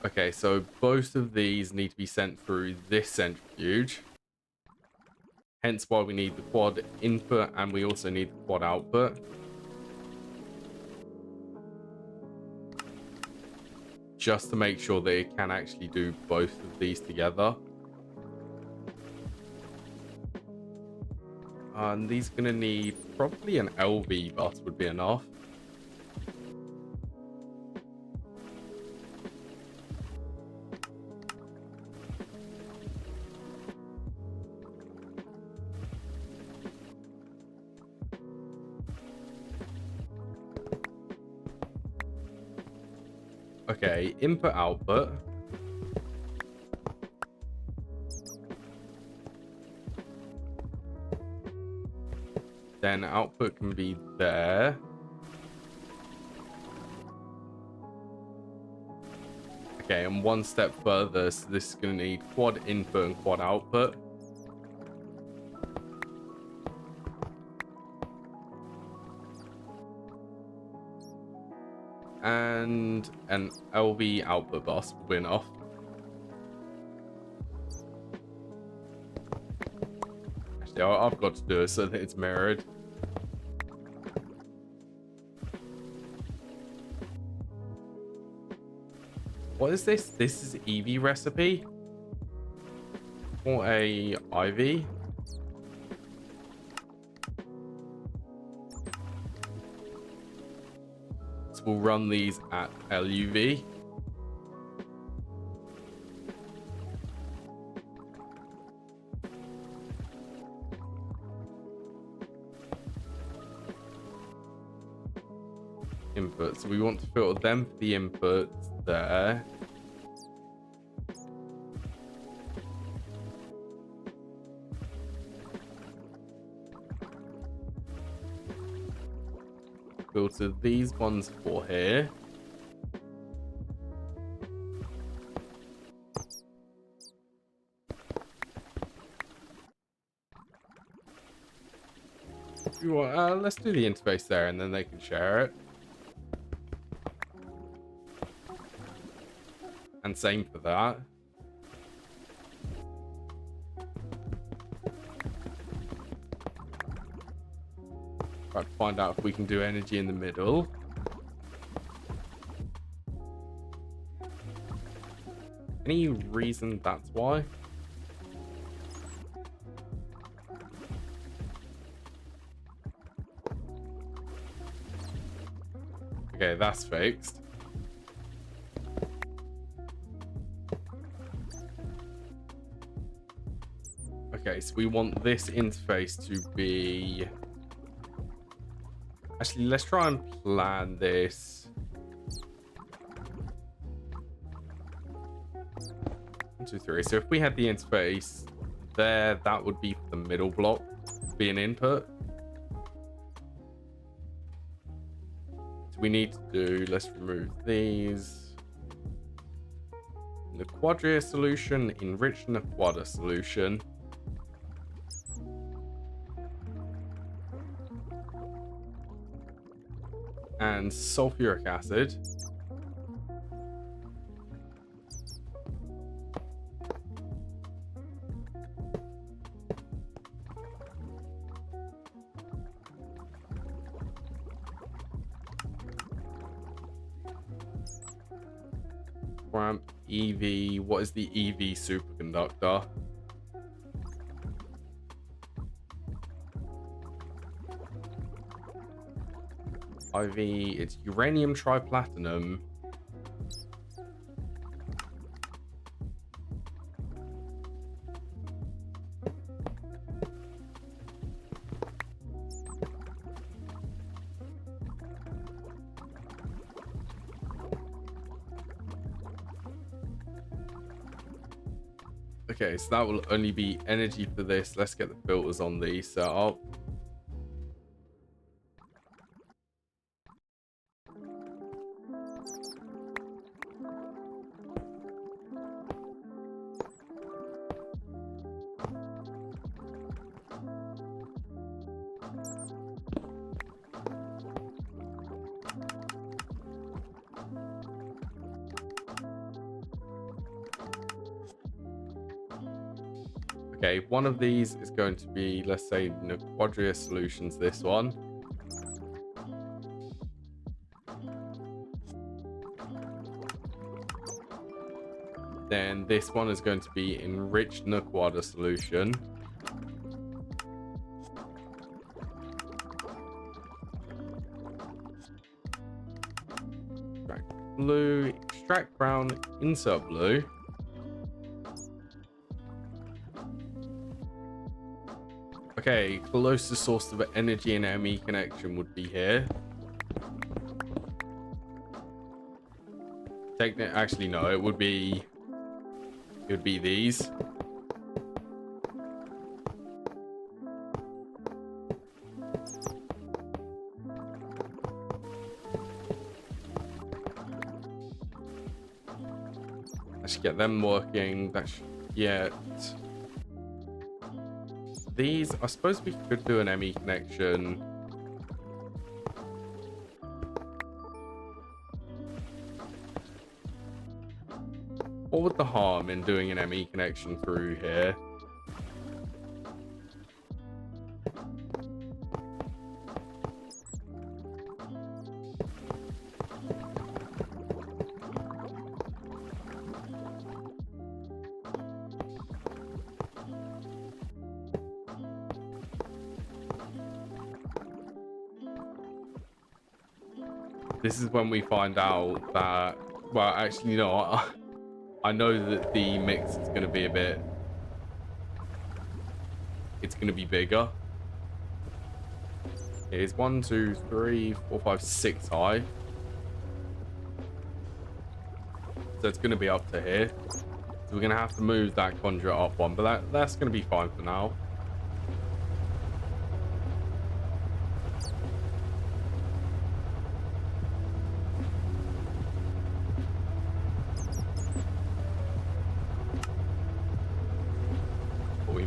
Okay, so both of these need to be sent through this centrifuge. Hence why we need the quad input and we also need the quad output. Just to make sure that it can actually do both of these together. And these are going to need probably an LV bus would be enough. Okay, input output. Then output can be there. Okay, and one step further, so this is going to need quad input and quad output. And an LV output bus will be enough. Actually, I've got to do it so that it's mirrored. What is this? This is EV recipe? Or a IV? So we'll run these at LUV. Input. So we want to filter them for the inputs there. Filter these ones for here. Let's do the interface there and then they can share it. And same for that. Try to find out if we can do energy in the middle. Any reason that's why? Okay, that's fixed. Okay, so we want this interface to be... Actually, let's try and plan this. 1, 2, 3. So if we had the interface there, that would be the middle block, be an input. So we need to do, let's remove these. Naquadria solution, enriched Naquadah solution. And sulfuric acid. Ramp EV. What is the EV superconductor? IV, it's uranium triplatinum. Okay, so that will only be energy for this. Let's get the filters on these set up. Okay, one of these is going to be, let's say, Naquadria Solutions, this one. Then this one is going to be Enriched Naquadah Solution. Extract blue, extract brown, insert blue. Okay, closest source of energy and ME connection would be here. Actually, no, it would be these. I should get them working. That should get these. I suppose we could do an ME connection. What would the harm in doing an ME connection through here? This is when we find out that, well, actually, no, I know that the mix is going to be it's going to be bigger. It's 1, 2, 3, 4, 5, 6 high. So it's going to be up to here. So we're going to have to move that conduit up one, but that's going to be fine for now.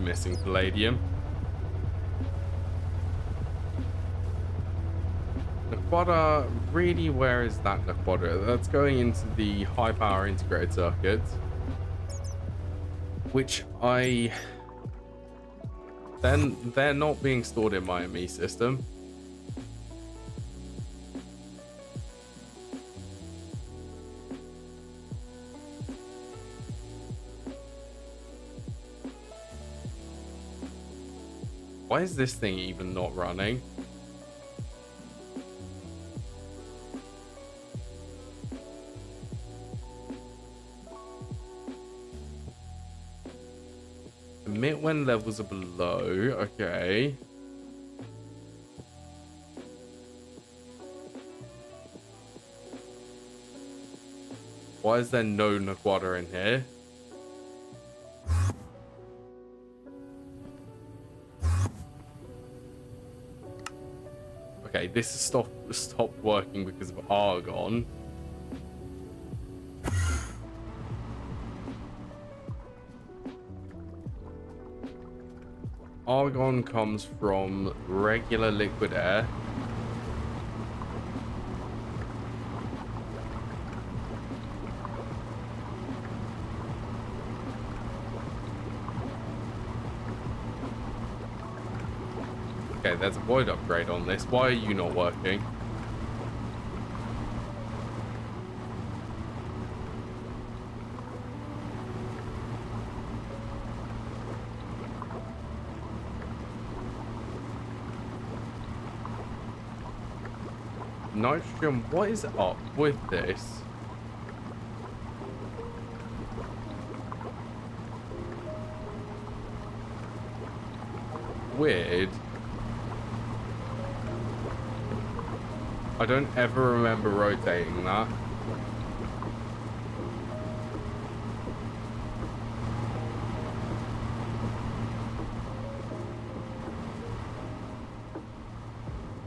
Missing palladium. Naquadah, really, where is that Naquadah? That's going into the high power integrated circuit, which they're not being stored in my ME system. Why is this thing even not running? Emit when levels are below. Okay. Why is there no Naquadah in here? Okay, this has stopped working because of argon. Argon comes from regular liquid air. Okay, there's a void upgrade on this. Why are you not working? Nitrogen, what is up with this? Weird. I don't ever remember rotating that.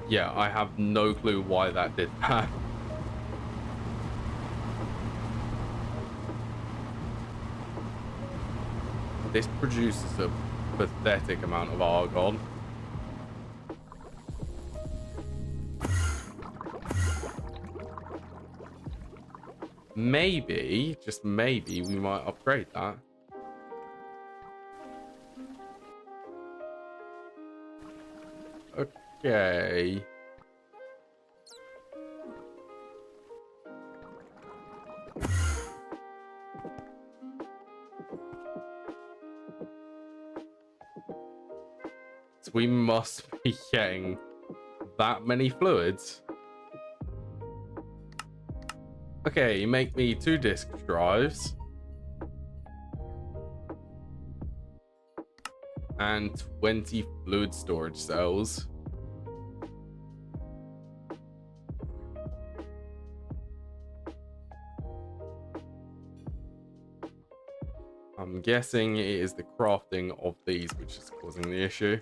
Yeah, I have no clue why that did that. This produces a pathetic amount of argon. Maybe, just maybe, we might upgrade that. Okay. So we must be getting that many fluids. Okay, make me 2 disk drives. And 20 fluid storage cells. I'm guessing it is the crafting of these which is causing the issue.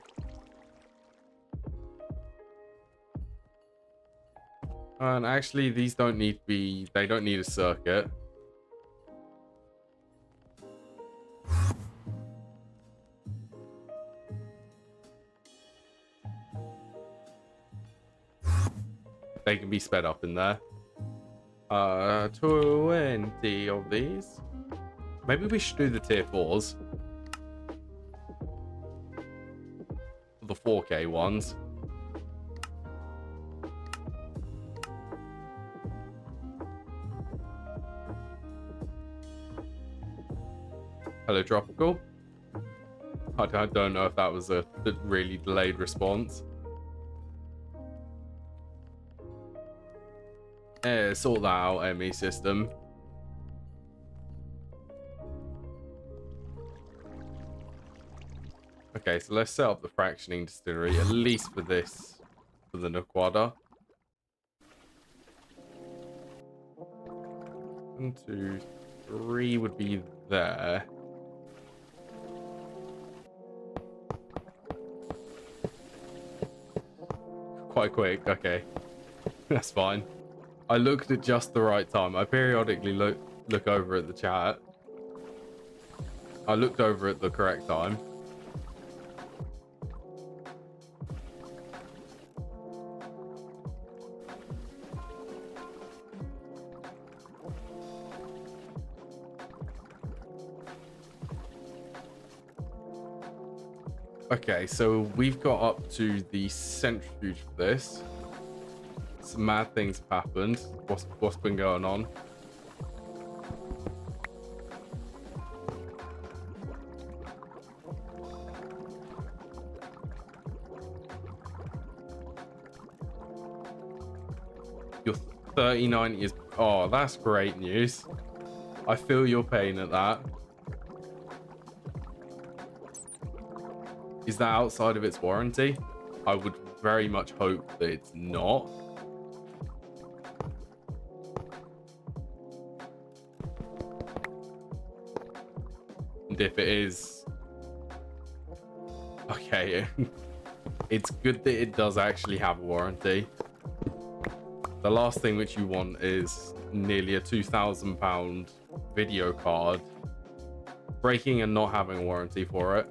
And actually, these don't need to be, they don't need a circuit. They can be sped up in there. 20 of these. Maybe we should do the tier 4s. The 4K ones. Hello, Tropical. I don't know if that was a really delayed response. Sort that out, ME system. Okay, so let's set up the fractioning distillery, at least for this, for the Naquadah. 1, 2, 3 would be there. Quite quick, okay. That's fine. I looked at just the right time. I periodically look over at the chat. I looked over at the correct time. Okay, so we've got up to the centrifuge for this. Some mad things have happened. What's been going on? Your 3090 is... Oh, that's great news. I feel your pain at that. Is that outside of its warranty? I would very much hope that it's not. And if it is... Okay. It's good that it does actually have a warranty. The last thing which you want is nearly a £2,000 video card breaking and not having a warranty for it.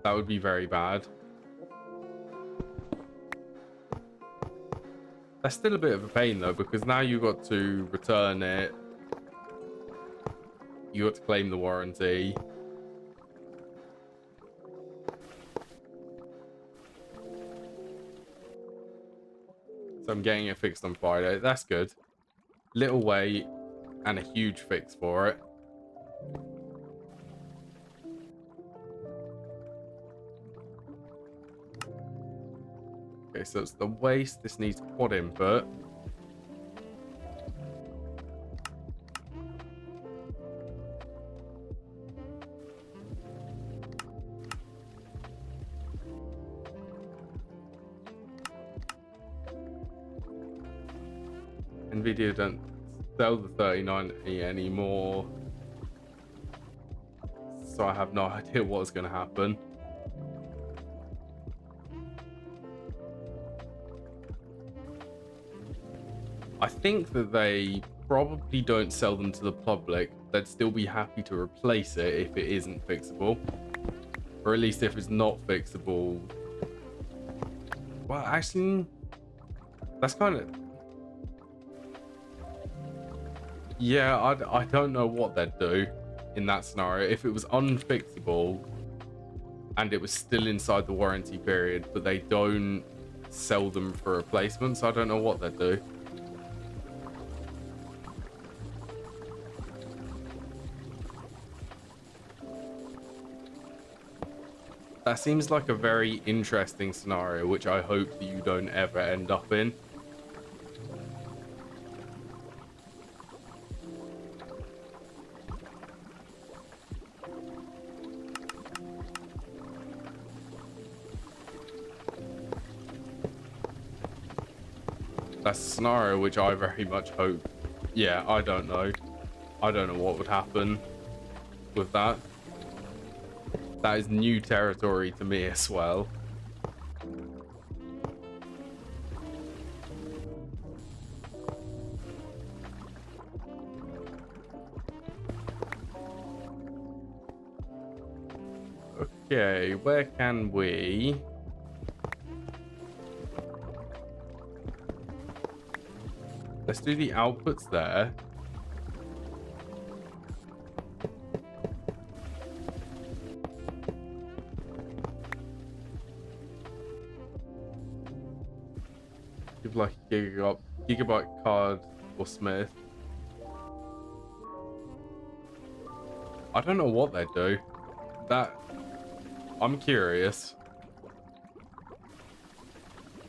That would be very bad. That's still a bit of a pain though, because now you've got to return it. You got to claim the warranty. So I'm getting it fixed on Friday. That's good. Little wait and a huge fix for it. Okay, so it's the waste. This needs quad input. Nvidia don't sell the 3090 anymore, so I have no idea what's going to happen. I think that they probably don't sell them to the public. They'd still be happy to replace it if it isn't fixable, or at least if it's not fixable. Well, actually, that's kind of... Yeah, I don't know what they'd do in that scenario. If it was unfixable, and it was still inside the warranty period, but they don't sell them for replacements. I don't know what they do. That seems like a very interesting scenario, which I hope that you don't ever end up in. That's a scenario which I very much hope. Yeah, I don't know. I don't know what would happen with that. That is new territory to me as well. Okay, where can we... Let's do the outputs there. Give like a gigabyte card or Smith. I don't know what they do. That I'm curious.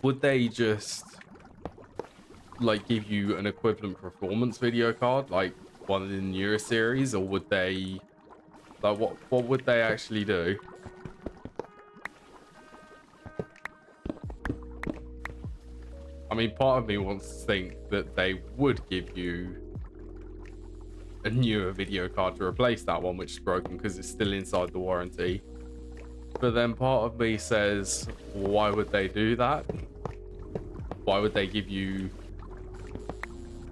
Would they just like give you an equivalent performance video card, like one of the newer series, or would they like what would they actually do? I mean, part of me wants to think that they would give you a newer video card to replace that one which is broken because it's still inside the warranty. But then part of me says, why would they do that? Why would they give you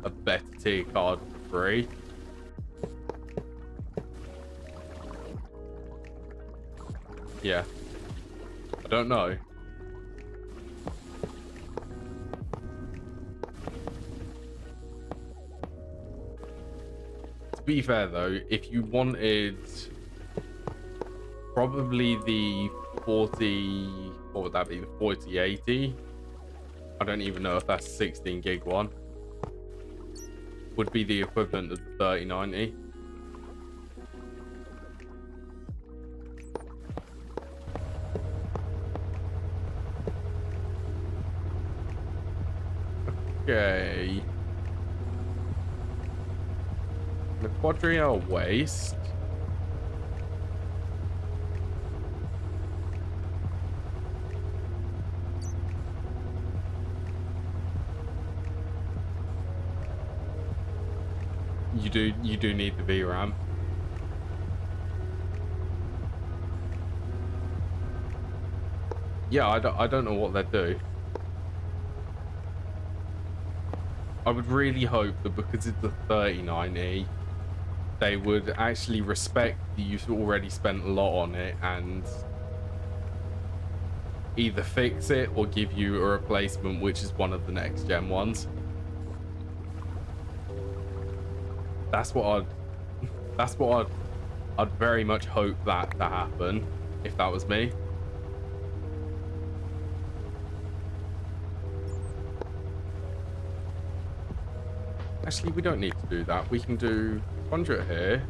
a better tier card for free? Yeah. I don't know. To be fair though, if you wanted probably the 40, what would that be? The 4080? I don't even know if that's a 16 gig one. Would be the equivalent of the 3090. Okay. Naquadria waste. You do need the VRAM. Yeah, I don't know what they do. I would really hope that because it's the 3090, they would actually respect that you've already spent a lot on it and either fix it or give you a replacement, which is one of the next gen ones. That's what I'd very much hope that to happen if that was me. Actually, we don't need to do that. We can do 100 here.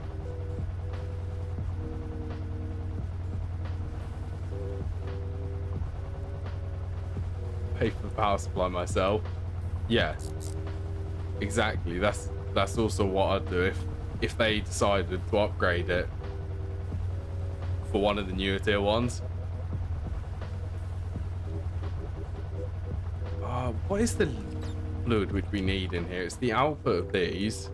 Pay for the power supply myself. Yeah, exactly. That's also what I'd do if they decided to upgrade it for one of the newer tier ones. What is the fluid which we need in here? It's the output of these.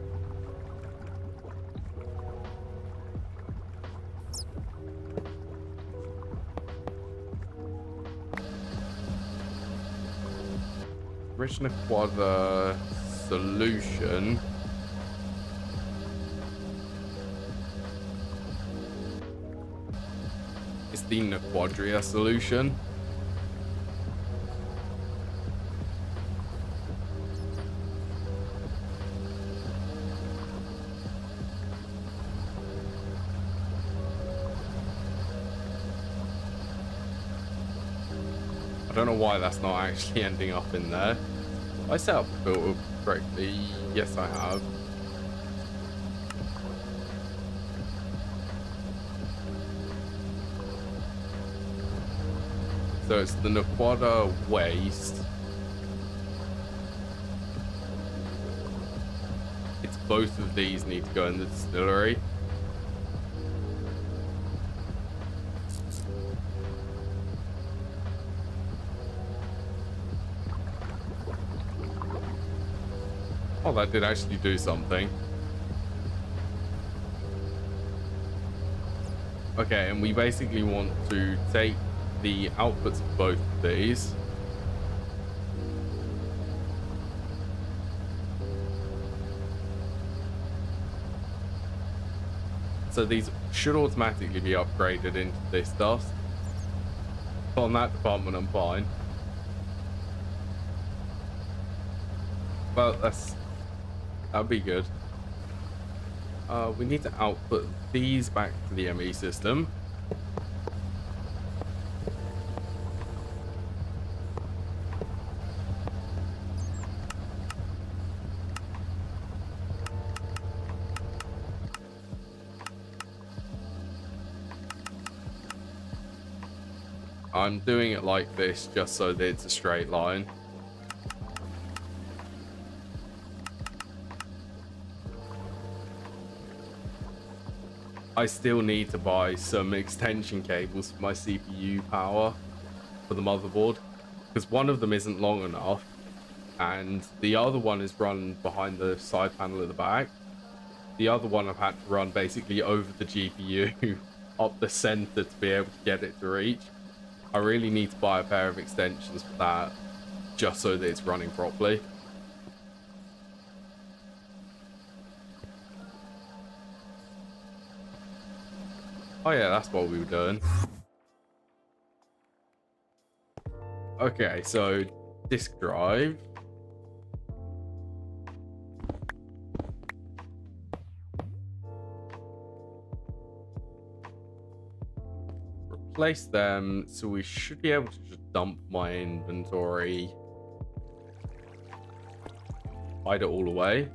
Rich Naquadah solution. It's the Naquadria solution. don't know why that's not actually ending up in there. I set up the filter correctly. Yes, I have. So it's the Naquadah waste. It's both of these need to go in the distillery. Oh, that did actually do something. Okay, and we basically want to take the outputs of both of these. So these should automatically be upgraded into this dust. On that department, I'm fine. Well, that'd be good. We need to output these back to the ME system. I'm doing it like this just so that it's a straight line. I still need to buy some extension cables for my CPU power for the motherboard, because one of them isn't long enough and the other one is run behind the side panel at the back. The other one I've had to run basically over the GPU up the center to be able to get it to reach. I really need to buy a pair of extensions for that just so that it's running properly. Oh yeah, that's what we were doing. Okay, so disk drive. Replace them, so we should be able to just dump my inventory. Hide it all away.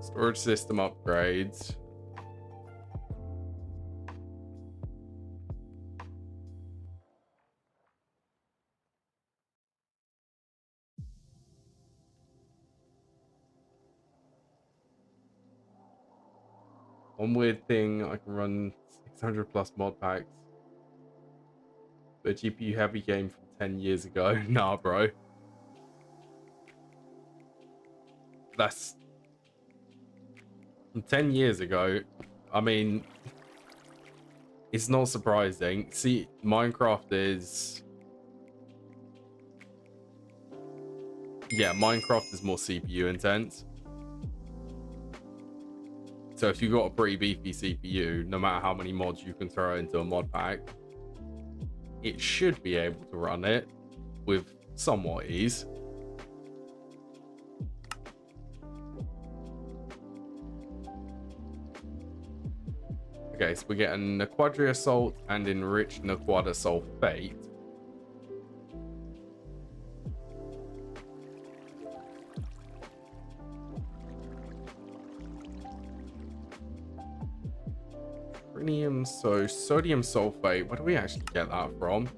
Storage system upgrades. One weird thing, I can run 600 plus mod packs. But a GPU heavy game from 10 years ago. Nah, bro. That's from 10 years ago. I mean, it's not surprising. See, Minecraft is... Yeah, Minecraft is more CPU intense. So if you've got a pretty beefy CPU, no matter how many mods you can throw into a mod pack, it should be able to run it with somewhat ease. Okay, so we're getting Naquadria salt and enriched Naquadah sulfate. So sodium sulfate, where do we actually get that from?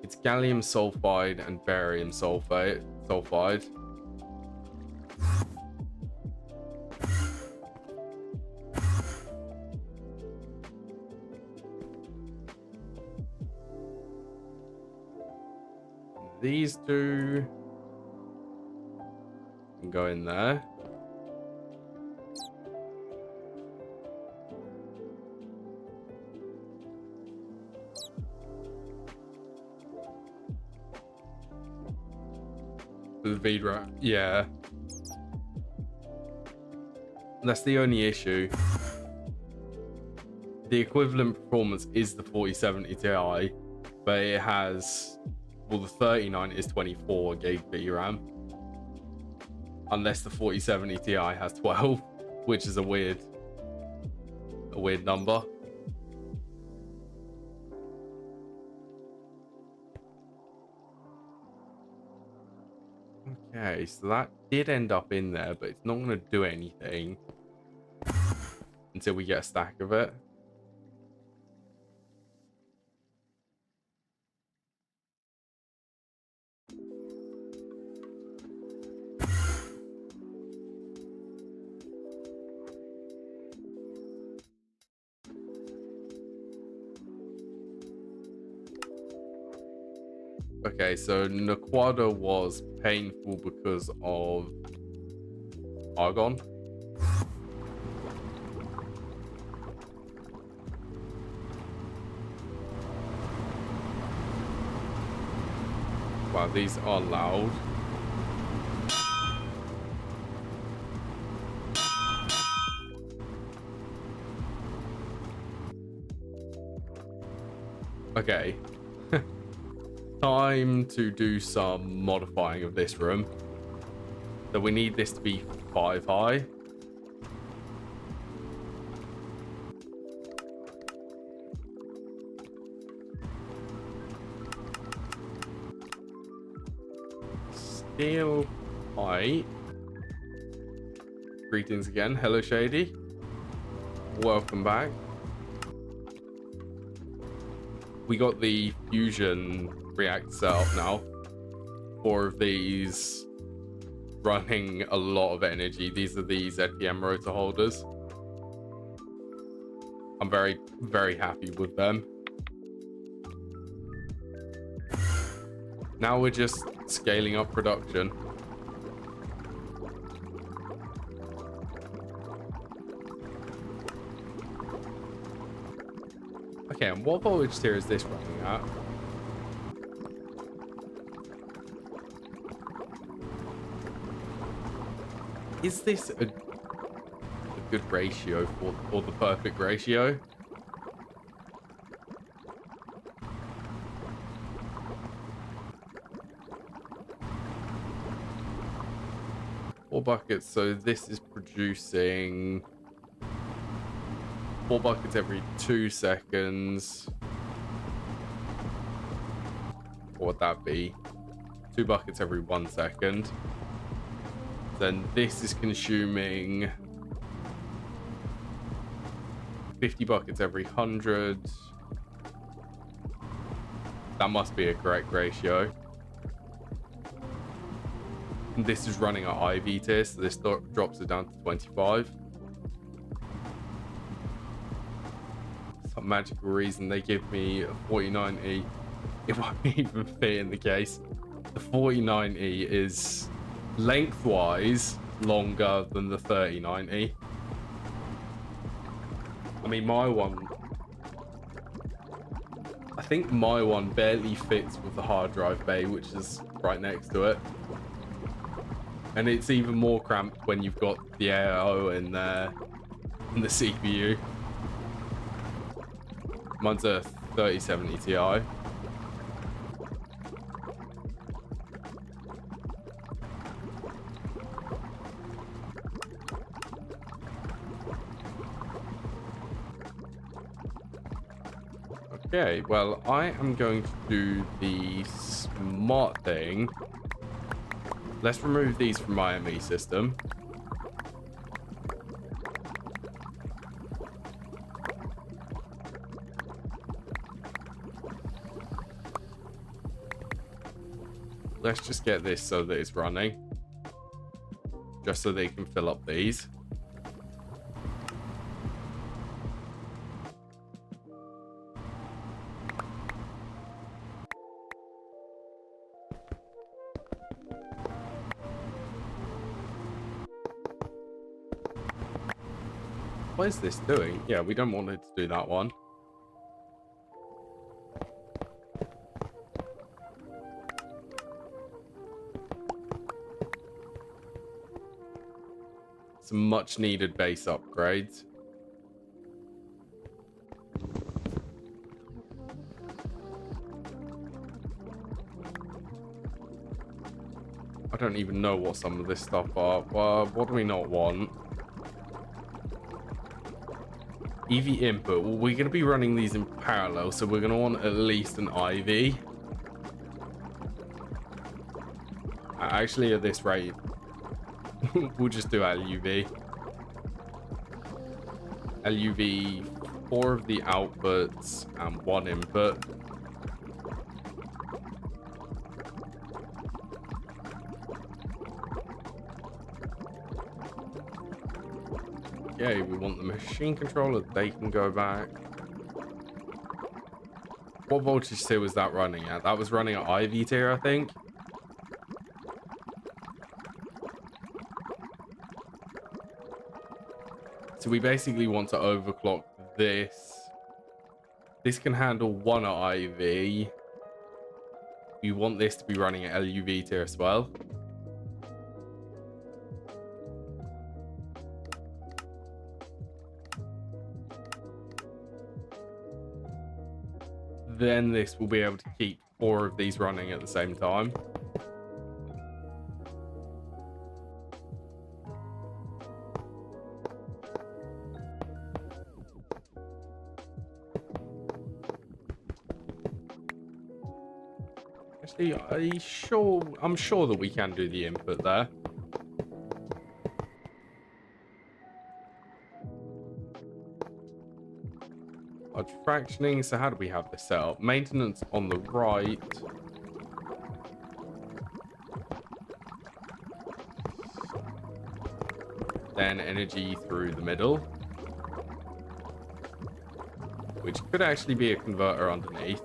It's gallium sulfide and barium sulfide. These two can go in there. The Vidra, yeah. That's the only issue. the equivalent performance is the 4070 Ti, but it has, well, the 39 is 24 gig VRAM, unless the 4070 Ti has 12, which is a weird number. Okay, so that did end up in there, but it's not going to do anything until we get a stack of it. Okay, so Naquadah was painful because of argon. Wow, these are loud. Okay. Time to do some modifying of this room. So we need this to be 5 high. Steel height. Greetings again. Hello, Shady. Welcome back. We got the fusion reactor set up now. 4 of these running a lot of energy. These are the ZPM rotor holders. I'm very, very happy with them. Now we're just scaling up production. Okay, and what voltage tier is this running at? Is this a good ratio or the perfect ratio? Four buckets, so this is producing 4 buckets every 2 seconds. What would that be? 2 buckets every 1 second. Then this is consuming 50 buckets every 100. That must be a correct ratio. And this is running at IV tier, so this drops it down to 25. Some magical reason they give me a 4090. It won't even fit in the case. The 4090 is lengthwise longer than the 3090. I mean, my one, I think my one barely fits with the hard drive bay, which is right next to it. And it's even more cramped when you've got the AIO in there and the CPU. Mine's a 3070 Ti. Okay, well, I am going to do the smart thing. Let's remove these from my ME system. Let's just get this so that it's running. Just so they can fill up these. What is this doing? Yeah, we don't want it to do that one. Some much needed base upgrades. I don't even know what some of this stuff are. Well, what do we not want? EV input. Well, we're going to be running these in parallel, so we're going to want at least an IV. Actually, at this rate, we'll just do LUV. LUV, 4 of the outputs and 1 input. Okay, we want the machine controller. They can go back. What voltage tier was that running at? That was running at IV tier, I think. So we basically want to overclock this. This can handle 1 at IV. We want this to be running at LUV tier as well. Then this will be able to keep 4 of these running at the same time. Actually, I'm sure that we can do the input there. Large fractioning. So how do we have this set up? Maintenance on the right. Then energy through the middle. Which could actually be a converter underneath.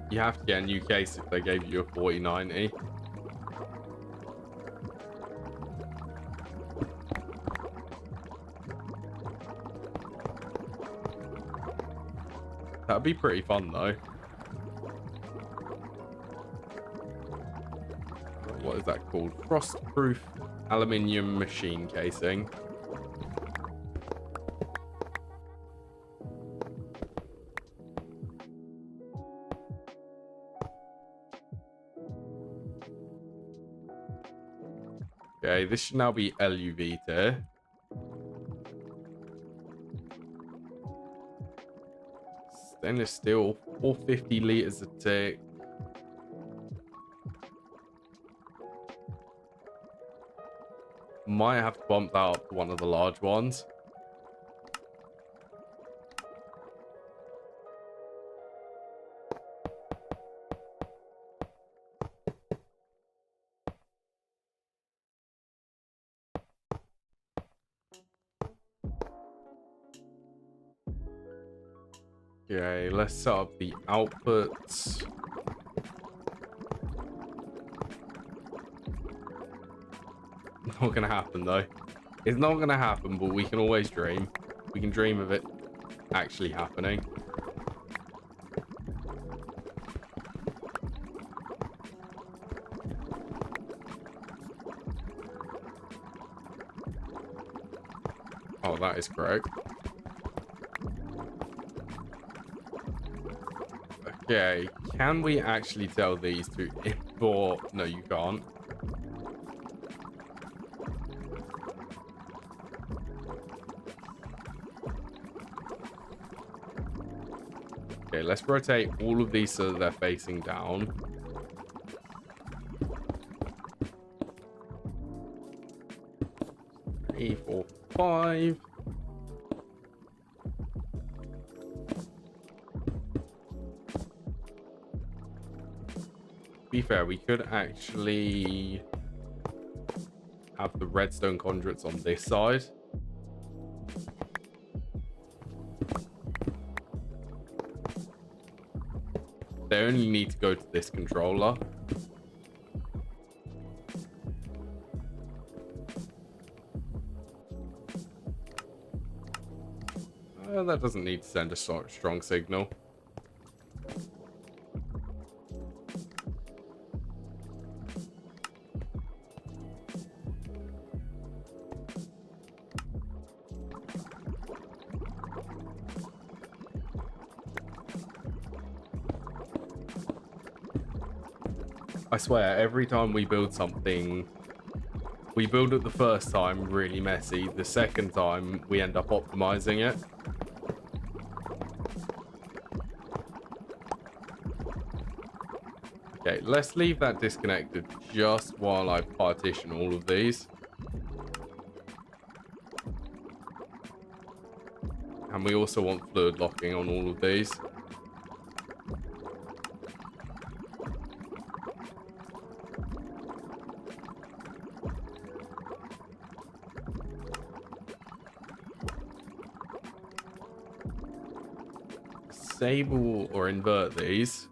You have to get a new case if they gave you a 4090. That'd be pretty fun though. What is that called? Frost-proof aluminium machine casing. Okay, this should now be LUV tier. Stainless steel, 450 liters a tick. Might have to bump that up to one of the large ones. Okay, let's set up the outputs. Not gonna happen though. It's not gonna happen, but we can always dream. We can dream of it actually happening. Oh, that is correct. Okay, can we actually tell these to import? No, you can't. Okay, let's rotate all of these so that they're facing down. Three, 4, 5. To be fair, we could actually have the redstone conduits on this side. They only need to go to this controller. That doesn't need to send a strong signal. I swear, every time we build something, we build it the first time really messy. The second time, we end up optimizing it. Okay, let's leave that disconnected just while I partition all of these. And we also want fluid locking on all of these. Disable or invert these.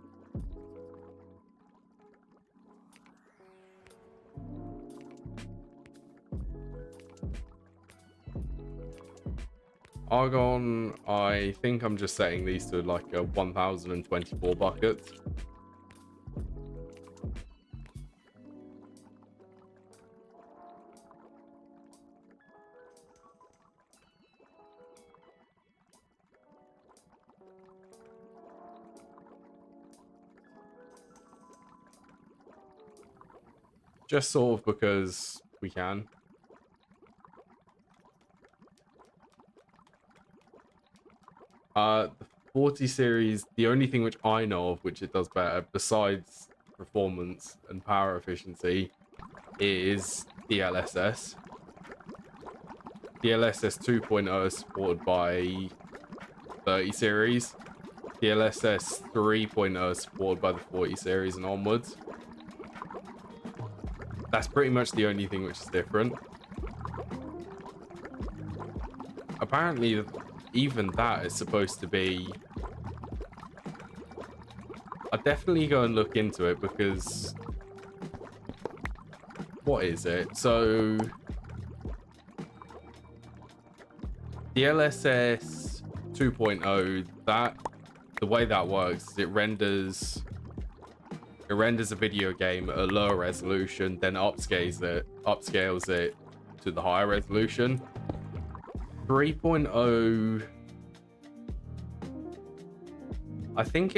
Argon, I think I'm just setting these to like a 1024 buckets. Just sort of because we can. The 40 series, the only thing which I know of which it does better, besides performance and power efficiency, is DLSS. DLSS 2.0 is supported by 30 series. DLSS 3.0 is supported by the 40 series and onwards. That's pretty much the only thing which is different. Apparently, even that is supposed to be... I'll definitely go and look into it because... What is it? So... DLSS 2.0, that... The way that works is it renders a video game at a lower resolution, then upscales it to the higher resolution. 3.0, I think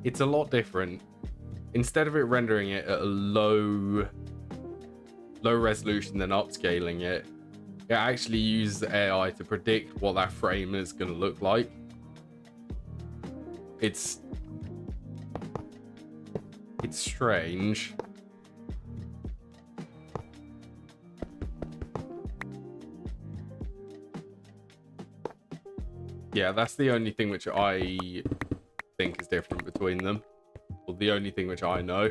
it's a lot different. Instead of it rendering it at a low resolution, then upscaling it, it actually uses AI to predict what that frame is going to look like. It's strange. Yeah, that's the only thing which I think is different between them. Or the only thing which I know.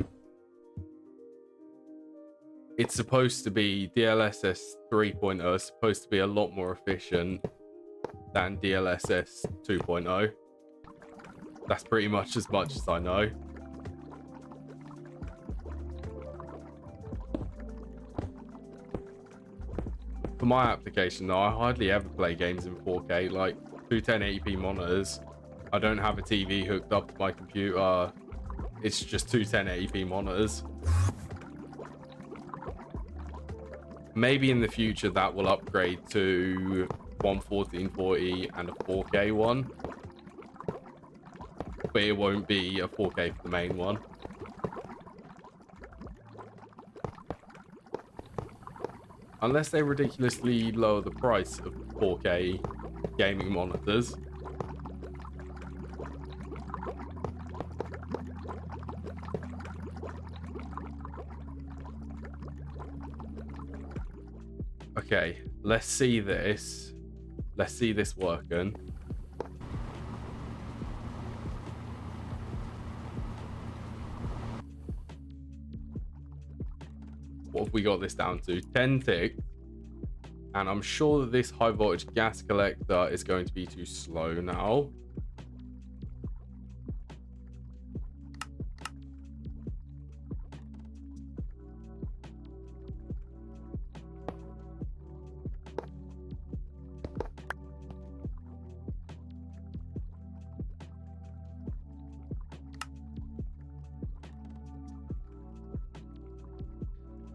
It's supposed to be DLSS 3.0 is supposed to be a lot more efficient than DLSS 2.0. That's pretty much as I know. For my application though, I hardly ever play games in 4K, like two 1080p monitors. I don't have a TV hooked up to my computer. It's just two 1080p monitors. Maybe in the future that will upgrade to one 1440 and a 4K one. But it won't be a 4K for the main one. Unless they ridiculously lower the price of 4K gaming monitors. Okay, let's see this. Let's see this working. What have we got this down to? 10 ticks. And I'm sure that this high voltage gas collector is going to be too slow now.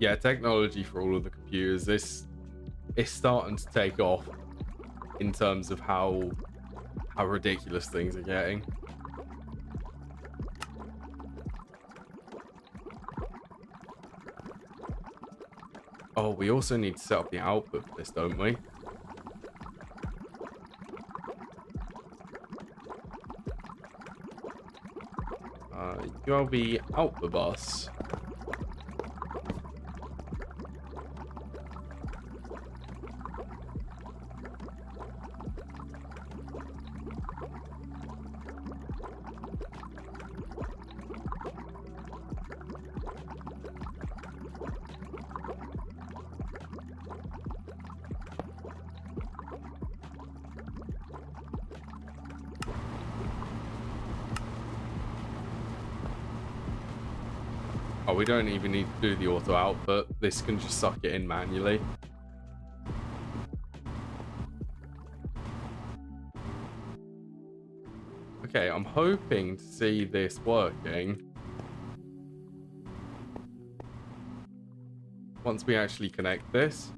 Yeah, technology for all of the computers, this is starting to take off in terms of how ridiculous things are getting. Oh, we also need to set up the output for this, don't we? ULB output bus. Oh, we don't even need to do the auto output. This can just suck it in manually. Okay, I'm hoping to see this working once we actually connect this.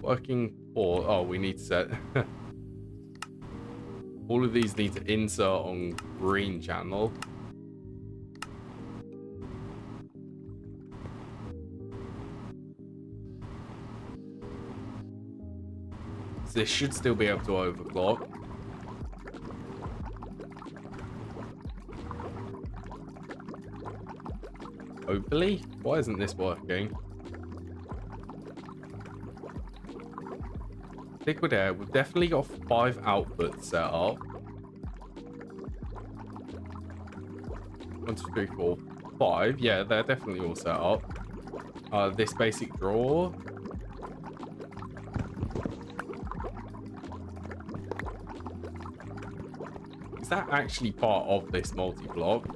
Working for... Oh, we need to set... All of these need to insert on green channel. This should still be able to overclock. Hopefully. Why isn't this working? Naquadah, we've definitely got 5 outputs set up. 1, 2, 3, 4, 5. Yeah, they're definitely all set up. This basic drawer. Is that actually part of this multi-block?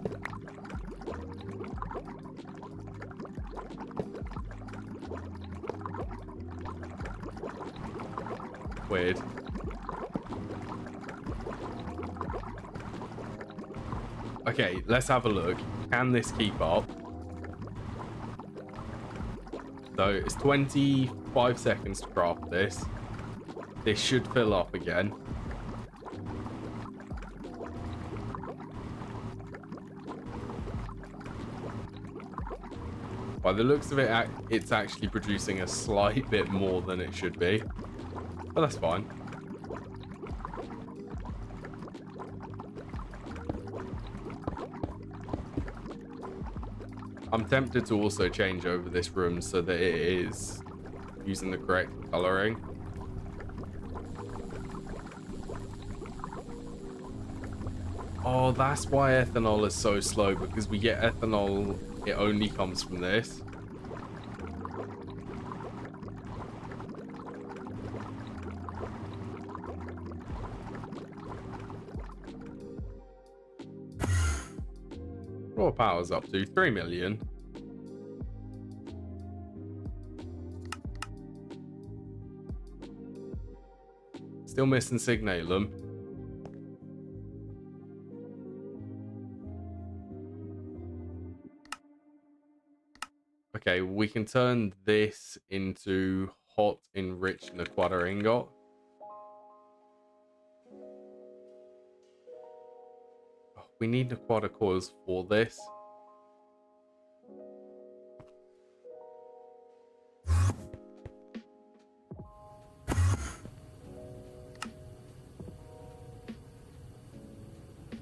Weird. Okay, let's have a look. Can this keep up? So it's 25 seconds to craft this. This should fill up again. By the looks of it, it's actually producing a slight bit more than it should be. But that's fine. I'm tempted to also change over this room so that it is using the correct coloring. Oh, that's why ethanol is so slow, because we get ethanol, it only comes from this. Raw power's up to 3 million. Still missing signalum. Okay, we can turn this into hot enriched Naquadah ingot. Oh, we need Naquadah coils for this.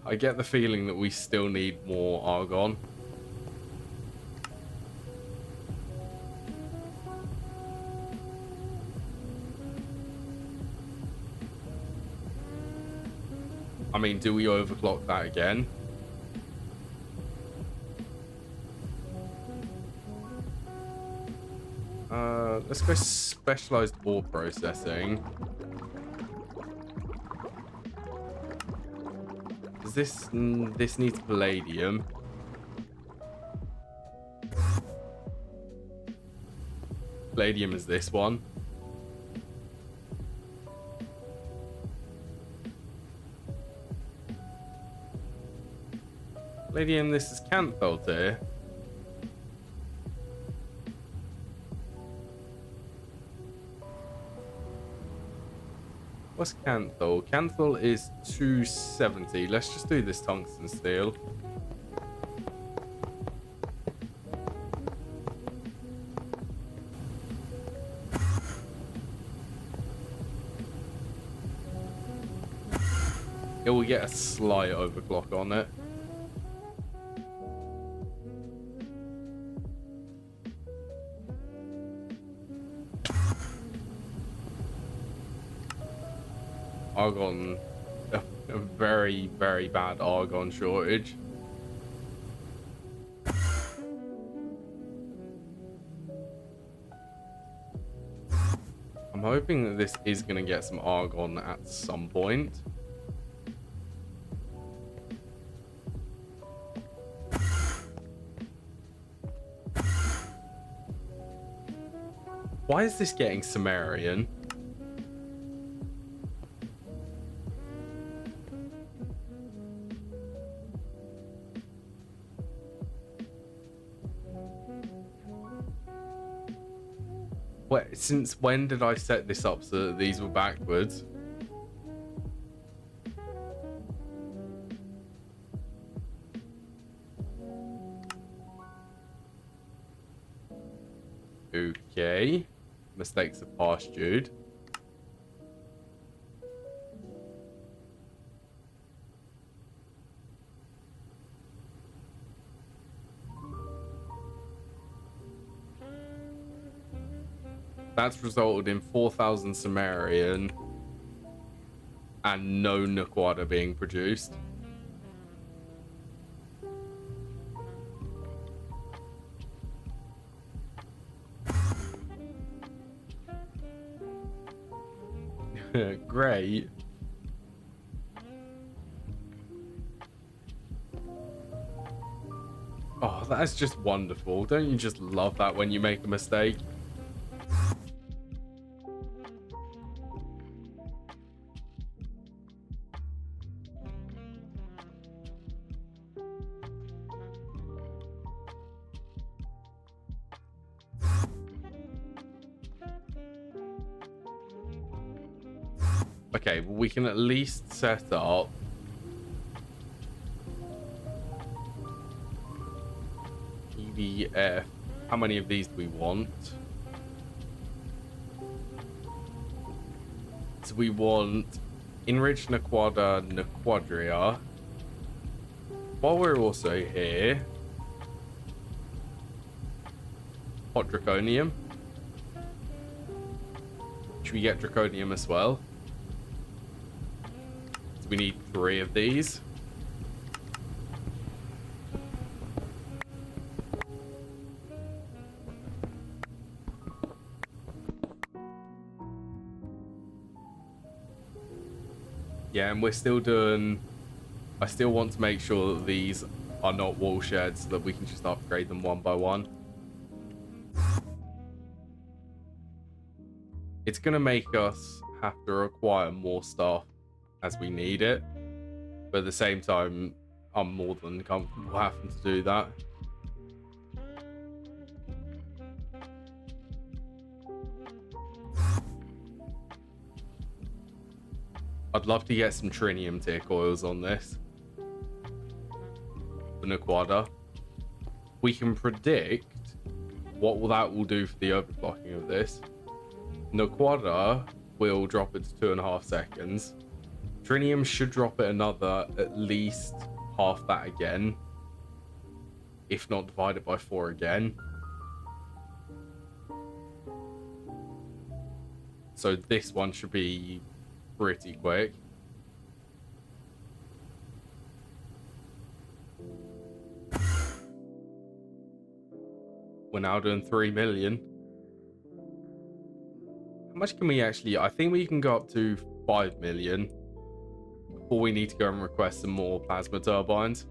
I get the feeling that we still need more argon. I mean, do we overclock that again? Let's go specialized ore processing. Does this needs palladium? Palladium is this one. Palladium, this is Canthelt here. What's Canthal? Canthal is 270. Let's just do this tungsten steel. It will get a slight overclock on it. Argon, a very, very bad argon shortage. I'm hoping that this is going to get some argon at some point. Why is this getting Sumerian? Since when did I set this up so that these were backwards? Okay. Mistakes are past, Jude. That's resulted in 4,000 Sumerian and no Naquadah being produced. Great. Oh, that's just wonderful. Don't you just love that when you make a mistake? Okay, well, we can at least set up EDF. How many of these do we want? So we want Enriched, Naquadah, Naquadria. While we're also here, hot draconium. Should we get draconium as well? So we need 3 of these. Yeah, and we're still doing... I still want to make sure that these are not wall sheds so that we can just upgrade them one by one. It's going to make us have to acquire more stuff as we need it. But at the same time, I'm more than comfortable having to do that. I'd love to get some trinium tier coils on this. The Naquadah. We can predict what that will do for the overclocking of this. Naquadah will drop it to 2.5 seconds. Trinium should drop it another at least half that again. If not divided by 4 again. So this one should be pretty quick. We're now doing 3 million. How much can we actually... I think we can go up to 5 million before we need to go and request some more plasma turbines.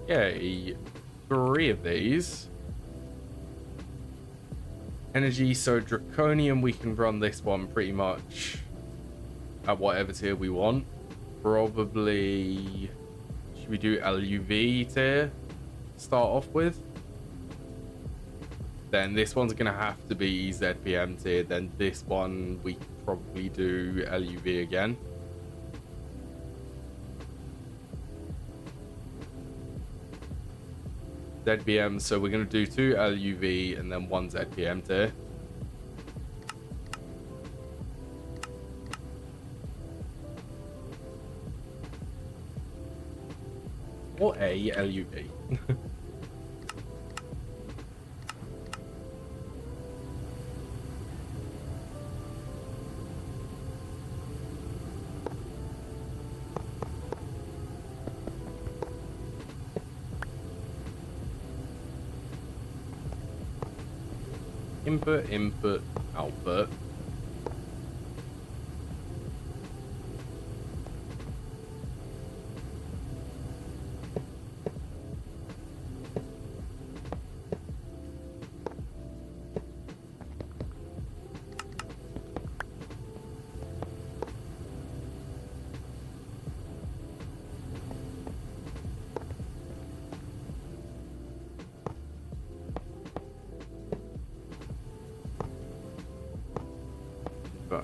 Yay. 3 of these. Energy, so draconium, we can run this one pretty much at whatever tier we want. Probably, should we do LUV tier to start off with? Then this one's going to have to be ZPM tier. Then this one, we could probably do LUV again. ZBM, so we're going to do 2 LUV and then 1 ZPM tier. Or a LUV. Input, input, output.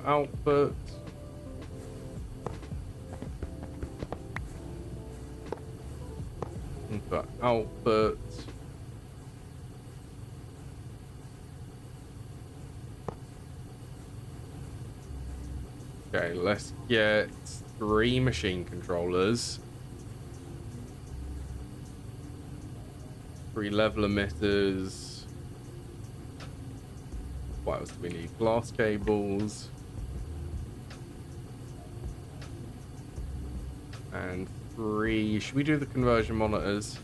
Output. Input, output. Okay, let's get 3 machine controllers. 3 level emitters. What else do we need? Glass cables. And 3. Should we do the conversion monitors?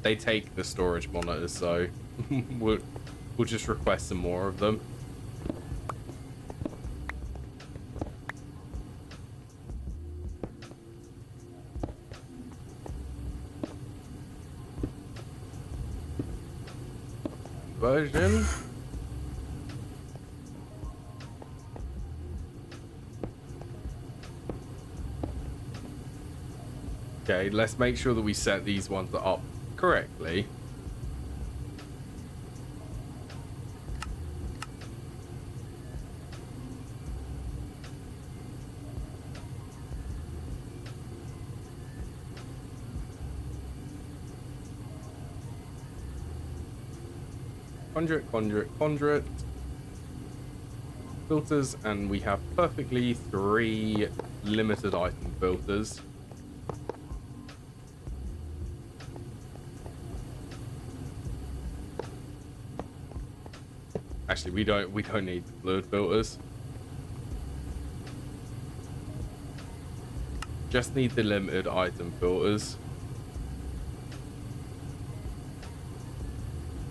They take the storage monitors, so we'll just request some more of them. Conversion. Okay, let's make sure that we set these ones up correctly. Conduit. Filters, and we have perfectly 3 limited item filters. Actually, we don't need the fluid filters. Just need the limited item filters.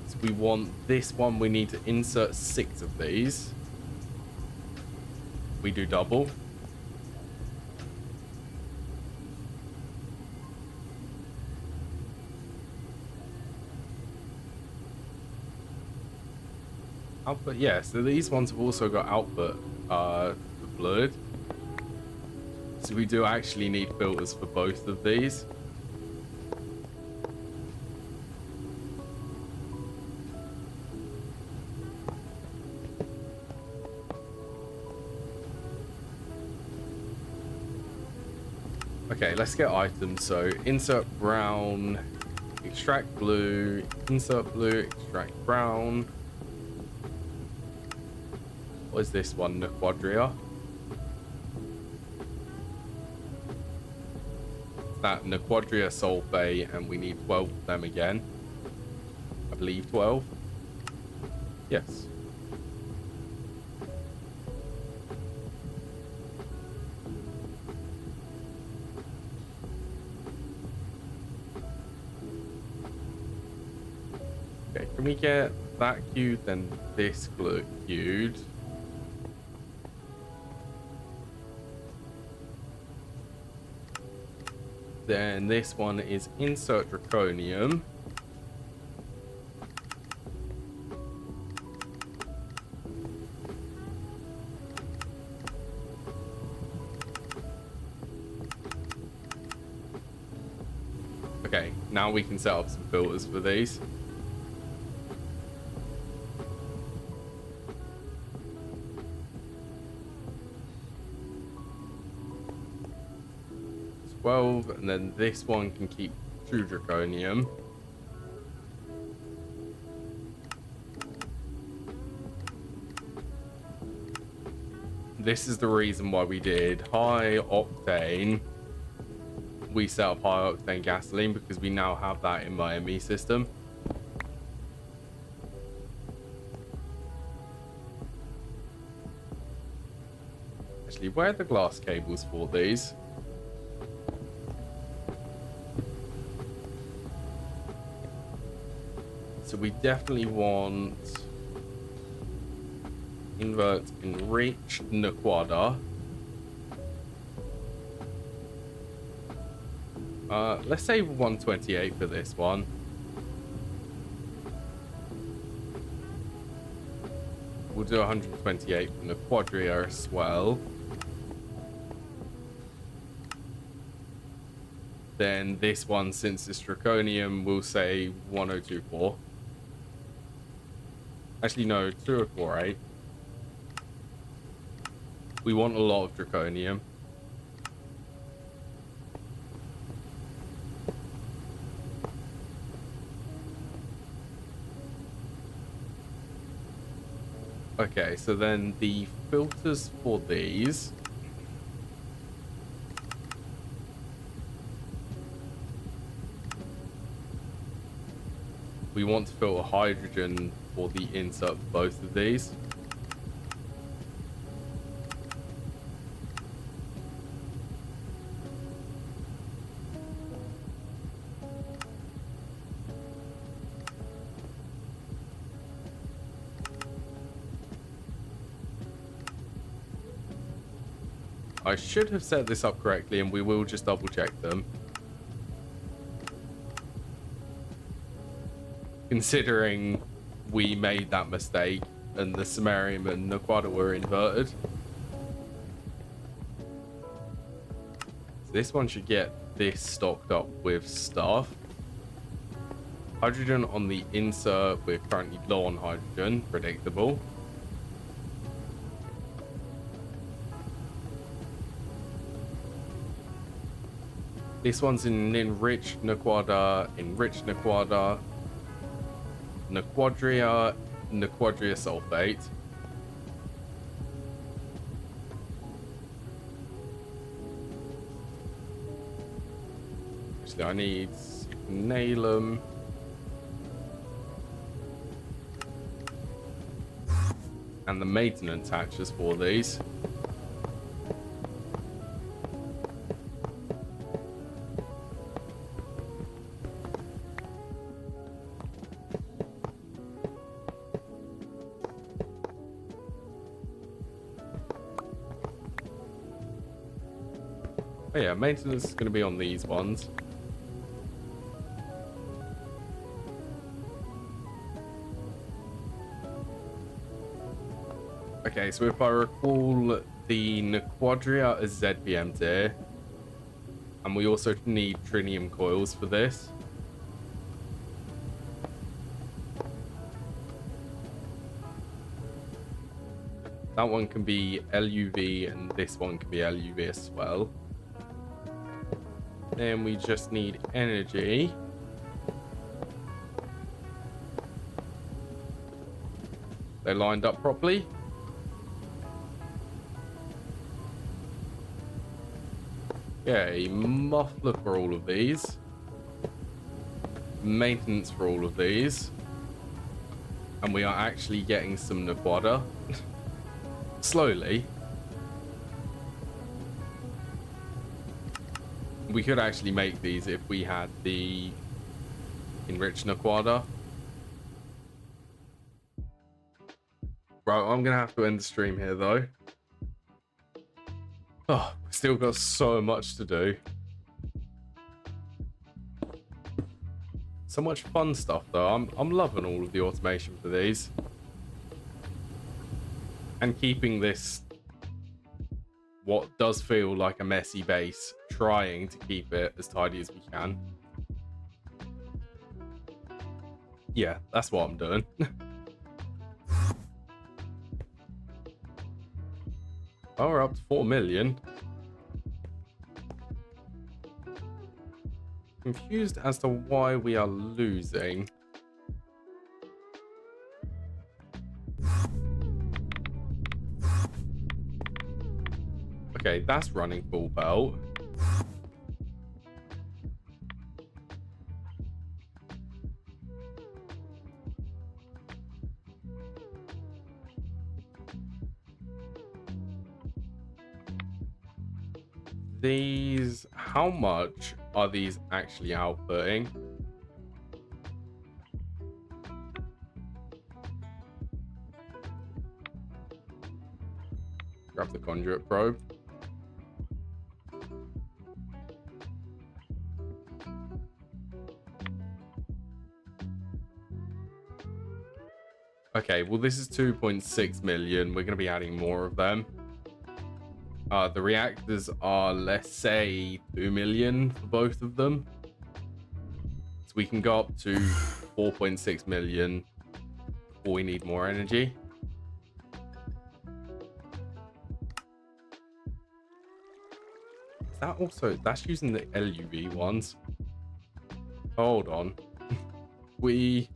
So we want this one, we need to insert 6 of these. We do double. Output, yeah, so these ones have also got output for fluid. So we do actually need filters for both of these. Okay, let's get items. So insert brown, extract blue, insert blue, extract brown. What is this one? Naquadria. That Naquadria sulfate, and we need 12 of them again. I believe 12. Yes. Okay, can we get that queued, then this queued? Then this one is insert draconium. Okay, now we can set up some filters for these. And then this one can keep true draconium. This is the reason why we did high octane. We set up high octane gasoline because we now have that in my ME system. Actually, where are the glass cables for these? So we definitely want invert Enriched Naquadah. Let's say 128 for this one. We'll do 128 for Naquadria as well. Then this one, since it's draconium, we'll say 1024. Actually, no, 2048. We want a lot of draconium. Okay, so then the filters for these. We want to filter hydrogen for the insert of both of these. I should have set this up correctly, and we will just double check them. Considering we made that mistake and the samarium and Naquadah were inverted. So this one should get this stocked up with stuff. Hydrogen on the insert, we're currently low on hydrogen, predictable. This one's in Enriched Naquadah, Naquadria sulfate. Actually, I need Nalum. And the maintenance hatches for these. Oh yeah, maintenance is going to be on these ones. Okay, so if I recall, the Naquadria is ZPM tier. And we also need trinium coils for this. That one can be LUV and this one can be LUV as well. Then we just need energy. They lined up properly. Okay, muffler for all of these. Maintenance for all of these. And we are actually getting some Naquadah. Slowly. We could actually make these if we had the Enriched Naquadah. Right, I'm going to have to end the stream here though. Oh, we've still got so much to do. So much fun stuff though. I'm loving all of the automation for these. And keeping this, what does feel like a messy base, trying to keep it as tidy as we can. Yeah, that's what I'm doing. Oh, we're up to 4 million. Confused as to why we are losing. Okay, that's running full belt. These, how much are these actually outputting? Grab the conduit probe. Okay, well, this is 2.6 million. We're going to be adding more of them. The reactors are, let's say, 2 million for both of them. So we can go up to 4.6 million before we need more energy. Is that also, that's using the LUV ones. Hold on. We...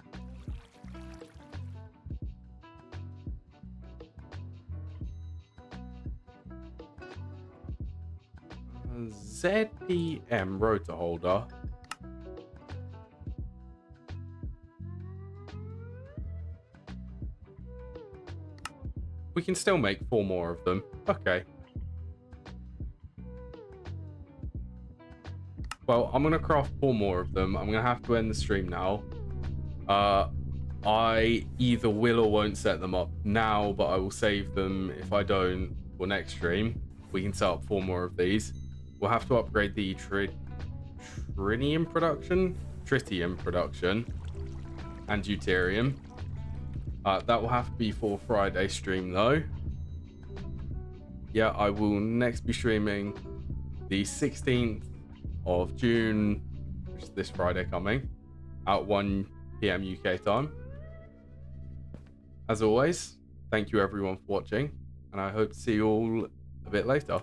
ZPM rotor holder. We can still make 4 more of them. Okay. Well, I'm going to craft 4 more of them. I'm going to have to end the stream now. I either will or won't set them up now, but I will save them if I don't for next stream. We can set up 4 more of these. We'll have to upgrade the tritium production, and deuterium. That will have to be for Friday stream though. Yeah, I will next be streaming the 16th of June, which is this Friday coming, at 1 PM UK time. As always, thank you everyone for watching, and I hope to see you all a bit later.